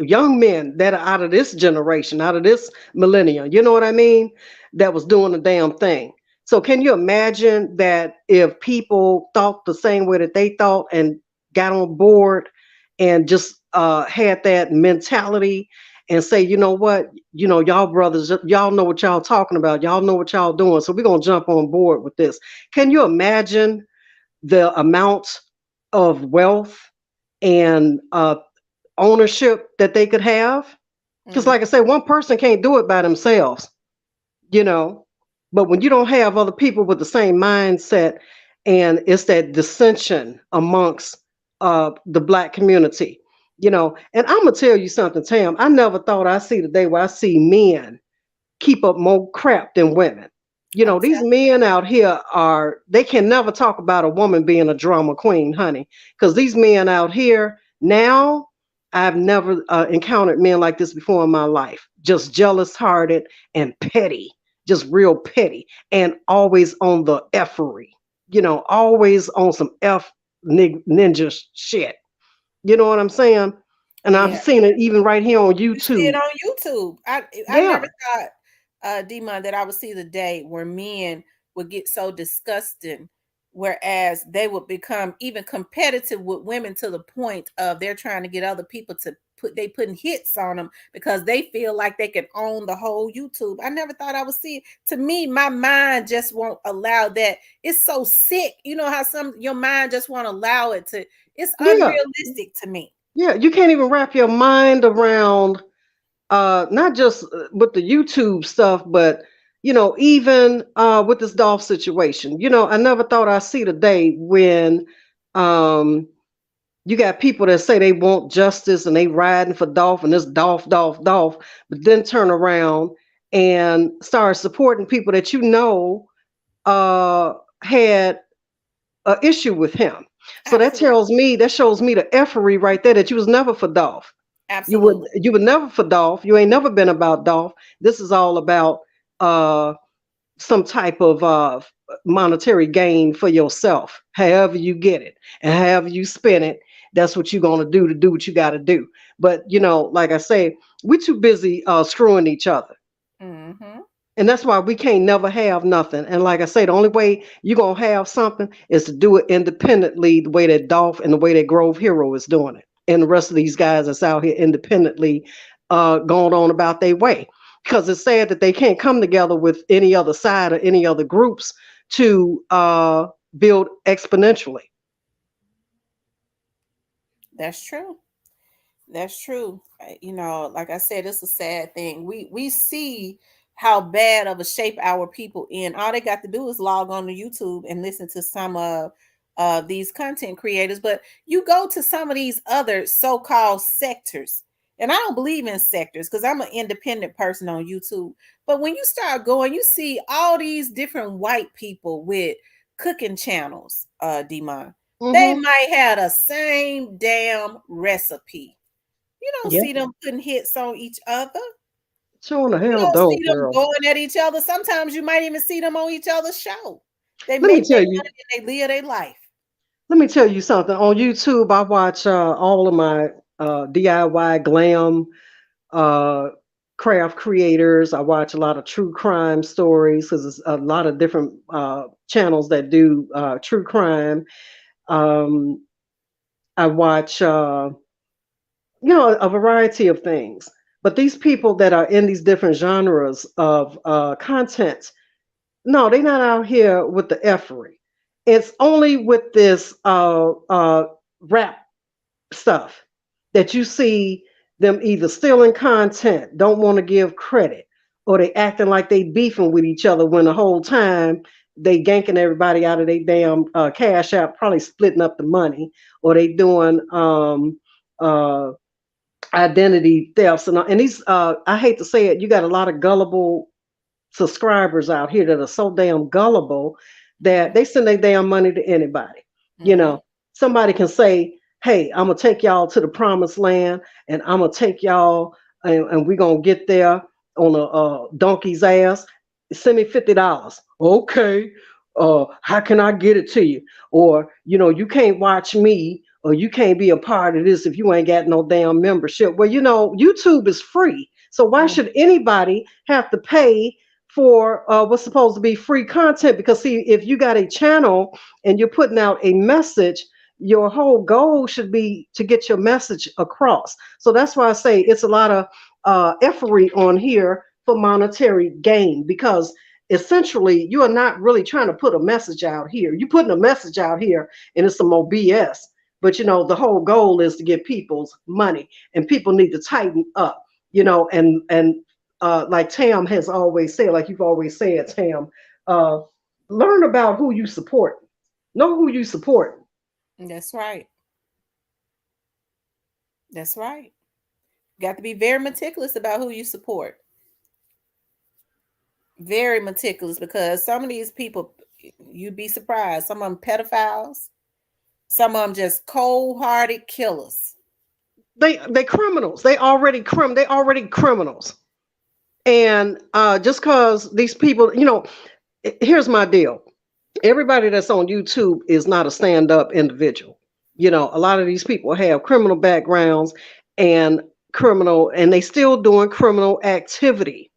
young men that are out of this generation, out of this millennium. You know what I mean? That was doing the damn thing. So can you imagine that if people thought the same way that they thought and got on board and just had that mentality and say, you know what, y'all brothers, y'all know what y'all talking about, y'all know what y'all doing, so we're gonna jump on board with this. Can you imagine the amount of wealth and ownership that they could have? Because, Mm, like I said, one person can't do it by themselves, you know. But when you don't have other people with the same mindset, and it's that dissension amongst the Black community, And I'm gonna tell you something, Tam. I never thought I'd see the day where I see men keep up more crap than women. I'm These telling men out here they can never talk about a woman being a drama queen, honey. Because these men out here now, I've never encountered men like this before in my life. Just jealous hearted and petty, just real petty, and always on the effery, always on some ninja shit. You know what I'm saying? And you. I've Yeah, seen it even right here on you see it YouTube. on YouTube. I never Yeah, thought, Demon, that I would see the day where men would get so disgusting, whereas they would become even competitive with women to the point of they're trying to get other people to putting hits on them because they feel like they can own the whole YouTube. I never thought I would see it. To me, my mind just won't allow that. It's so sick. You know how some your mind just won't allow it to. It's yeah. unrealistic to me. Yeah, you can't even wrap your mind around not just with the YouTube stuff, but even with this Dolph situation. I never thought I'd see the day when um you got people that say they want justice and they riding for Dolph and this Dolph, Dolph, Dolph, but then turn around and start supporting people that uh had an issue with him. So Absolutely. that shows me the effery right there, that you was never for Dolph. Absolutely. You would never for Dolph. You ain't never been about Dolph. This is all about uh some type of monetary gain for yourself. However you get it and however you spend it, that's what you're gonna do to do what you gotta do. But like I say, we're too busy screwing each other. Hmm. And that's why we can't never have nothing. And like I say, the only way you're gonna have something is to do it independently, the way that Dolph and the way that Grove Hero is doing it. And the rest of these guys that's out here independently going on about their way. Because it's sad that they can't come together with any other side or any other groups to build exponentially. That's true. That's true. Like I said, it's a sad thing. We see how bad of a shape our people in. All they got to do is log on to YouTube and listen to some of these content creators. But you go to some of these other so-called sectors, and I don't believe in sectors because I'm an independent person on YouTube. But when you start going, you see all these different white people with cooking channels, Demon. They Mm-hmm. might have the same damn recipe. You don't Yeah. see them putting hits on each other. Sure the You hell don't don't, see them girl. going at each other. Sometimes you might even see them on each other's show. They Let me make their tell you, money and they live their life. Let me tell you something. On YouTube, I watch all of my DIY glam uh, craft creators. I watch a lot of true crime stories because there's a lot of different channels that do true crime. Um, I watch, a variety of things. But these people that are in these different genres of content, no, they're not out here with the effery. It's only with this rap stuff that you see them either stealing content, don't want to give credit, or they acting like they beefing with each other when the whole time they ganking everybody out of their damn cash app, probably splitting up the money, or they doing uh, identity thefts and these. I hate to say it, you got a lot of gullible subscribers out here that are so damn gullible that they send their damn money to anybody. You Mm-hmm. know, somebody can say, "Hey, I'm gonna take y'all to the promised land, and I'm gonna take y'all, and we're gonna get there on a donkey's ass. Send me $50." Okay, how can I get it to you? Or you can't watch me, or you can't be a part of this if you ain't got no damn membership. Well, YouTube is free, so why Mm-hmm. should anybody have to pay for what's supposed to be free content? Because see, if you got a channel and you're putting out a message, your whole goal should be to get your message across. So that's why I say it's a lot of effery on here for monetary gain, because essentially you are not really trying to put a message out here. You're putting a message out here and it's some more BS. But the whole goal is to get people's money, and people need to tighten up. And like Tam has always said, like you've always said, Tam, uh, learn about who you support. Know who you support. That's right. That's right. Got to be very meticulous about who you support. Very meticulous, because some of these people, you'd be surprised. Some of them pedophiles. Some of them just cold-hearted killers. They criminals. They already criminals. And just because these people, here's my deal. Everybody that's on YouTube is not a stand-up individual. A lot of these people have criminal backgrounds and and they still doing criminal activity.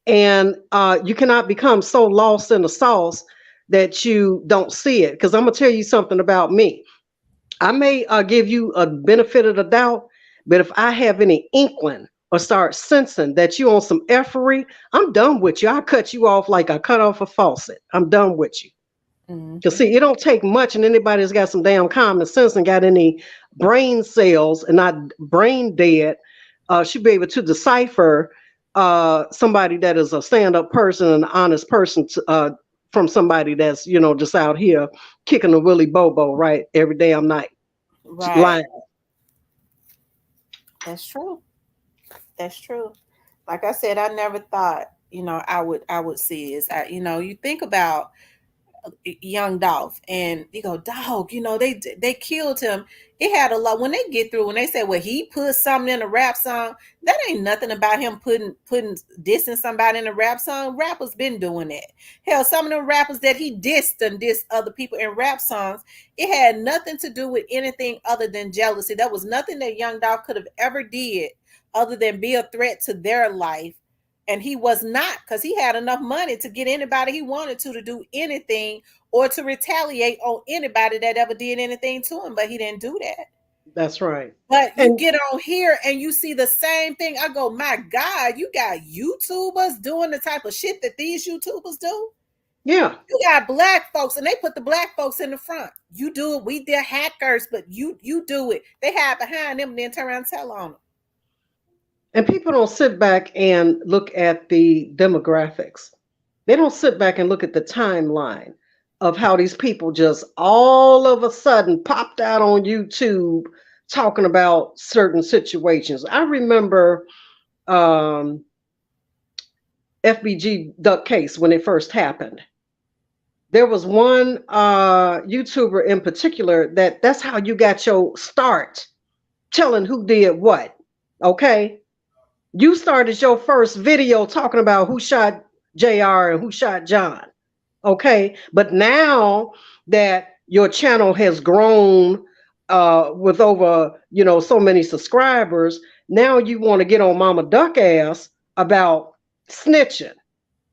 And you cannot become so lost in the sauce that you don't see it. Because I'm gonna tell you something about me. I may give you a benefit of the doubt, but if I have any inkling or start sensing that you on some effery, I'm done with you. I cut you off like I cut off a faucet. I'm done with you. Because Mm-hmm. see, it don't take much, and anybody that's got some damn common sense and got any brain cells and not brain dead should be able to decipher somebody that is a stand-up person, an honest person, from somebody that's just out here kicking a willy bobo right every damn night, Right. lying. That's true. That's true. Like I said, I never thought, I would see is, you think about young Dolph, and you go, dog, they killed him. It had a lot when they get through, when they say, well, he put something in a rap song. That ain't nothing about him putting dissing somebody in a rap song. Rappers been doing that. Hell, some of them rappers that he dissed and dissed other people in rap songs, it had nothing to do with anything other than jealousy. That was nothing that young Dolph could have ever did other than be a threat to their life. And he was not, because he had enough money to get anybody he wanted to do anything, or to retaliate on anybody that ever did anything to him, but he didn't do that. That's right. But you And get on here and you see the same thing. I go, my God, you got YouTubers doing the type of shit that these YouTubers do. yeah, You got black folks, and they put the black folks in the front. You do it. We did hackers, but you do it. They hide behind them and then turn around and tell on them. and people don't sit back and look at the demographics. They don't sit back and look at the timeline of how these people just all of a sudden popped out on YouTube talking about certain situations. I remember um, FBG duck case when it first happened. There was one YouTuber in particular that's how you got your start, telling who did what. Okay, you started your first video talking about who shot JR and who shot John. Okay, but now that your channel has grown with over, so many subscribers. Now you want to get on Mama Duck ass about snitching.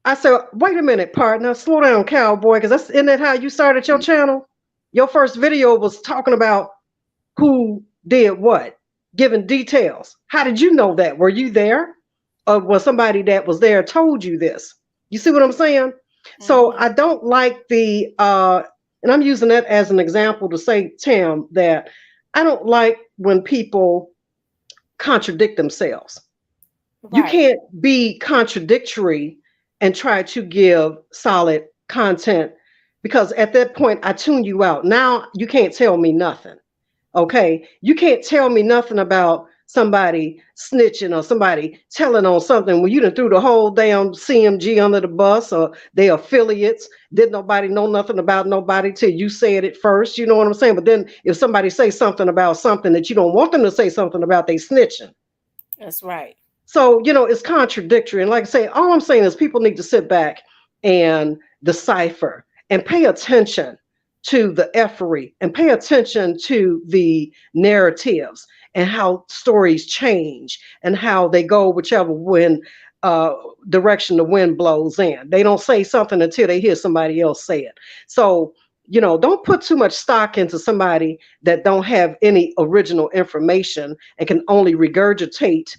I said, wait a minute, partner, slow down, cowboy, because isn't that how you started your channel? Your first video was talking about who did what, giving details. How did you know that? Were you there? Or was somebody that was there told you this? You see what I'm saying? So Mm-hmm. I don't like and I'm using that as an example to say, Tim, that I don't like when people contradict themselves. You Right. can't be contradictory and try to give solid content, because at that point I tune you out. Now you can't tell me nothing. Okay, you can't tell me nothing about somebody snitching or somebody telling on something when you done threw the whole damn CMG under the bus, or their affiliates. Did nobody know nothing about nobody till you said it first? You know what I'm saying? But then if somebody say something about something that you don't want them to say something about, they snitching. That's right. So, it's contradictory. And like I say, all I'm saying is people need to sit back and decipher and pay attention to the effery and pay attention to the narratives and how stories change and how they go whichever uh, direction the wind blows in. They don't say something until they hear somebody else say it. So, don't put too much stock into somebody that don't have any original information and can only regurgitate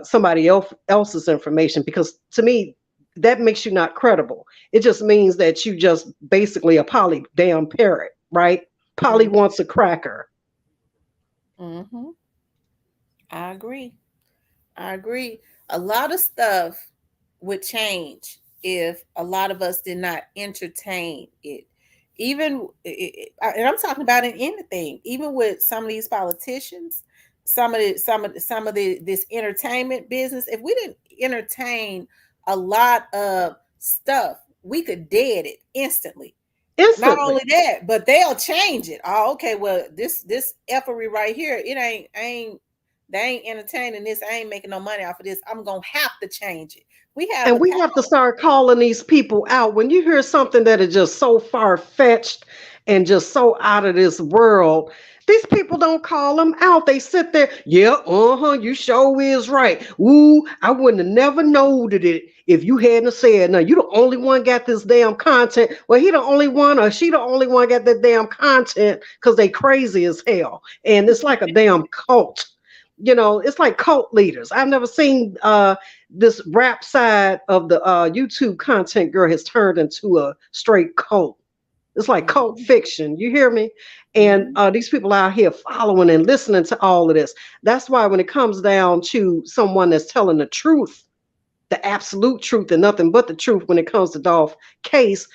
somebody else's information, because to me that makes you not credible. It just means that you just basically a Polly damn parrot, right? Polly Mm-hmm. wants a cracker. Mm-hmm. I agree. I agree. A lot of stuff would change if a lot of us did not entertain it. And I'm talking about in anything, even with some of these politicians, some of the this entertainment business. If we didn't entertain a lot of stuff, we could dead it instantly. Not Instantly. only that, but they'll change it. Oh, okay. Well, this effery right here, it ain't they ain't entertaining this. I ain't making no money off of this. I'm gonna have to change it. We have And the we power. have to start calling these people out. When you hear something that is just so far fetched and just so out of this world, these people don't call them out. They sit there, yeah, you sure is right. Ooh, I wouldn't have never noted it if you hadn't said. Now you the only one got this damn content. Well, he the only one or she the only one got that damn content because they crazy as hell. And it's like a damn cult. It's like cult leaders. I've never seen this rap side of the YouTube content girl has turned into a straight cult. It's like cult Mhm, fiction. You hear me? And mhm. these people out here following and listening to all of this. That's why when it comes down to someone that's telling the truth, the absolute truth and nothing but the truth when it comes to Dolph case,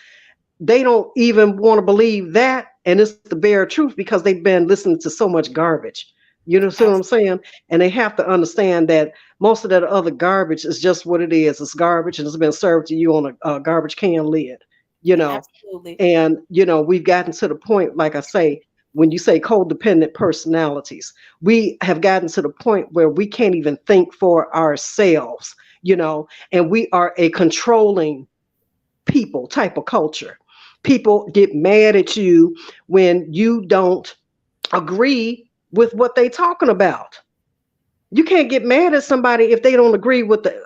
they don't even want to believe that. And it's the bare truth because they've been listening to so much garbage. You know, see what I'm saying? Absolutely. And they have to understand that most of that other garbage is just what it is. It's garbage and it's been served to you on a garbage can lid, you know. Absolutely. And, we've gotten to the point, like I say, when you say codependent personalities, we have gotten to the point where we can't even think for ourselves, and we are a controlling people type of culture. People get mad at you when you don't agree with what they talking about. You can't get mad at somebody if they don't agree with the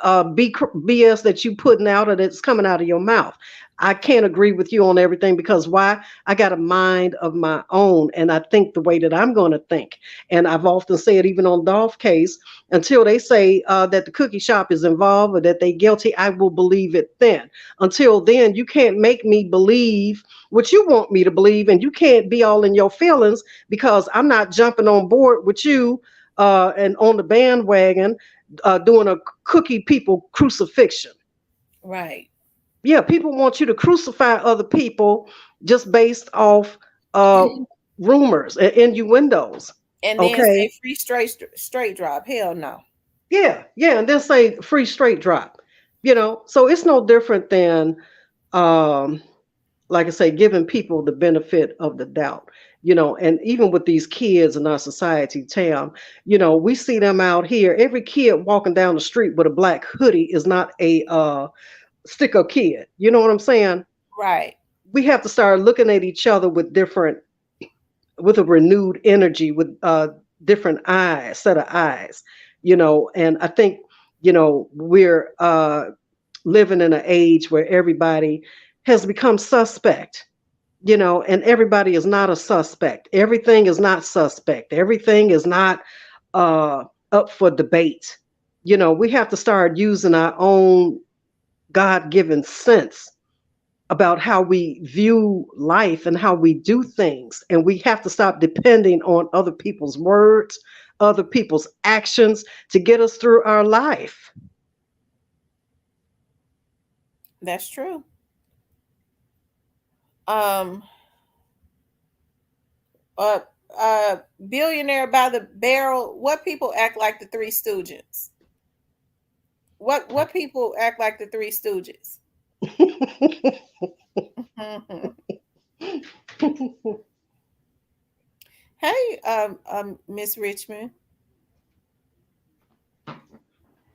BS that you putting out or that's coming out of your mouth. I can't agree with you on everything because why? I got a mind of my own and I think the way that I'm going to think. And I've often said, even on Dolph case, until they say that the cookie shop is involved or that they guilty, I will believe it then. Until then, you can't make me believe what you want me to believe, and you can't be all in your feelings because I'm not jumping on board with you and on the bandwagon doing a cookie people crucifixion. Right. Yeah, people want you to crucify other people just based off uh, rumors and innuendos. And then Okay. say free straight drop. Hell no. Yeah, yeah, and then say free straight drop. So it's no different than um, like I say, giving people the benefit of the doubt. And even with these kids in our society, Tam, we see them out here. Every kid walking down the street with a black hoodie is not a sticker kid. You know what I'm saying? Right. we have to start looking at each other with a renewed energy, with different eyes, set of eyes, and I think, we're living in an age where everybody has become suspect, and everybody is not a suspect. Everything is not suspect. Everything is not uh, up for debate. We have to start using our own God given sense about how we view life and how we do things. And we have to stop depending on other people's words, other people's actions to get us through our life. That's true. Um, uh, uh, Billionaire by the barrel. What people act like the Three Stooges? What people act like the Three Stooges? Hey, Miss Richmond.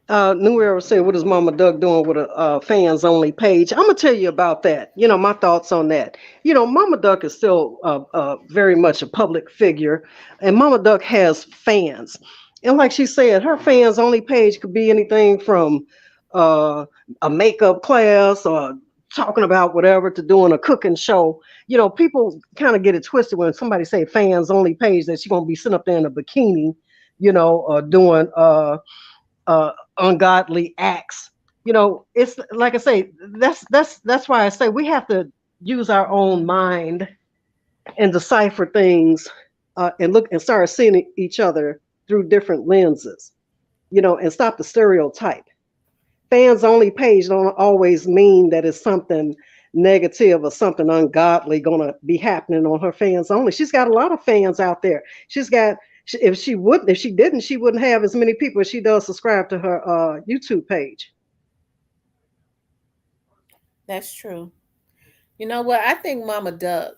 New Era said, "What is Mama Doug doing with a fans only page?" I'm gonna tell you about that. My thoughts on that. Mama Duck is still very much a public figure, and Mama Duck has fans. And like she said, her fans only page could be anything from uh, a makeup class or talking about whatever to doing a cooking show. People kind of get it twisted when somebody say fans only page that she's gonna be sitting up there in a bikini, or doing ungodly acts. It's like I say, that's why I say we have to use our own mind and decipher things, and look and start seeing each other through different lenses, and stop the stereotype. Fans only page don't always mean that it's something negative or something ungodly gonna be happening on her fans only. She's got a lot of fans out there. She's got if she didn't, she wouldn't have as many people as she does subscribe to her YouTube page. That's true. You know what? I think Mama Duck,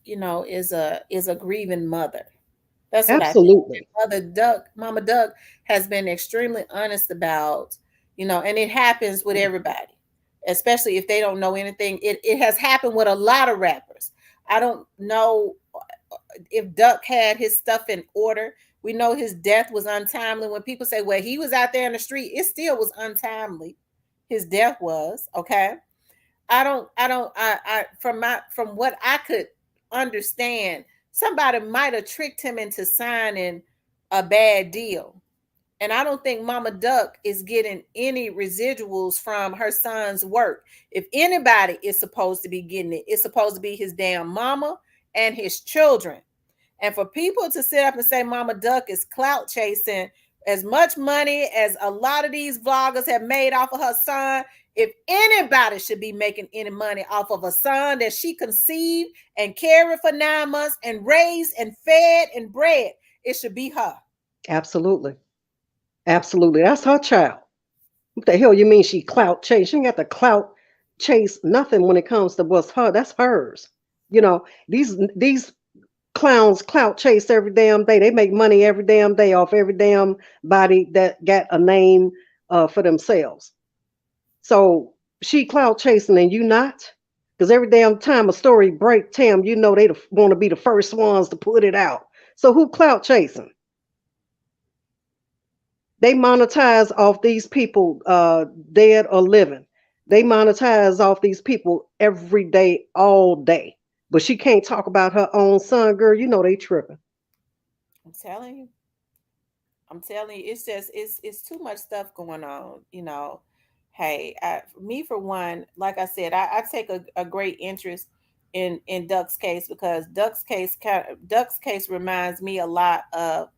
is a grieving mother. That's what I think. Absolutely. Mama Duck has been extremely honest about, and it happens with everybody, especially if they don't know anything. It has happened with a lot of rappers. I don't know if Duck had his stuff in order. We know his death was untimely. When people say, well, he was out there in the street, it still was untimely. His death was, okay. From what I could understand, somebody might have tricked him into signing a bad deal. And I don't think Mama Duck is getting any residuals from her son's work. If anybody is supposed to be getting it, it's supposed to be his damn mama and his children. And for people to sit up and say Mama Duck is clout chasing as much money as a lot of these vloggers have made off of her son, if anybody should be making any money off of a son that she conceived and carried for 9 months and raised and fed and bred, it should be her. Absolutely. Absolutely. That's her child. What the hell you mean she clout chase? She ain't got the clout chase nothing when it comes to what's her. That's hers. These clowns clout chase every damn day. They make money every damn day off every damn body that got a name for themselves. So she clout chasing and you not? Because every damn time a story break, Tam, they want to be the first ones to put it out. So who clout chasing? They monetize off these people, dead or living. They monetize off these people every day, all day. But she can't talk about her own son, girl. They tripping. I'm telling you. I'm telling you, it's just it's too much stuff going on. Hey, me for one, like I said, I take a great interest in Duck's case because Duck's case reminds me a lot of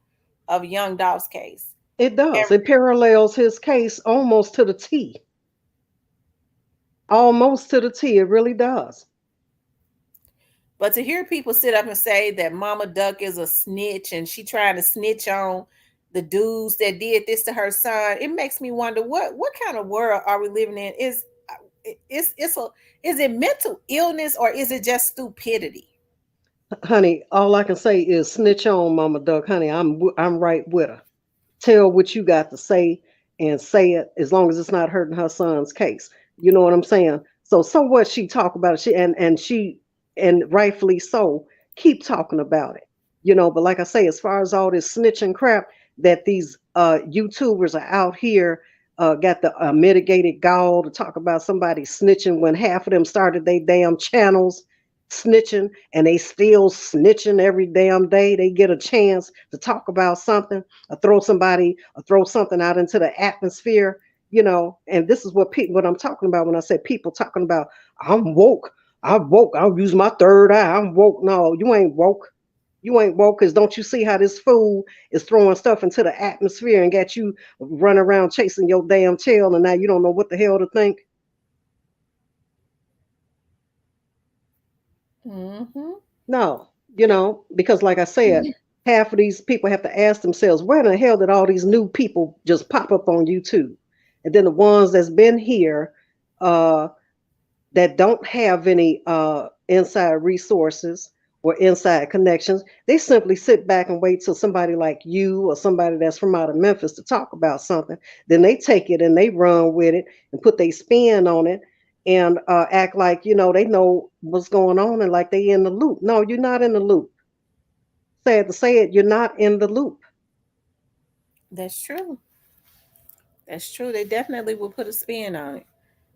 young Dolph's case. It does. Every, It parallels his case almost to the T. Almost to the T. It really does. but to hear people sit up and say that Mama Duck is a snitch and she trying to snitch on the dudes that did this to her son, it makes me wonder what kind of world are we living in? Is it mental illness or is it just stupidity? Honey, all I can say is snitch on Mama Duck. Honey, I'm right with her. Tell what you got to say and say it as long as it's not hurting her son's case. You know what I'm saying? So what she talk about it, and rightfully so, keep talking about it. But like I say, as far as all this snitching crap that these YouTubers are out here got the mitigated gall to talk about somebody snitching when half of them started their damn channels snitching, and they still snitching every damn day they get a chance to talk about something, or throw something out into the atmosphere. And this is what I'm talking about when I say people talking about I'm woke. I'm woke. I'll use my third eye. I'm woke. No, you ain't woke. You ain't woke, because don't you see how this fool is throwing stuff into the atmosphere and got you running around chasing your damn tail, and now you don't know what the hell to think? Mm-hmm. No, because like I said, half of these people have to ask themselves, where in the hell did all these new people just pop up on YouTube? And then the ones that's been here, uh, that don't have any inside resources or inside connections, they simply sit back and wait till somebody like you or somebody that's from out of Memphis to talk about something. Then they take it and they run with it and put their spin on it, and act like they know what's going on, and like they in the loop. No, you're not in the loop. Sad to say it, you're not in the loop. That's true. That's true. They definitely will put a spin on it.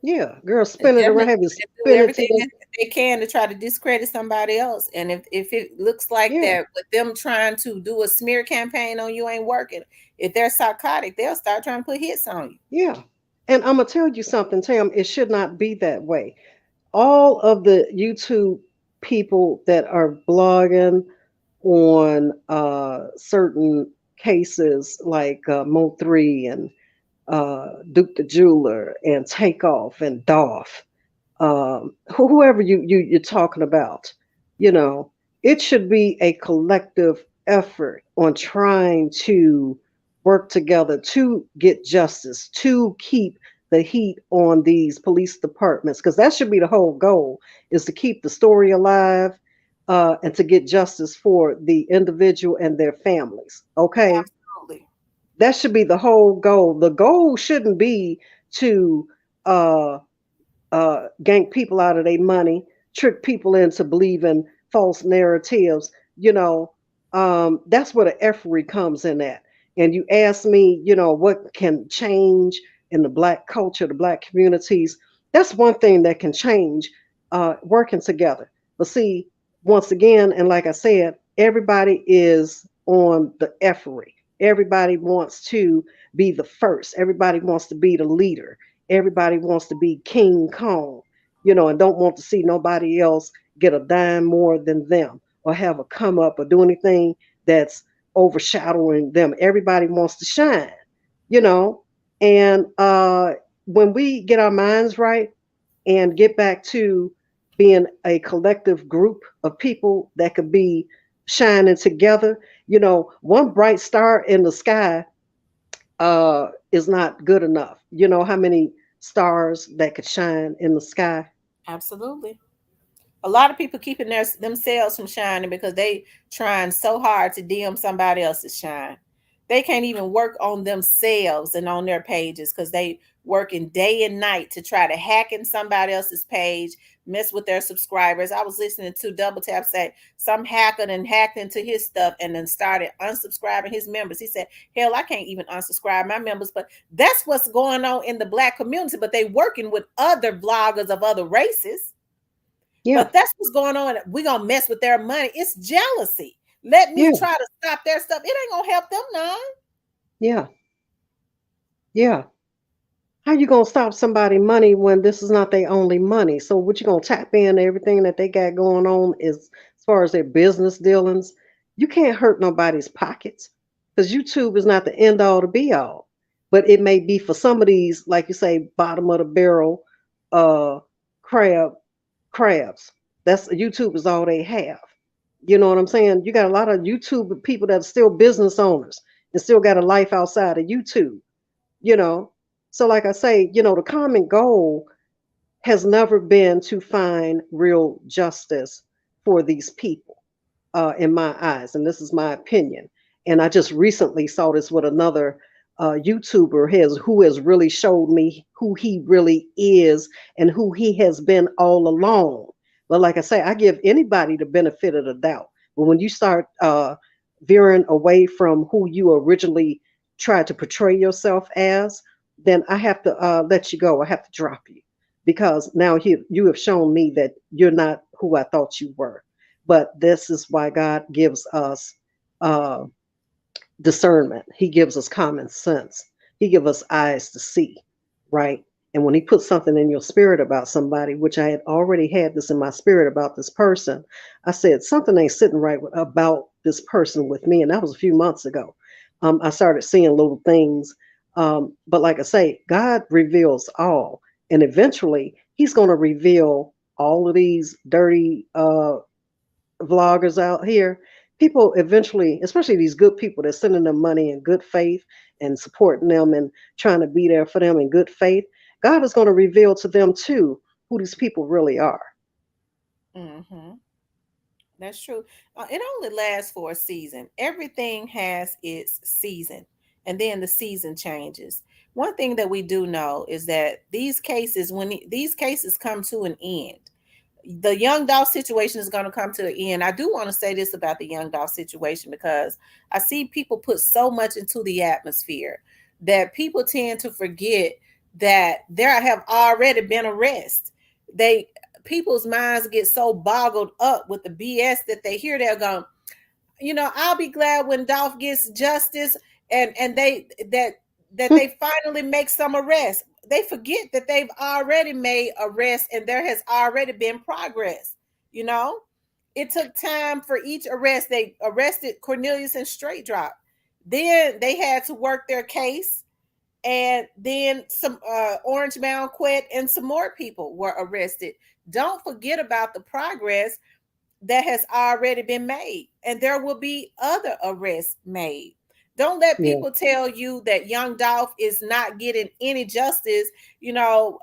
Yeah, girl, They spin it around, definitely have you do spin it to everything your. that they can to try to discredit somebody else. And if it looks like Yeah, that with them trying to do a smear campaign on you ain't working, if they're psychotic, they'll start trying to put hits on you. yeah. And I'm gonna tell you something, Tam. It should not be that way. All of the YouTube people that are blogging on certain cases like Mo3 and Duke the Jeweler and Takeoff and Dolph, whoever you're talking about, you know, it should be a collective effort on trying to work together to get justice, to keep the heat on these police departments, because that should be the whole goal, is to keep the story alive, and to get justice for the individual and their families. Okay, Absolutely. that should be the whole goal. The goal shouldn't be to uh, gank people out of their money, trick people into believing false narratives. That's where the effery comes in at. And you ask me, what can change in the Black culture, the Black communities? That's one thing that can change, working together. But see, once again, and like I said, everybody is on the effery. Everybody wants to be the first. Everybody wants to be the leader. Everybody wants to be King Kong, and don't want to see nobody else get a dime more than them, or have a come up, or do anything that's overshadowing them. Everybody wants to shine, you know. And when we get our minds right and get back to being a collective group of people that could be shining together, one bright star in the sky is not good enough. You know how many stars that could shine in the sky? Absolutely. A lot of people keeping themselves from shining because they trying so hard to dim somebody else's shine. They can't even work on themselves and on their pages because they working day and night to try to hack in somebody else's page, mess with their subscribers. I was listening to Double Tap say some hacker and hacked into his stuff and then started unsubscribing his members. He said, hell, I can't even unsubscribe my members. But that's what's going on in the Black community. But they working with other bloggers of other races, Yeah, but that's what's going on. We're gonna mess with their money. It's jealousy. Let me yeah, try to stop their stuff. It ain't gonna help them none. yeah, yeah. How you gonna stop somebody money when this is not their only money? So what you gonna tap in everything that they got going on is as far as their business dealings? You can't hurt nobody's pockets, because YouTube is not the end all to be all. But it may be for some of these, like you say, bottom of the barrel uh crab crabs. That's YouTube is all they have. You know what I'm saying? You got a lot of YouTube people that are still business owners and still got a life outside of YouTube, you know. So like I say, the common goal has never been to find real justice for these people, in my eyes, and this is my opinion. And I just recently saw this with another YouTuber who has really showed me who he really is and who he has been all along. But like I say, I give anybody the benefit of the doubt. But when you start veering away from who you originally tried to portray yourself as, then I have to let you go. I have to drop you because now you have shown me that you're not who I thought you were. But this is why God gives us uh, discernment. He gives us common sense. He gives us eyes to see, right? And when he puts something in your spirit about somebody, which I had already had this in my spirit about this person, I said something ain't sitting right about this person with me, and that was a few months ago. I started seeing little things, but like I say, God reveals all, and eventually He's going to reveal all of these dirty vloggers out here, people eventually, especially these good people that's sending them money in good faith and supporting them and trying to be there for them in good faith, God is going to reveal to them too who these people really are. Mm-hmm. That's true. It only lasts for a season. Everything has its season, and then the season changes. One thing that we do know is that these cases, these cases come to an end, the young Dolph situation is going to come to an end. I do want to say this about the young Dolph situation because I see people put so much into the atmosphere that people tend to forget that there have already been arrests. They People's minds get so boggled up with the BS that they hear. They're going, I'll be glad when Dolph gets justice, and they finally make some arrests. They forget that they've already made arrests and there has already been progress. You know, it took time for each arrest. They arrested Cornelius and Straight Drop. Then they had to work their case, and then some Orange Mound quit, and some more people were arrested. Don't forget about the progress that has already been made, and there will be other arrests made. Don't let Yeah. people tell you that young Dolph is not getting any justice. You know,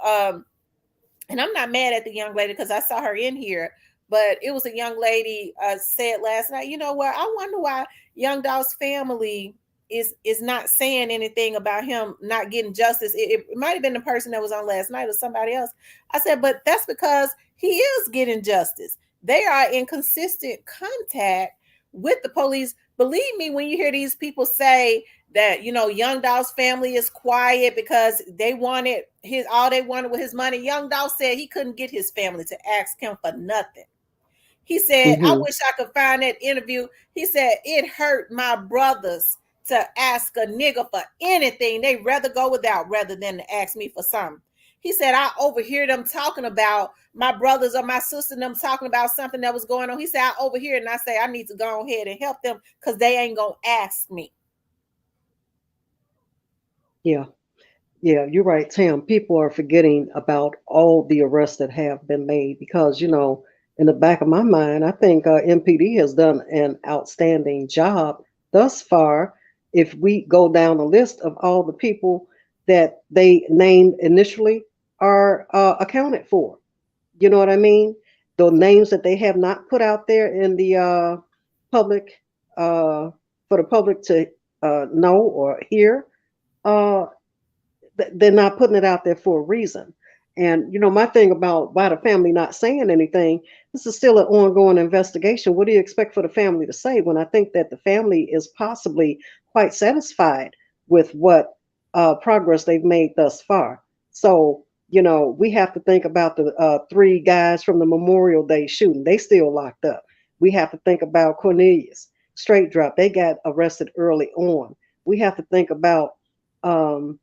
and I'm not mad at the young lady because I saw her in here, but it was a young lady said last night, you know what? I wonder why young Dolph's family is not saying anything about him not getting justice. It might have been the person that was on last night or somebody else. I said, but that's because he is getting justice. They are in consistent contact with the police. Believe me, when you hear these people say that young Dolph's family is quiet because they wanted with his money. Young Dolph said he couldn't get his family to ask him for nothing. He said, I Hmm. wish I could find that interview. He said, it hurt my brothers to ask a nigga for anything. They rather go without rather than to ask me for something. He said, I overhear them talking about my brothers or my sister and them talking about something that was going on. He said, I overhear it and I say, I need to go ahead and help them because they ain't going to ask me. Yeah. Yeah, you're right, Tim. People are forgetting about all the arrests that have been made because, in the back of my mind, I think MPD has done an outstanding job thus far. If we go down the list of all the people that they named initially are accounted for. You know what I mean? The names that they have not put out there in the public for the public to know or hear. Uh, they're not putting it out there for a reason. And my thing about why the family not saying anything, this is still an ongoing investigation. What do you expect for the family to say when I think that the family is possibly quite satisfied with what progress they've made thus far? So, we have to think about the three guys from the Memorial Day shooting. They still locked up. We have to think about Cornelius, Straight Drop. They got arrested early on. We have to think about um,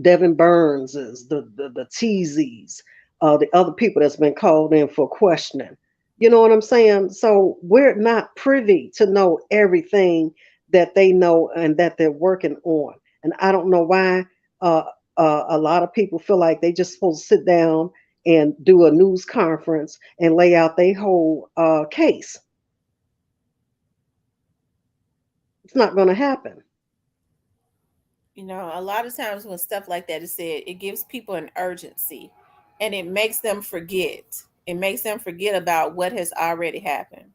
Devin Burns is the TZs, the other people that's been called in for questioning. You know what I'm saying? So we're not privy to know everything that they know and that they're working on. And I don't know why uh, a lot of people feel like they just supposed to sit down and do a news conference and lay out their whole case. It's not going to happen. A lot of times when stuff like that is said, it gives people an urgency and it makes them forget. It makes them forget about what has already happened.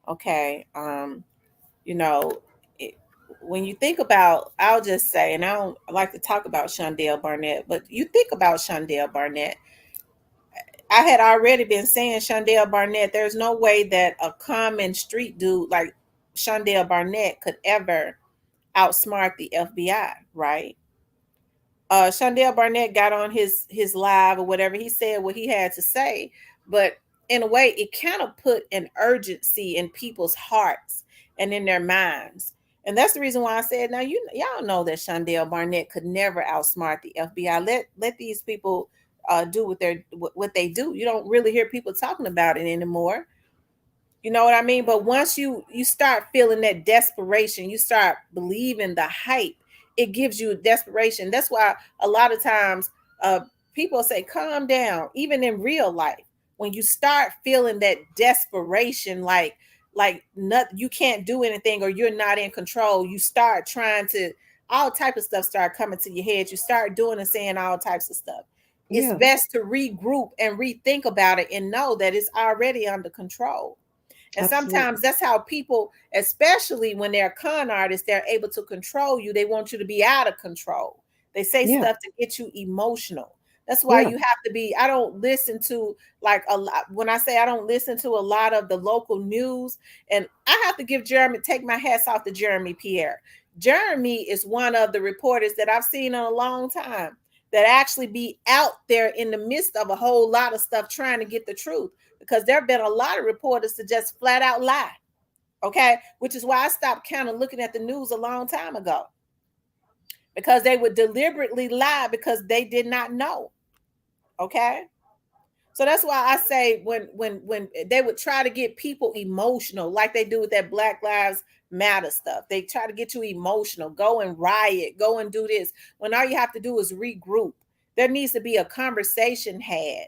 Okay. You know, it, when you think about, I'll just say, and I don't like to talk about Shondell Barnett, but you think about Shondell Barnett. I had already been saying Shondell Barnett. There's no way that a common street dude like Shondell Barnett could ever outsmart the FBI, right? Shondell Barnett got on his live or whatever. He said what he had to say, but in a way, it kind of put an urgency in people's hearts and in their minds. And that's the reason why I said, now y'all know that Shondell Barnett could never outsmart the FBI. Let these people do what they do. You don't really hear people talking about it anymore. You know what I mean? But once you start feeling that desperation, you start believing the hype, it gives you desperation. That's why a lot of times uh people say calm down, even in real life. When you start feeling that desperation, like not, you can't do anything or you're not in control, you start trying to, all type of stuff start coming to your head. You start doing and saying all types of stuff. It's Yeah, best to regroup and rethink about it and know that it's already under control. And sometimes absolutely. that's how people, especially when they're con artists, they're able to control you. They want you to be out of control. They say Yeah, stuff to get you emotional. That's why yeah. you have to be. I don't listen to like a lot. When I say I don't listen to a lot of the local news, and I have to give Jeremy, take my hats off to Jeremy Pierre. Jeremy is one of the reporters that I've seen in a long time that actually be out there in the midst of a whole lot of stuff trying to get the truth, because there have been a lot of reporters to just flat out lie. Okay. Which is why I stopped kind of looking at the news a long time ago, because they would deliberately lie because they did not know. Okay. So that's why I say when they would try to get people emotional, like they do with that Black Lives Matter stuff, they try to get you emotional, go and riot, go and do this, when all you have to do is regroup. There needs to be a conversation had.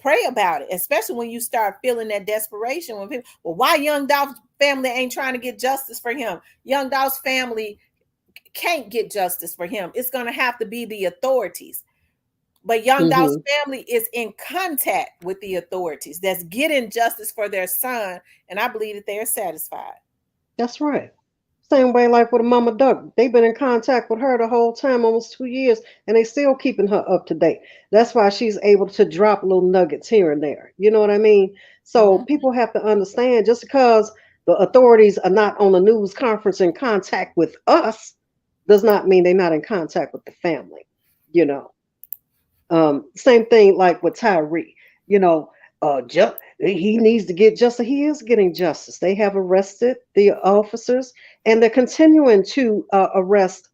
Pray about it, especially when you start feeling that desperation. When people, well, why young Dolph's family ain't trying to get justice for him? Young Dolph's family can't get justice for him. It's going to have to be the authorities. But Young Dolph's Hmm. family is in contact with the authorities that's getting justice for their son, and I believe that they are satisfied. That's right. Same way like with a Mama Duck. They've been in contact with her the whole time, almost 2 years, and they still keeping her up to date. That's why she's able to drop little nuggets here and there. You know what I mean? So Mhm. people have to understand just because the authorities are not on the news conference in contact with us does not mean they're not in contact with the family. You know. Same thing like with Tyree. You know, he needs to get justice. He is getting justice. They have arrested the officers, and they're continuing to arrest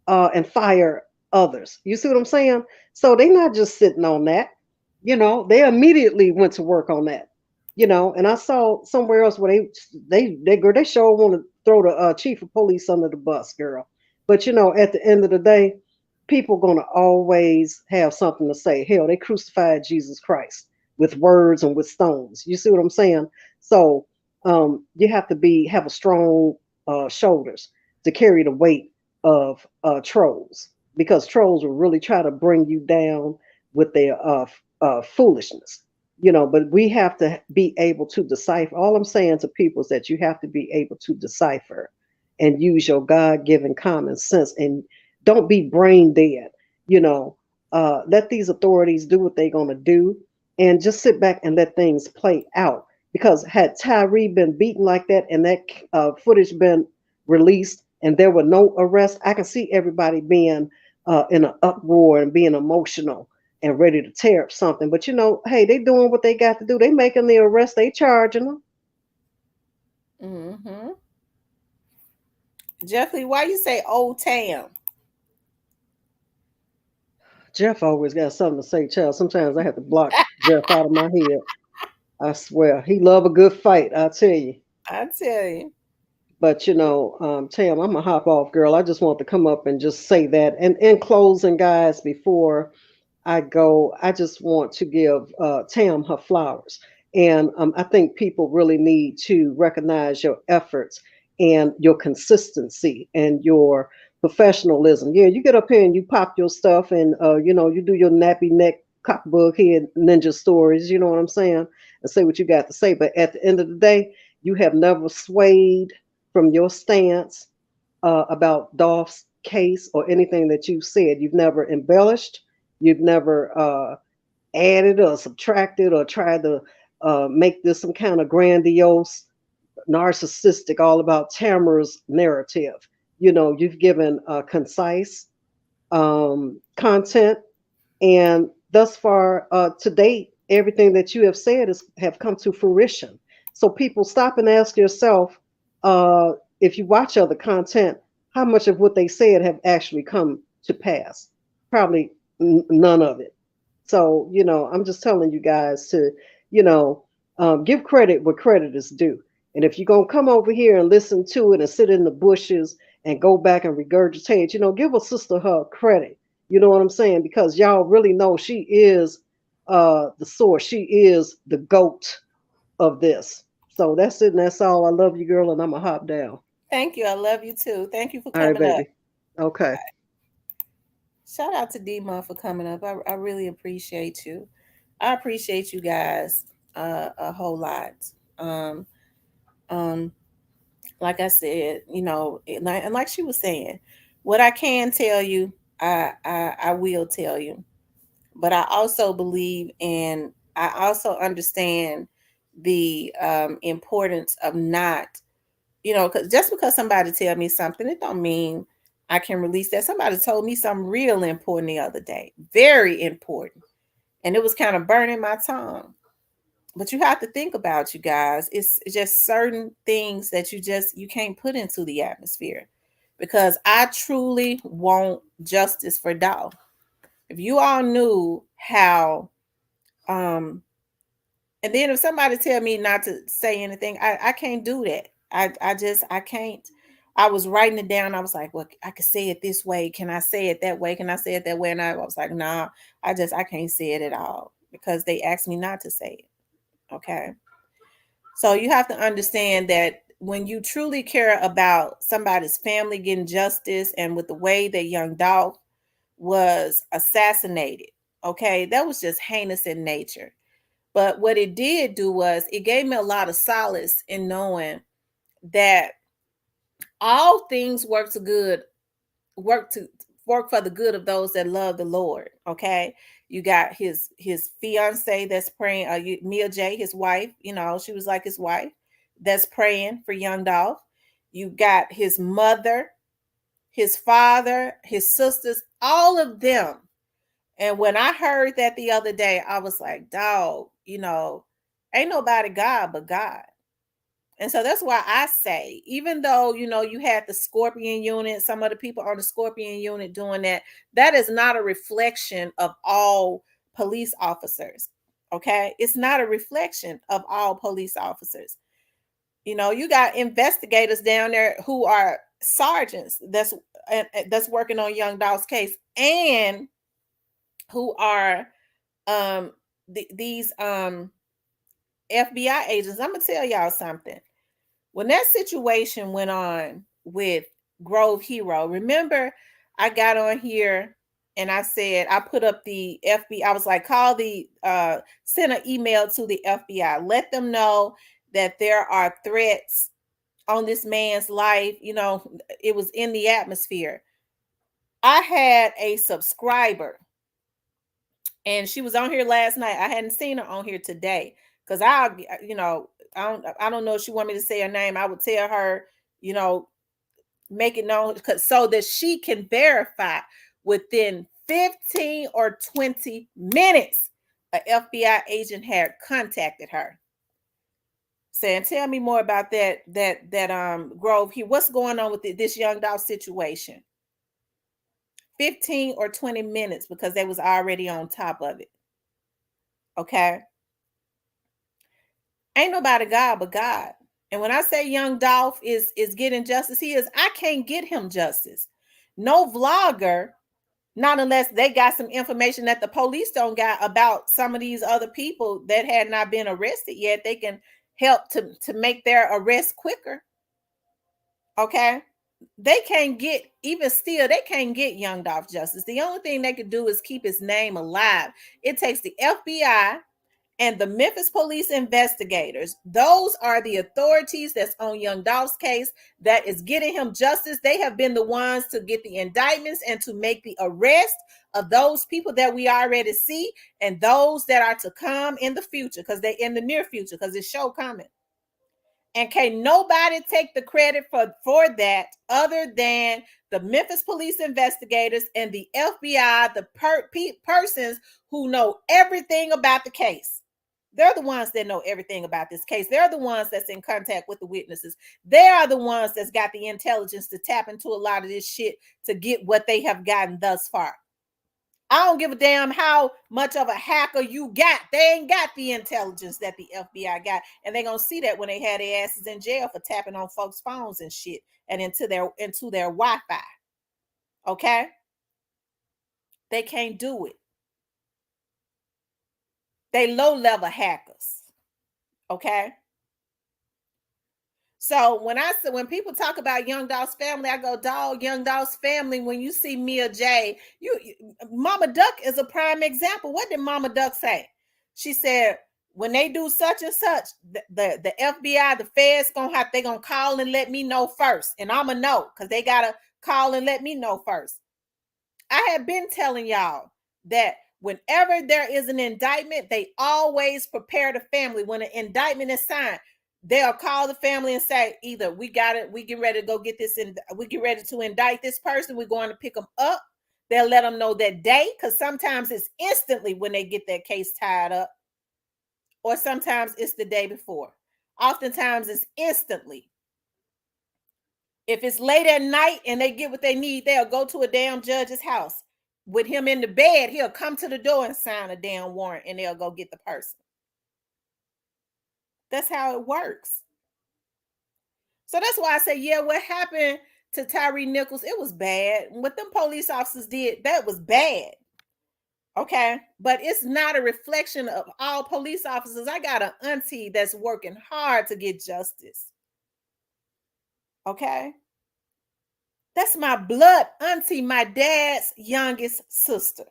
and fire others. You see what I'm saying? So they're not just sitting on that. You know, they immediately went to work on that. You know, and I saw somewhere else where they sure want to throw the chief of police under the bus, girl. But you know, at the end of the day, people gonna always have something to say. Hell, they crucified Jesus Christ with words and with stones. You see what I'm saying? So you have to have a strong shoulders to carry the weight of trolls, because trolls will really try to bring you down with their foolishness. You know, but we have to be able to decipher. All I'm saying to people is that you have to be able to decipher and use your God-given common sense, and don't be brain dead. You know, let these authorities do what they're going to do, and just sit back and let things play out. Because had Tyree been beaten like that and that footage been released and there were no arrests, I can see everybody being in an uproar and being emotional and ready to tear up something. But you know, hey, they doing what they got to do. They making the arrest. They charging them. Mhm. Jeffrey, why you say old Tam? Jeff always got something to say, child. Sometimes I have to block Jeff out of my head. I swear, he love a good fight. I tell you. I tell you. But you know, Tam, I'm a hop off girl. I just want to come up and just say that. And in closing, guys, before I go, I just want to give Tam her flowers. And I think people really need to recognize your efforts and your consistency and your professionalism. Yeah, you get up here and you pop your stuff, and you know, you do your nappy neck cockbug head ninja stories, you know what I'm saying? And say what you got to say. But at the end of the day, you have never swayed from your stance. about Dolph's case or anything that you've said. You've never embellished. You've never added or subtracted or tried to make this some kind of grandiose, narcissistic, all about Tamara's narrative. You've given concise content, and thus far to date, everything that you have said have come to fruition. So people, stop and ask yourself, if you watch other content, how much of what they said have actually come to pass? Probably none of it. So, I'm just telling you guys to, give credit where credit is due. And if you're going to come over here and listen to it and sit in the bushes and go back and regurgitate, give a sister her credit. You know what I'm saying? Because y'all really know she is the source. She is the goat of this. So that's it, and that's all. I love you, girl, and I'm going to hop down. Thank you. I love you too. Thank you for All right, coming up. baby. Okay. Shout out to D-Mon for coming up. I really appreciate you. I appreciate you guys a whole lot. Um, um, like I said, and like she was saying, what I can tell you, I will tell you. But I also believe in, I also understand the importance of not, because just because somebody tell me something, it don't mean I can release that. Somebody told me something real important the other day, very important, and it was kind of burning my tongue. But you have to think about, you guys, it's just certain things that you can't put into the atmosphere, because I truly want justice for Dolph. If you all knew how, um and then if somebody tell me not to say anything, I can't do that. I can't. I was writing it down. I was like, well, I could say it this way. Can I say it that way? Can I say it that way? And I was like, nah, I can't say it at all, because they asked me not to say it. Okay. So you have to understand that when you truly care about somebody's family getting justice, and with the way that young Dolph was assassinated, okay, that was just heinous in nature. But what it did do was it gave me a lot of solace in knowing that all things work to work for the good of those that love the Lord. Okay. You got his fiance that's praying, Mia J, his wife, she was like his wife, that's praying for young Dolph. You got his mother, his father, his sisters, all of them. And when I heard that the other day, I was like, dog, ain't nobody God but God. And so that's why I say, even though, you had the Scorpion unit, some of the people on the Scorpion unit doing that, that is not a reflection of all police officers. Okay. It's not a reflection of all police officers. You got investigators down there who are sergeants that's working on young Dolph's case, and who are these FBI agents. I'm gonna tell y'all something. When that situation went on with Grove Hero, remember I got on here and I said, I put up the FBI. I was like, call the send an email to the FBI, let them know that there are threats on this man's life. It was in the atmosphere. I had a subscriber, and she was on here last night. I hadn't seen her on here today, because I don't know if she want me to say her name. I would tell her, you know, make it known, so that she can verify within 15 or 20 minutes a FBI agent had contacted her, saying, tell me more about that Grove here. What's going on with this young Dolph situation? 15 or 20 minutes, because they was already on top of it. Okay. Ain't nobody God but God. And when I say young Dolph is getting justice, he is. I can't get him justice. No vlogger, not unless they got some information that the police don't got about some of these other people that had not been arrested yet. They can help to make their arrest quicker. Okay. They can't get, even still, they can't get young Dolph justice. The only thing they could do is keep his name alive. It takes the FBI And the Memphis police investigators, those are the authorities that's on young Dolph's case that is getting him justice. They have been the ones to get the indictments and to make the arrest of those people that we already see and those that are to come in the future, because they in the near future, because it's show coming. And can nobody take the credit for that other than the Memphis police investigators and the FBI, the persons who know everything about the case. They're the ones that know everything about this case. They're the ones that's in contact with the witnesses. They are the ones that's got the intelligence to tap into a lot of this shit to get what they have gotten thus far. I don't give a damn how much of a hacker you got. They ain't got the intelligence that the FBI got. And they're going to see that when they had their asses in jail for tapping on folks' phones and shit and into their Wi-Fi. Okay? They can't do it. They low-level hackers. Okay? So when people talk about Young Dolph's family, I go, dog, Young Dolph's family. When you see Mia J, Mama Duck is a prime example. What did Mama Duck say? She said, when they do such and such, the FBI, the feds they gonna call and let me know first, and I'ma know because they gotta call and let me know first. I have been telling y'all that whenever there is an indictment, they always prepare the family. When an indictment is signed, they'll call the family and say, either we got it, we get ready to go get this, and we get ready to indict this person. We're going to pick them up. They'll let them know that day, because sometimes it's instantly when they get that case tied up, or sometimes it's the day before. Oftentimes it's instantly. If it's late at night and they get what they need, they'll go to a damn judge's house. With him in the bed, he'll come to the door and sign a damn warrant, and they'll go get the person. That's how it works. So that's why I say, yeah, what happened to Tyree Nichols, it was bad. What them police officers did, that was bad. Okay, but it's not a reflection of all police officers. I got an auntie that's working hard to get justice. Okay, that's my blood auntie, my dad's youngest sister.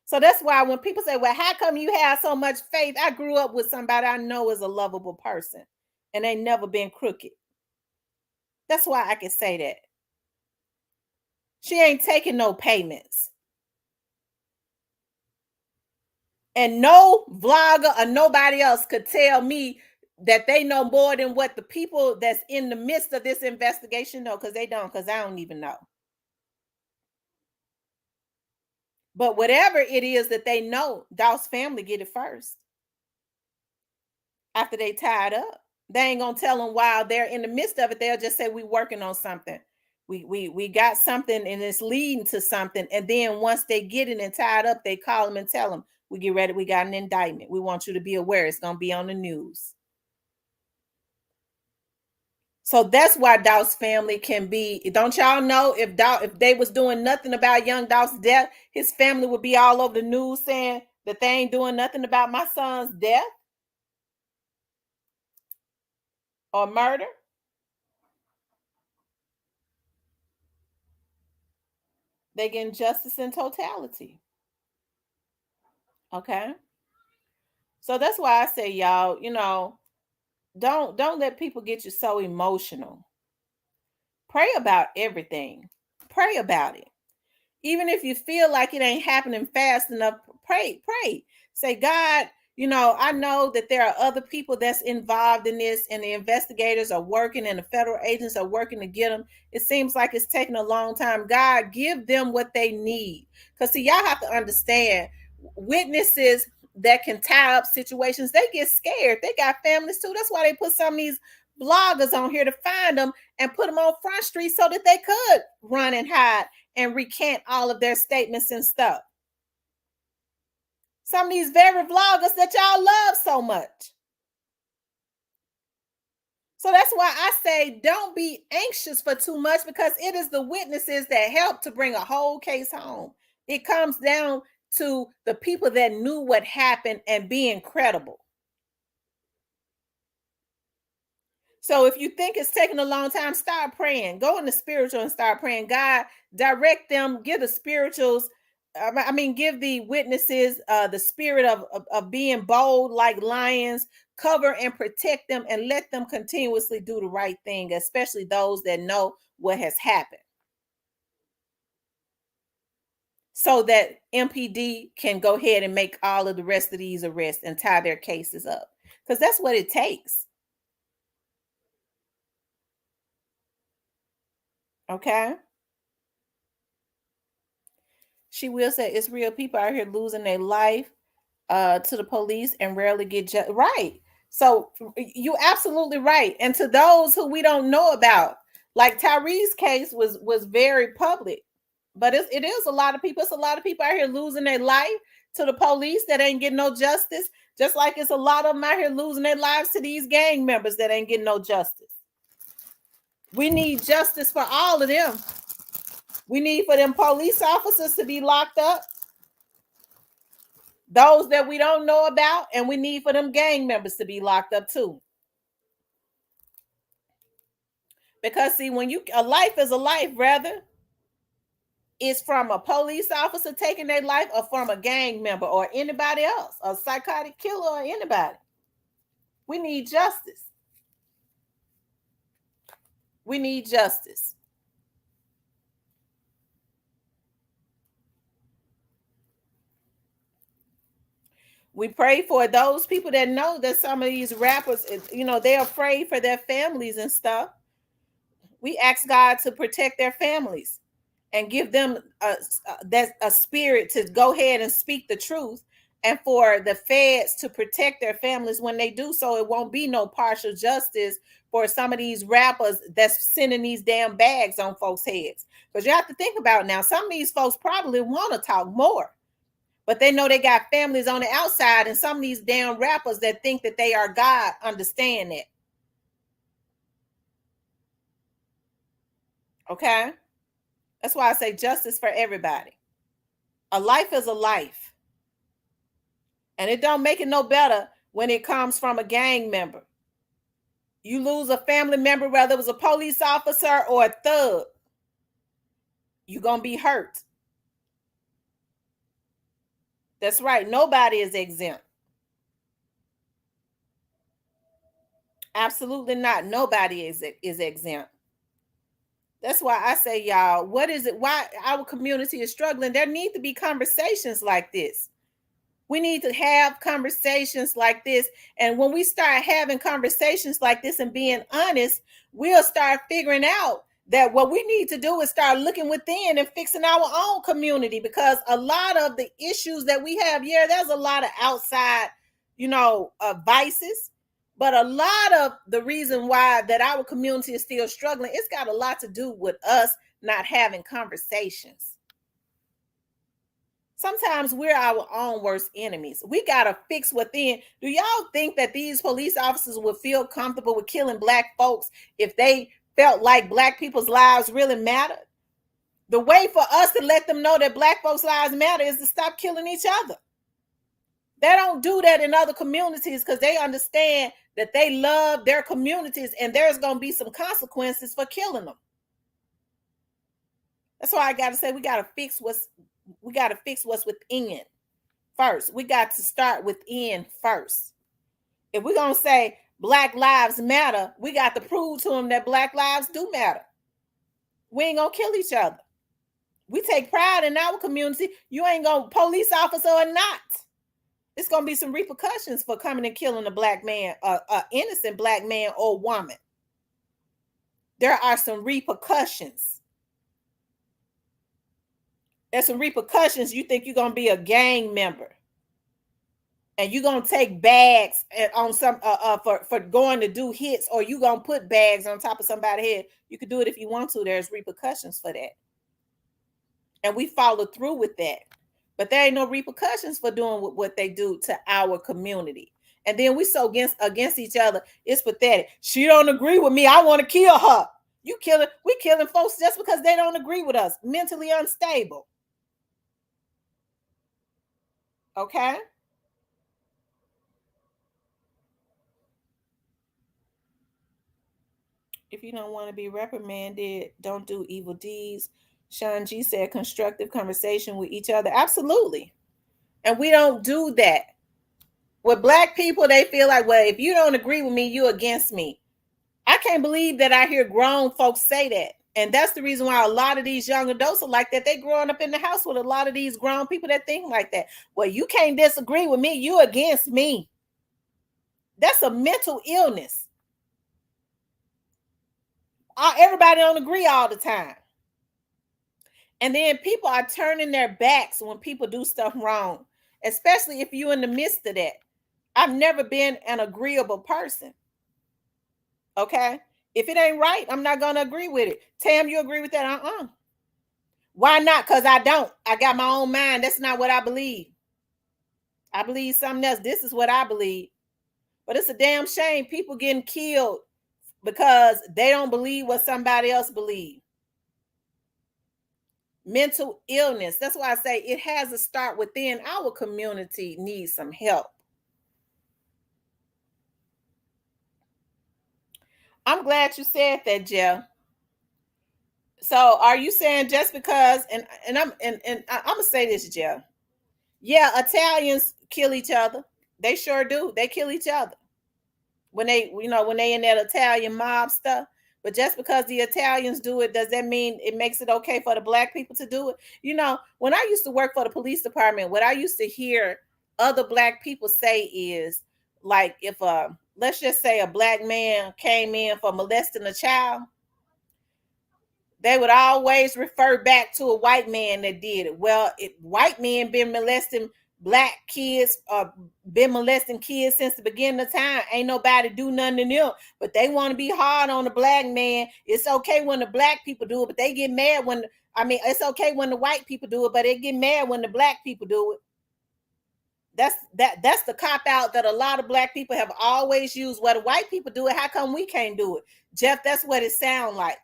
So that's why when people say, well, how come you have so much faith? I grew up with somebody I know is a lovable person and they never been crooked. That's why I can say that. She ain't taking no payments. And no vlogger or nobody else could tell me that they know more than what the people that's in the midst of this investigation know, because they don't, because I don't even know. But whatever it is that they know, Dolph's family get it first. After they tied up, they ain't gonna tell them while they're in the midst of it. They'll just say, we working on something. We got something and it's leading to something. And then once they get it and tied up, they call them and tell them, we get ready. We got an indictment. We want you to be aware. It's going to be on the news. So that's why Dolph's family can be, don't y'all know, if they was doing nothing about young Dolph's death, his family would be all over the news saying that they ain't doing nothing about my son's death or murder. They getting justice in totality. Okay. So that's why I say, y'all, don't let people get you so emotional. Pray about everything. Pray about it. Even if you feel like it ain't happening fast enough, pray. Say, God, I know that there are other people that's involved in this, and the investigators are working and the federal agents are working to get them. It seems like it's taking a long time. God, give them what they need. Because see, y'all have to understand, witnesses that can tie up situations, they get scared. They got families too. That's why they put some of these bloggers on here to find them and put them on Front Street so that they could run and hide and recant all of their statements and stuff. Some of these very vloggers that y'all love so much. So that's why I say don't be anxious for too much, because it is the witnesses that help to bring a whole case home. It comes down to the people that knew what happened and being credible. So if you think it's taking a long time, start praying. Go in the spiritual and start praying. God, direct them, give the spirituals I mean, give the witnesses the spirit of being bold like lions, cover and protect them, and let them continuously do the right thing, especially those that know what has happened, so that MPD can go ahead and make all of the rest of these arrests and tie their cases up. Because that's what it takes. Okay. She will say it's real people out here losing their life to the police and rarely get right. So you absolutely right. And to those who we don't know about, like Tyree's case was very public, but it is a lot of people. It's a lot of people out here losing their life to the police that ain't getting no justice. Just like it's a lot of them out here losing their lives to these gang members that ain't getting no justice. We need justice for all of them. We need for them police officers to be locked up, those that we don't know about, and we need for them gang members to be locked up too. Because see, when you a life is a life, rather it's from a police officer taking their life or from a gang member or anybody else, a psychotic killer or anybody. We need justice. We need justice. We pray for those people that know that some of these rappers, they're afraid for their families and stuff. We ask God to protect their families and give them a spirit to go ahead and speak the truth, and for the feds to protect their families when they do so. It won't be no partial justice for some of these rappers that's sending these damn bags on folks' heads. Because you have to think about now, some of these folks probably want to talk more, but they know they got families on the outside, and some of these damn rappers that think that they are God understand that. Okay? That's why I say justice for everybody. A life is a life. And it don't make it no better when it comes from a gang member. You lose a family member, whether it was a police officer or a thug, you're going to be hurt. That's right. Nobody is exempt. Absolutely not. Nobody is exempt. That's why I say, y'all, what is it? Why our community is struggling? There need to be conversations like this. We need to have conversations like this. And when we start having conversations like this and being honest, we'll start figuring out that what we need to do is start looking within and fixing our own community. Because a lot of the issues that we have, yeah, there's a lot of outside, vices. But a lot of the reason why that our community is still struggling, it's got a lot to do with us not having conversations. Sometimes we're our own worst enemies. We got to fix within. Do y'all think that these police officers would feel comfortable with killing black folks if they felt like black people's lives really mattered? The way for us to let them know that black folks' lives matter is to stop killing each other. They don't do that in other communities because they understand that they love their communities and there's going to be some consequences for killing them. That's why I got to say we got to fix what's within first. We got to start within first. If we're going to say Black Lives Matter, we got to prove to them that Black lives do matter. We ain't going to kill each other. We take pride in our community. You ain't going to police officer or not. It's going to be some repercussions for coming and killing a black man, innocent black man or woman. There are some repercussions. There's some repercussions. You think you're going to be a gang member and you're going to take bags on some for going to do hits, or you going to put bags on top of somebody's head. You could do it if you want to. There's repercussions for that. And we follow through with that. But there ain't no repercussions for doing what they do to our community. And then we so against each other. It's pathetic. She don't agree with me. I want to kill her. We killing folks just because they don't agree with us. Mentally unstable. Okay? If you don't want to be reprimanded, don't do evil deeds. Sean G said constructive conversation with each other. Absolutely. And we don't do that. With black people, they feel like, well, if you don't agree with me, you against me. I can't believe that I hear grown folks say that. And that's the reason why a lot of these young adults are like that. They growing up in the house with a lot of these grown people that think like that. Well, you can't disagree with me. You against me. That's a mental illness. Everybody don't agree all the time. And then people are turning their backs when people do stuff wrong, especially if you're in the midst of that. I've never been an agreeable person. Okay? If it ain't right, I'm not going to agree with it. Tam, you agree with that? Why not? Because I don't. I got my own mind. That's not what I believe. I believe something else. This is what I believe. But it's a damn shame people getting killed because they don't believe what somebody else believes. Mental illness. That's why I say it has to start within. Our community needs some help. I'm glad you said that, Jeff. So are you saying just because I'm gonna say this, Jeff? Yeah, Italians kill each other. They sure do. They kill each other when they in that Italian mob stuff. But just because the Italians do it, does that mean it makes it okay for the black people to do it? When I used to work for the police department, what I used to hear other black people say is, like, if let's just say a black man came in for molesting a child, they would always refer back to a white man that did it. Well, white men been molesting black kids, been molesting kids since the beginning of time. Ain't nobody do nothing to them, but they want to be hard on the black man. It's okay when the black people do it, but they get mad when, it's okay when the white people do it, but they get mad when the black people do it. That's the cop out that a lot of black people have always used. Well, the white people do it, how come we can't do it? Jeff, that's what it sounds like.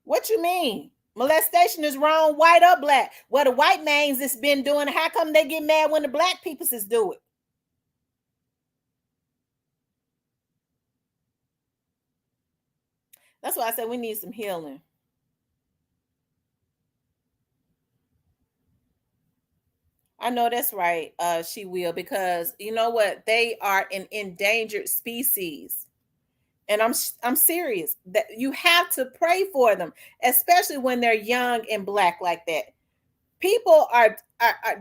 What you mean? Molestation is wrong, white or black. Well, the white mans it's been doing, how come they get mad when the black peoples is do it? That's why I said we need some healing. I know that's right, she will, because you know what? They are an endangered species. And I'm serious. That you have to pray for them, especially when they're young and black like that. People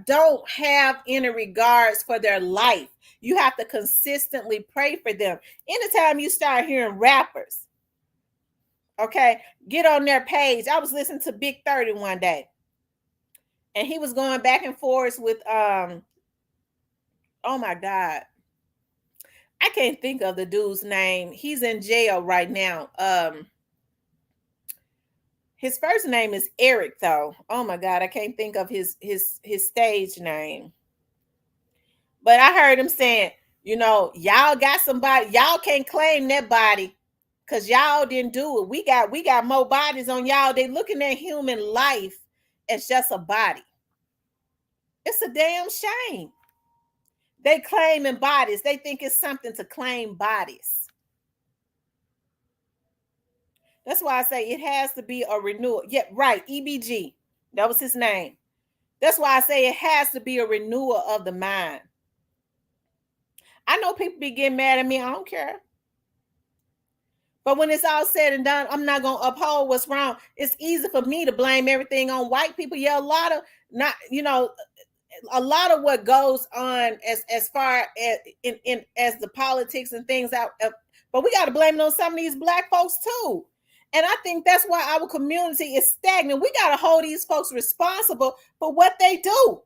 don't have any regards for their life. You have to consistently pray for them. Anytime you start hearing rappers, okay, get on their page. I was listening to Big 30 one day, and he was going back and forth with oh my God, I can't think of the dude's name. He's in jail right now. His first name is Eric, though. Oh my God, I can't think of his stage name. But I heard him saying, y'all got somebody, y'all can't claim that body because y'all didn't do it. We got more bodies on y'all. They looking at human life as just a body. It's a damn shame. They claiming bodies. They think it's something to claim bodies. That's why I say it has to be a renewal. Yeah, right. EBG. That was his name. That's why I say it has to be a renewal of the mind. I know people be getting mad at me. I don't care. But when it's all said and done, I'm not going to uphold what's wrong. It's easy for me to blame everything on white people. Yeah, a lot of what goes on as far as as the politics and things out, but we got to blame it on some of these black folks too. And I think that's why our community is stagnant. We got to hold these folks responsible for what they do.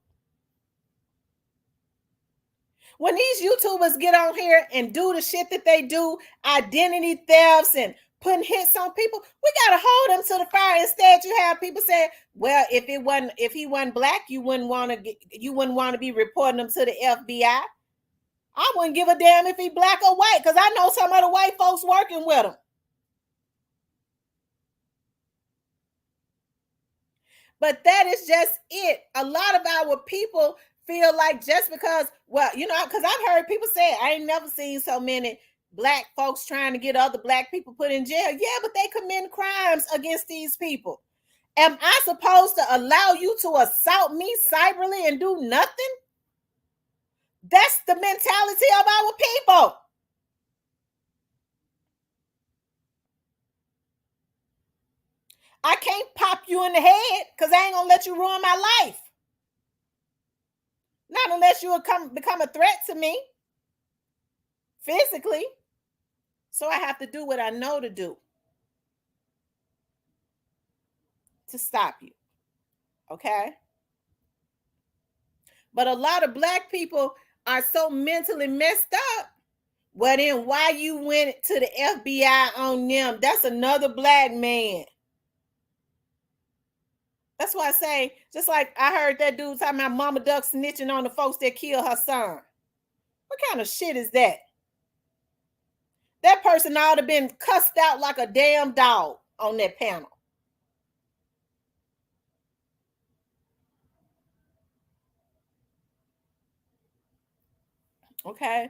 When these YouTubers get on here and do the shit that they do, identity thefts and putting hits on people, we gotta hold them to the fire. Instead, you have people saying, "Well, if he wasn't black, you wouldn't want to be reporting him to the FBI." I wouldn't give a damn if he black or white, because I know some of the white folks working with him. But that is just it. A lot of our people feel like just because, well, because I've heard people say, I ain't never seen so many black folks trying to get other black people put in jail. Yeah, but they commit crimes against these people. Am I supposed to allow you to assault me cyberly and do nothing? That's the mentality of our people. I can't pop you in the head because I ain't gonna let you ruin my life. Not unless you become a threat to me physically. So I have to do what I know to do to stop you. Okay? But a lot of black people are so mentally messed up. Well, then why you went to the FBI on them? That's another black man. That's why I say, just like I heard that dude talking about Mama Duck snitching on the folks that killed her son. What kind of shit is that? That person ought to have been cussed out like a damn dog on that panel. Okay.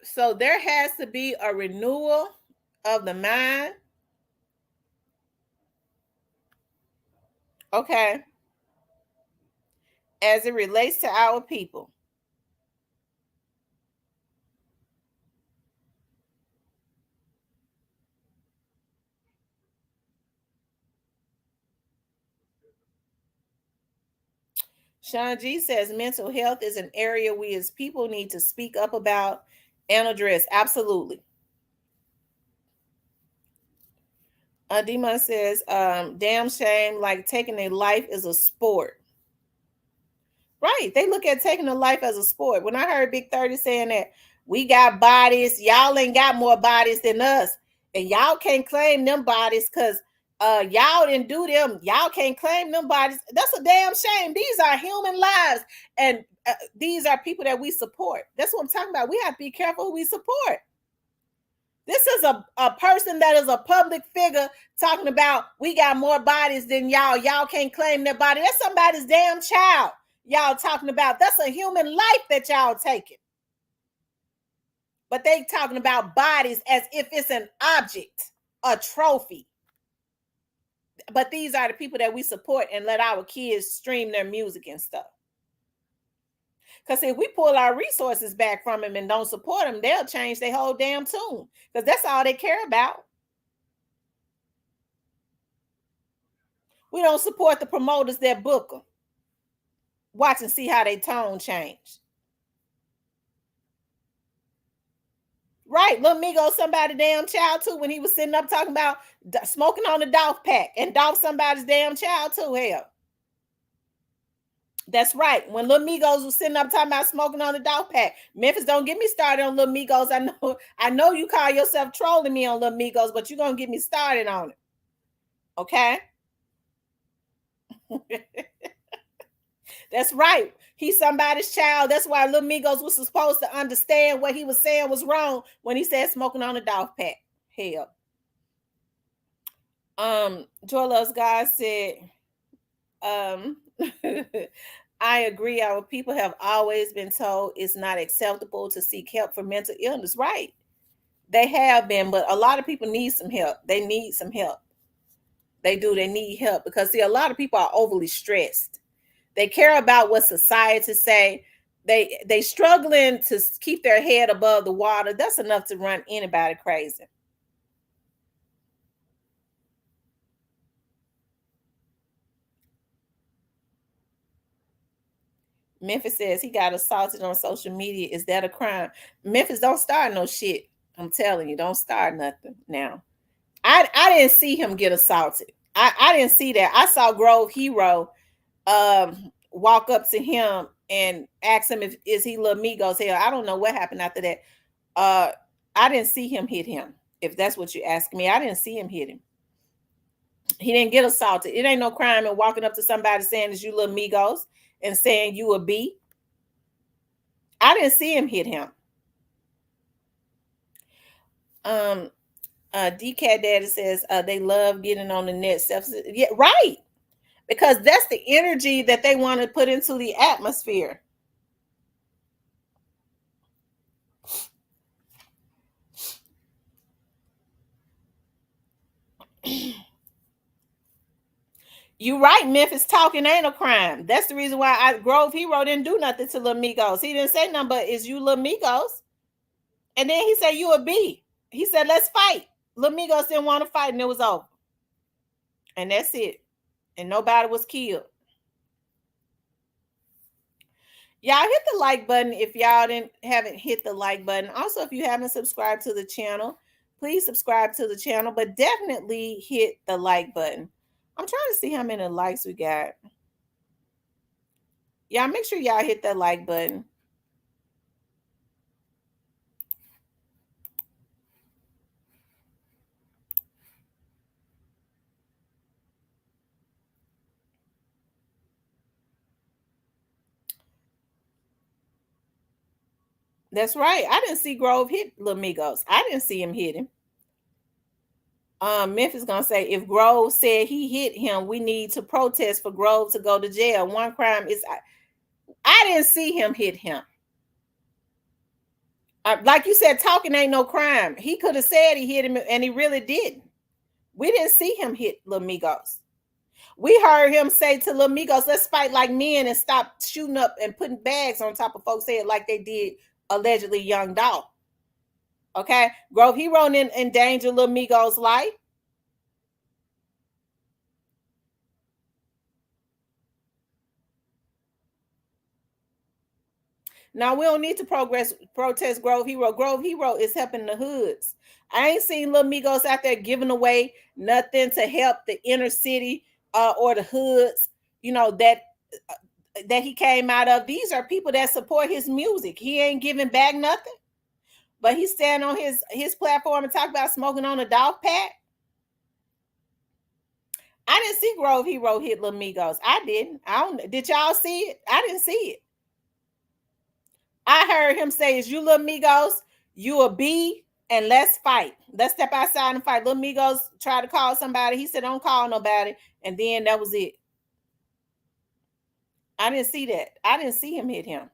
So there has to be a renewal of the mind. Okay. As it relates to our people. Sean G says mental health is an area we as people need to speak up about and address. Absolutely. Dima says, damn shame, like taking a life is a sport. Right. They look at taking a life as a sport. When I heard Big 30 saying that we got bodies, y'all ain't got more bodies than us. And y'all can't claim them bodies because y'all didn't do them. Y'all can't claim them bodies. That's a damn shame. These are human lives. And these are people that we support. That's what I'm talking about. We have to be careful who we support. This is a person that is a public figure talking about we got more bodies than y'all. Y'all can't claim their body. That's somebody's damn child y'all talking about. That's a human life that y'all taking. But they talking about bodies as if it's an object, a trophy. But these are the people that we support and let our kids stream their music and stuff. Because if we pull our resources back from them and don't support them, they'll change their whole damn tune. Because that's all they care about. We don't support the promoters that book them. Watch and see how they tone change. Right, Lil Migo, somebody damn child too, when he was sitting up talking about smoking on the Dolph pack, and Dolph somebody's damn child too. Hell, that's right. When Lil Migos was sitting up talking about smoking on the Dolph pack, Memphis, don't get me started on Lil Migos. I know you call yourself trolling me on Lil Migos, but you're gonna get me started on it. Okay. That's right. He's somebody's child. That's why Lil Migos was supposed to understand what he was saying was wrong when he said smoking on the Dolph pack. Hell. Joy Loves God said, I agree. Our people have always been told it's not acceptable to seek help for mental illness. Right. They have been, but a lot of people need some help. They need some help. They do. They need help because, see, a lot of people are overly stressed. They care about what society say. They struggling to keep their head above the water. That's enough to run anybody crazy. Memphis says he got assaulted on social media. Is that a crime? Memphis, don't start no shit. I'm telling you, don't start nothing now. I didn't see him get assaulted. I didn't see that. I saw Grove Hero walk up to him and ask him if is he Lil Migos. Hell, I don't know what happened after that. I didn't see him hit him. If that's what you're asking me, I didn't see him hit him. He didn't get assaulted. It ain't no crime in walking up to somebody saying is you Lil Migos and saying you a B. I didn't see him hit him. DCAT Daddy says they love getting on the net. Yeah, right. Because that's the energy that they want to put into the atmosphere. You right, Memphis talking ain't a crime. That's the reason why Grove Hero didn't do nothing to Lil Migos. He didn't say nothing but is you Lil Migos. And then he said you a B. He said let's fight. Lil Migos didn't want to fight and it was over. And that's it. And nobody was killed. Y'all hit the like button if y'all haven't hit the like button. Also, if you haven't subscribed to the channel, please subscribe to the channel, but definitely hit the like button. I'm trying to see how many likes we got. Y'all make sure y'all hit that like button. That's right. I didn't see Grove hit Lil Migos. I didn't see him hit him. Memphis gonna say if Grove said he hit him, we need to protest for Grove to go to jail. One crime is I didn't see him hit him. Like you said, talking ain't no crime. He could have said he hit him, and he really didn't. We didn't see him hit Lil Migos. We heard him say to Lil Migos, let's fight like men and stop shooting up and putting bags on top of folks' head like they did allegedly Young Dolph. Okay? Grove Hero didn't endanger Lil Migos' life. Now we don't need to protest Grove Hero. Grove Hero is helping the hoods. I ain't seen Lil Migos out there giving away nothing to help the inner city or the hoods, that he came out of. These are people that support his music. He ain't giving back nothing. But he's standing on his platform and talk about smoking on a Dolph pack. I didn't see Grove Hero hit Lil Migos. I didn't. Did y'all see it? I didn't see it. I heard him say, is you Lil Migos, you a B, and let's fight. Let's step outside and fight. Lil Migos tried to call somebody. He said, don't call nobody. And then that was it. I didn't see that. I didn't see him hit him.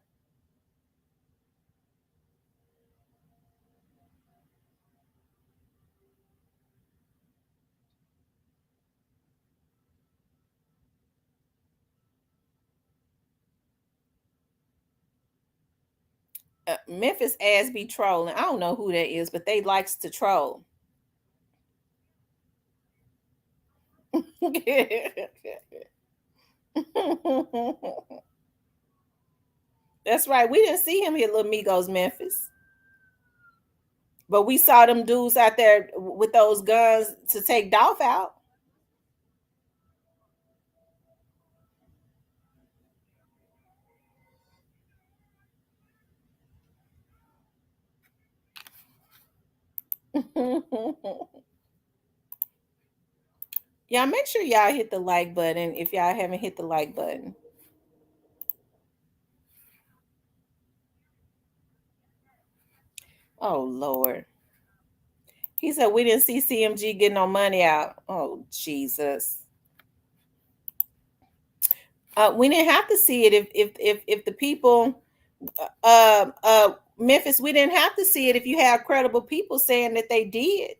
Memphis ass be trolling. I don't know who that is, but they likes to troll. That's right. We didn't see him hit Lil Migos Memphis. But we saw them dudes out there with those guns to take Dolph out. Y'all make sure y'all hit the like button if y'all haven't hit the like button. Oh Lord. He said we didn't see CMG get no money out. Oh Jesus. We didn't have to see it if the people Memphis, we didn't have to see it if you have credible people saying that they did.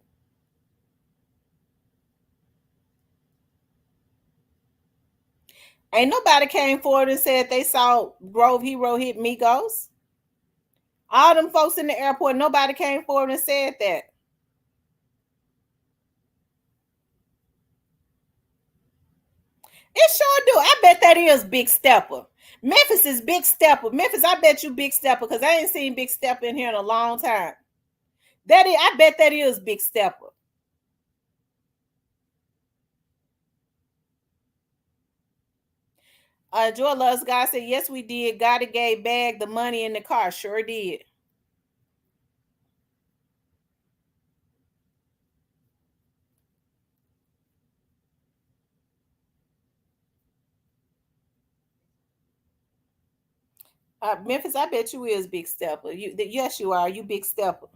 Ain't nobody came forward and said they saw Grove Hero hit Migos. All them folks in the airport, nobody came forward and said that. It sure do. I bet that is Big Stepper. Memphis is Big Stepper. Memphis, I bet you Big Stepper because I ain't seen Big Stepper in here in a long time. I bet that is Big Stepper. Joy Loves God said, yes, we did. Gotta gave Bag the money in the car. Sure did. Memphis, I bet you is Big Stepper. Yes, you are. You Big Stepper.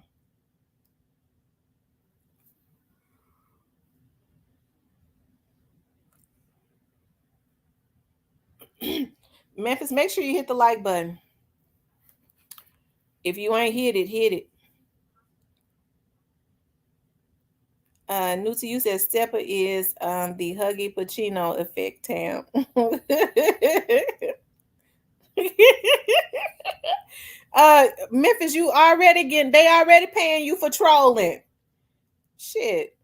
Memphis, make sure you hit the like button. If you ain't hit it, hit it. New to you says Stepper is the Huggy Pacino effect Tam. Memphis, you already getting they already paying you for trolling. Shit.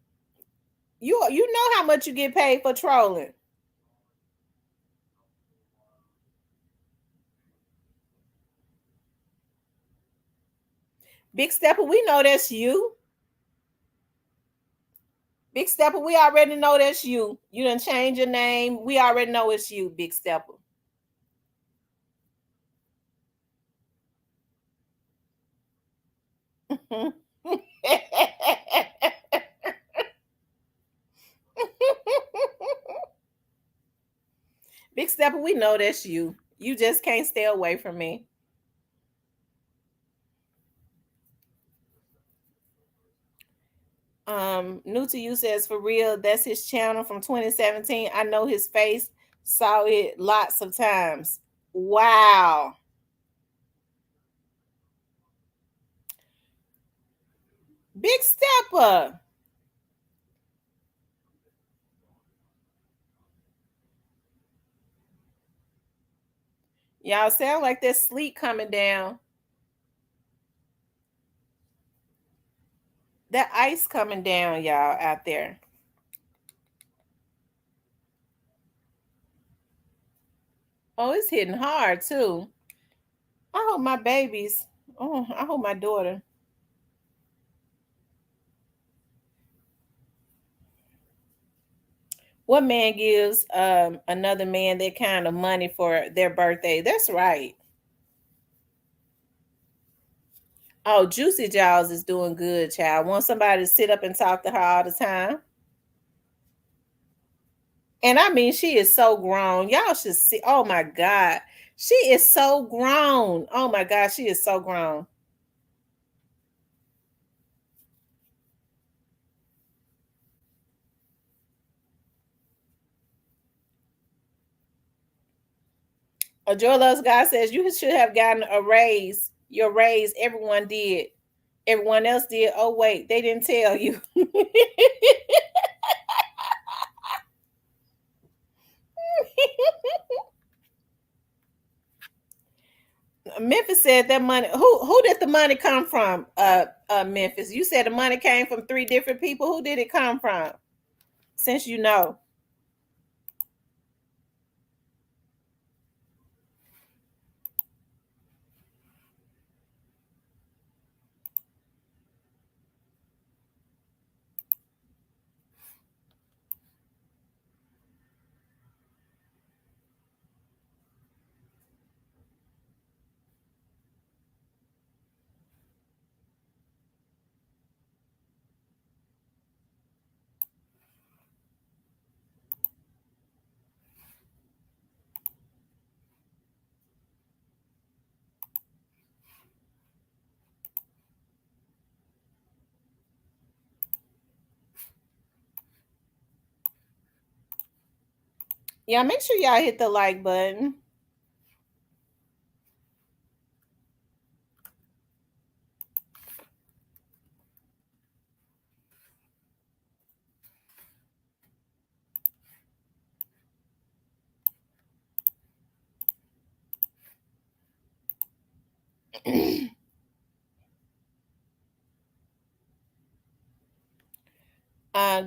You know how much you get paid for trolling. Big Stepper, we know that's you. Big Stepper, we already know that's you. You done change your name. We already know it's you, Big Stepper. Big Stepper, we know that's you. You just can't stay away from me. New to you says for real, that's his channel from 2017. I know his face, saw it lots of times. Wow. Big Stepper. Y'all sound like there's sleet coming down. That ice coming down, y'all, out there. Oh, it's hitting hard too. I hope my babies. Oh, I hope my daughter. What man gives another man that kind of money for their birthday? That's right. Oh, Juicy Jaws is doing good, child. Want somebody to sit up and talk to her all the time. And I mean, she is so grown. Y'all should see. Oh my God. She is so grown. Oh my God, she is so grown. A Joy Loves God says you should have gotten a raise. Your raise, everyone did. Everyone else did. Oh, wait, they didn't tell you. Memphis said that money. Who did the money come from? Memphis. You said the money came from three different people. Who did it come from? Since you know. Yeah, make sure y'all hit the like button.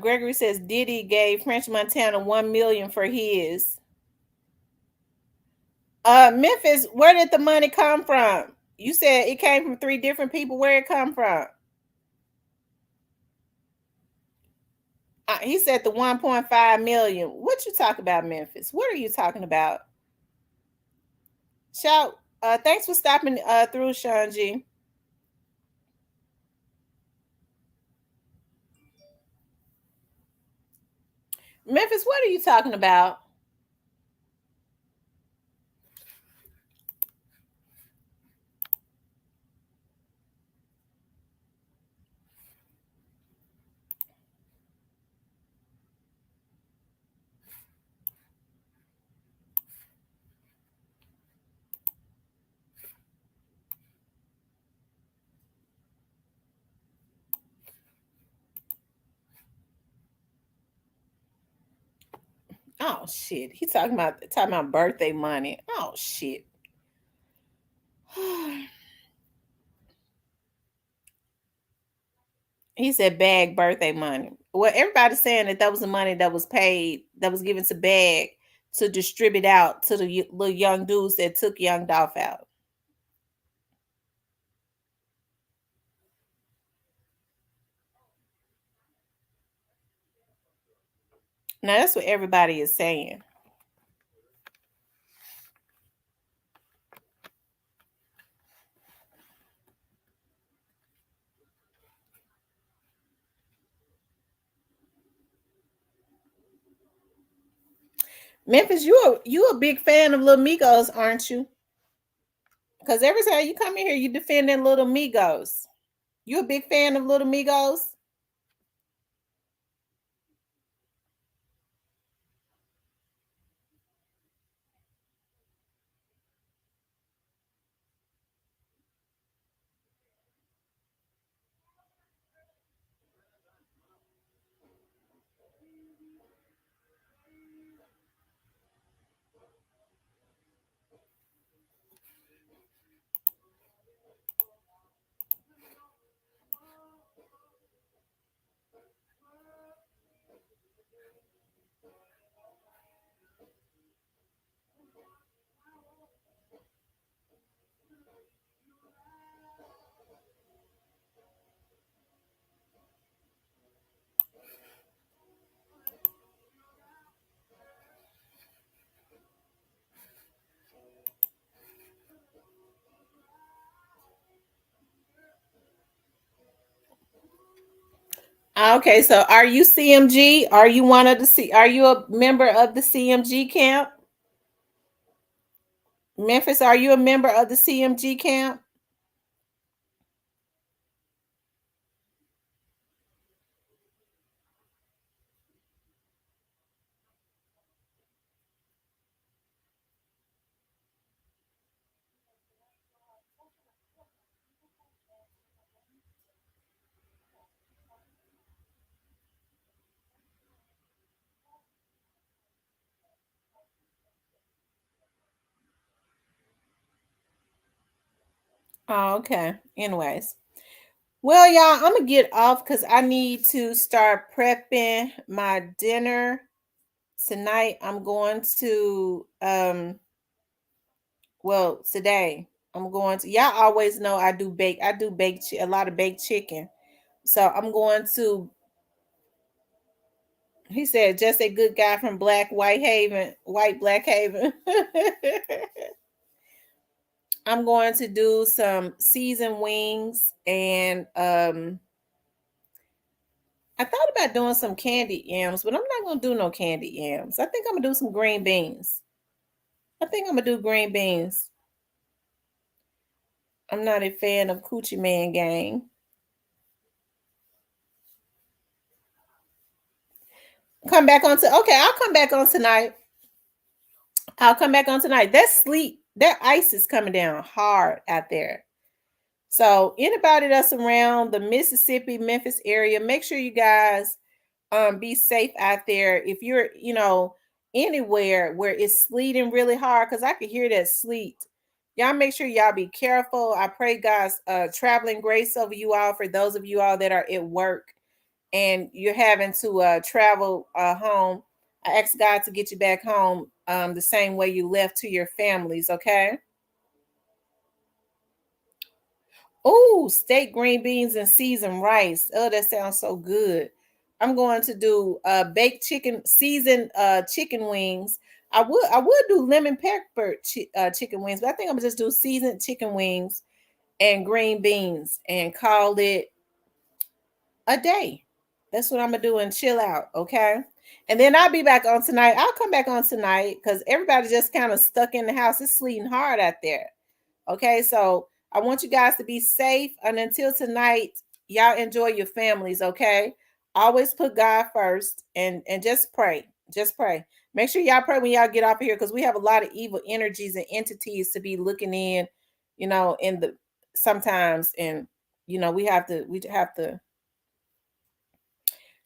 Gregory says Diddy gave French Montana 1 million for his. Memphis, where did the money come from? You said it came from three different people. Where it come from? He said the 1.5 million. What you talk about, Memphis? What are you talking about? Shout. Thanks for stopping through, Sean G. Memphis, what are you talking about? Oh shit. He talking about birthday money. Oh shit. He said bag birthday money. Well, everybody's saying that was the money that was paid, that was given to Bag to distribute out to the little young dudes that took young Dolph out. Now that's what everybody is saying. Memphis, you a big fan of Little Migos, aren't you? Because every time you come in here, you defending Little Migos. You a big fan of Little Migos? Okay, so are you CMG? Are you one of the C? Are you a member of the CMG camp? Memphis, are you a member of the CMG camp? Oh, okay. Anyways. Well, y'all, I'm gonna get off because I need to start prepping my dinner tonight. I'm going to well, today I'm going to, y'all always know I do a lot of baked chicken. So I'm going to, he said, just a good guy from White Black Haven. I'm going to do some seasoned wings and I thought about doing some candied yams, but I'm not gonna do no candied yams. I think I'm gonna do some green beans. I think I'm gonna do green beans. I'm not a fan of Coochie Man Gang. Come back on to okay, I'll come back on tonight. I'll come back on tonight. That sleep, that ice is coming down hard out there. So anybody that's around the Mississippi, Memphis area, make sure you guys be safe out there. If you're, anywhere where it's sleeting really hard, because I can hear that sleet. Y'all make sure y'all be careful. I pray God's traveling grace over you all for those of you all that are at work and you're having to travel home. I ask God to get you back home the same way you left to your families, okay? Oh, steak, green beans, and seasoned rice. Oh, that sounds so good. I'm going to do baked chicken, seasoned chicken wings. I would do lemon pepper chicken wings, but I think I'm gonna just do seasoned chicken wings and green beans and call it a day. That's what I'm gonna do and chill out, okay? And then I'll be back on tonight. I'll come back on tonight because everybody just kind of stuck in the house. It's sleeting hard out there. Okay, so I want you guys to be safe. And until tonight, y'all enjoy your families, okay? Always put God first and just pray. Just pray. Make sure y'all pray when y'all get off of here because we have a lot of evil energies and entities to be looking in, in the sometimes. And we have to.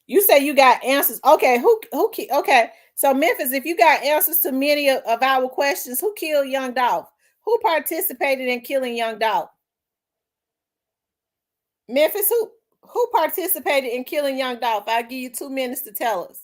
You say you got answers. Okay, okay. So Memphis, if you got answers to many of our questions, who killed young Dolph? Who participated in killing young Dolph? Memphis, who participated in killing young Dolph? I'll give you 2 minutes to tell us.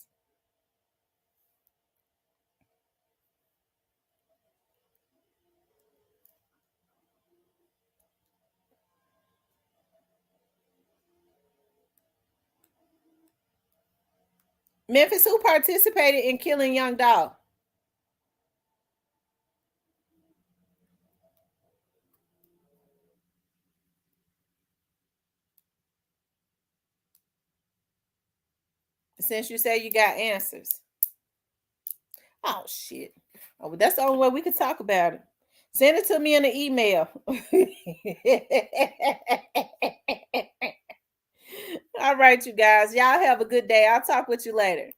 Memphis, who participated in killing young Dolph? Since you say you got answers. Oh shit. Oh, well, that's the only way we could talk about it. Send it to me in an email. All right, you guys. Y'all have a good day. I'll talk with you later.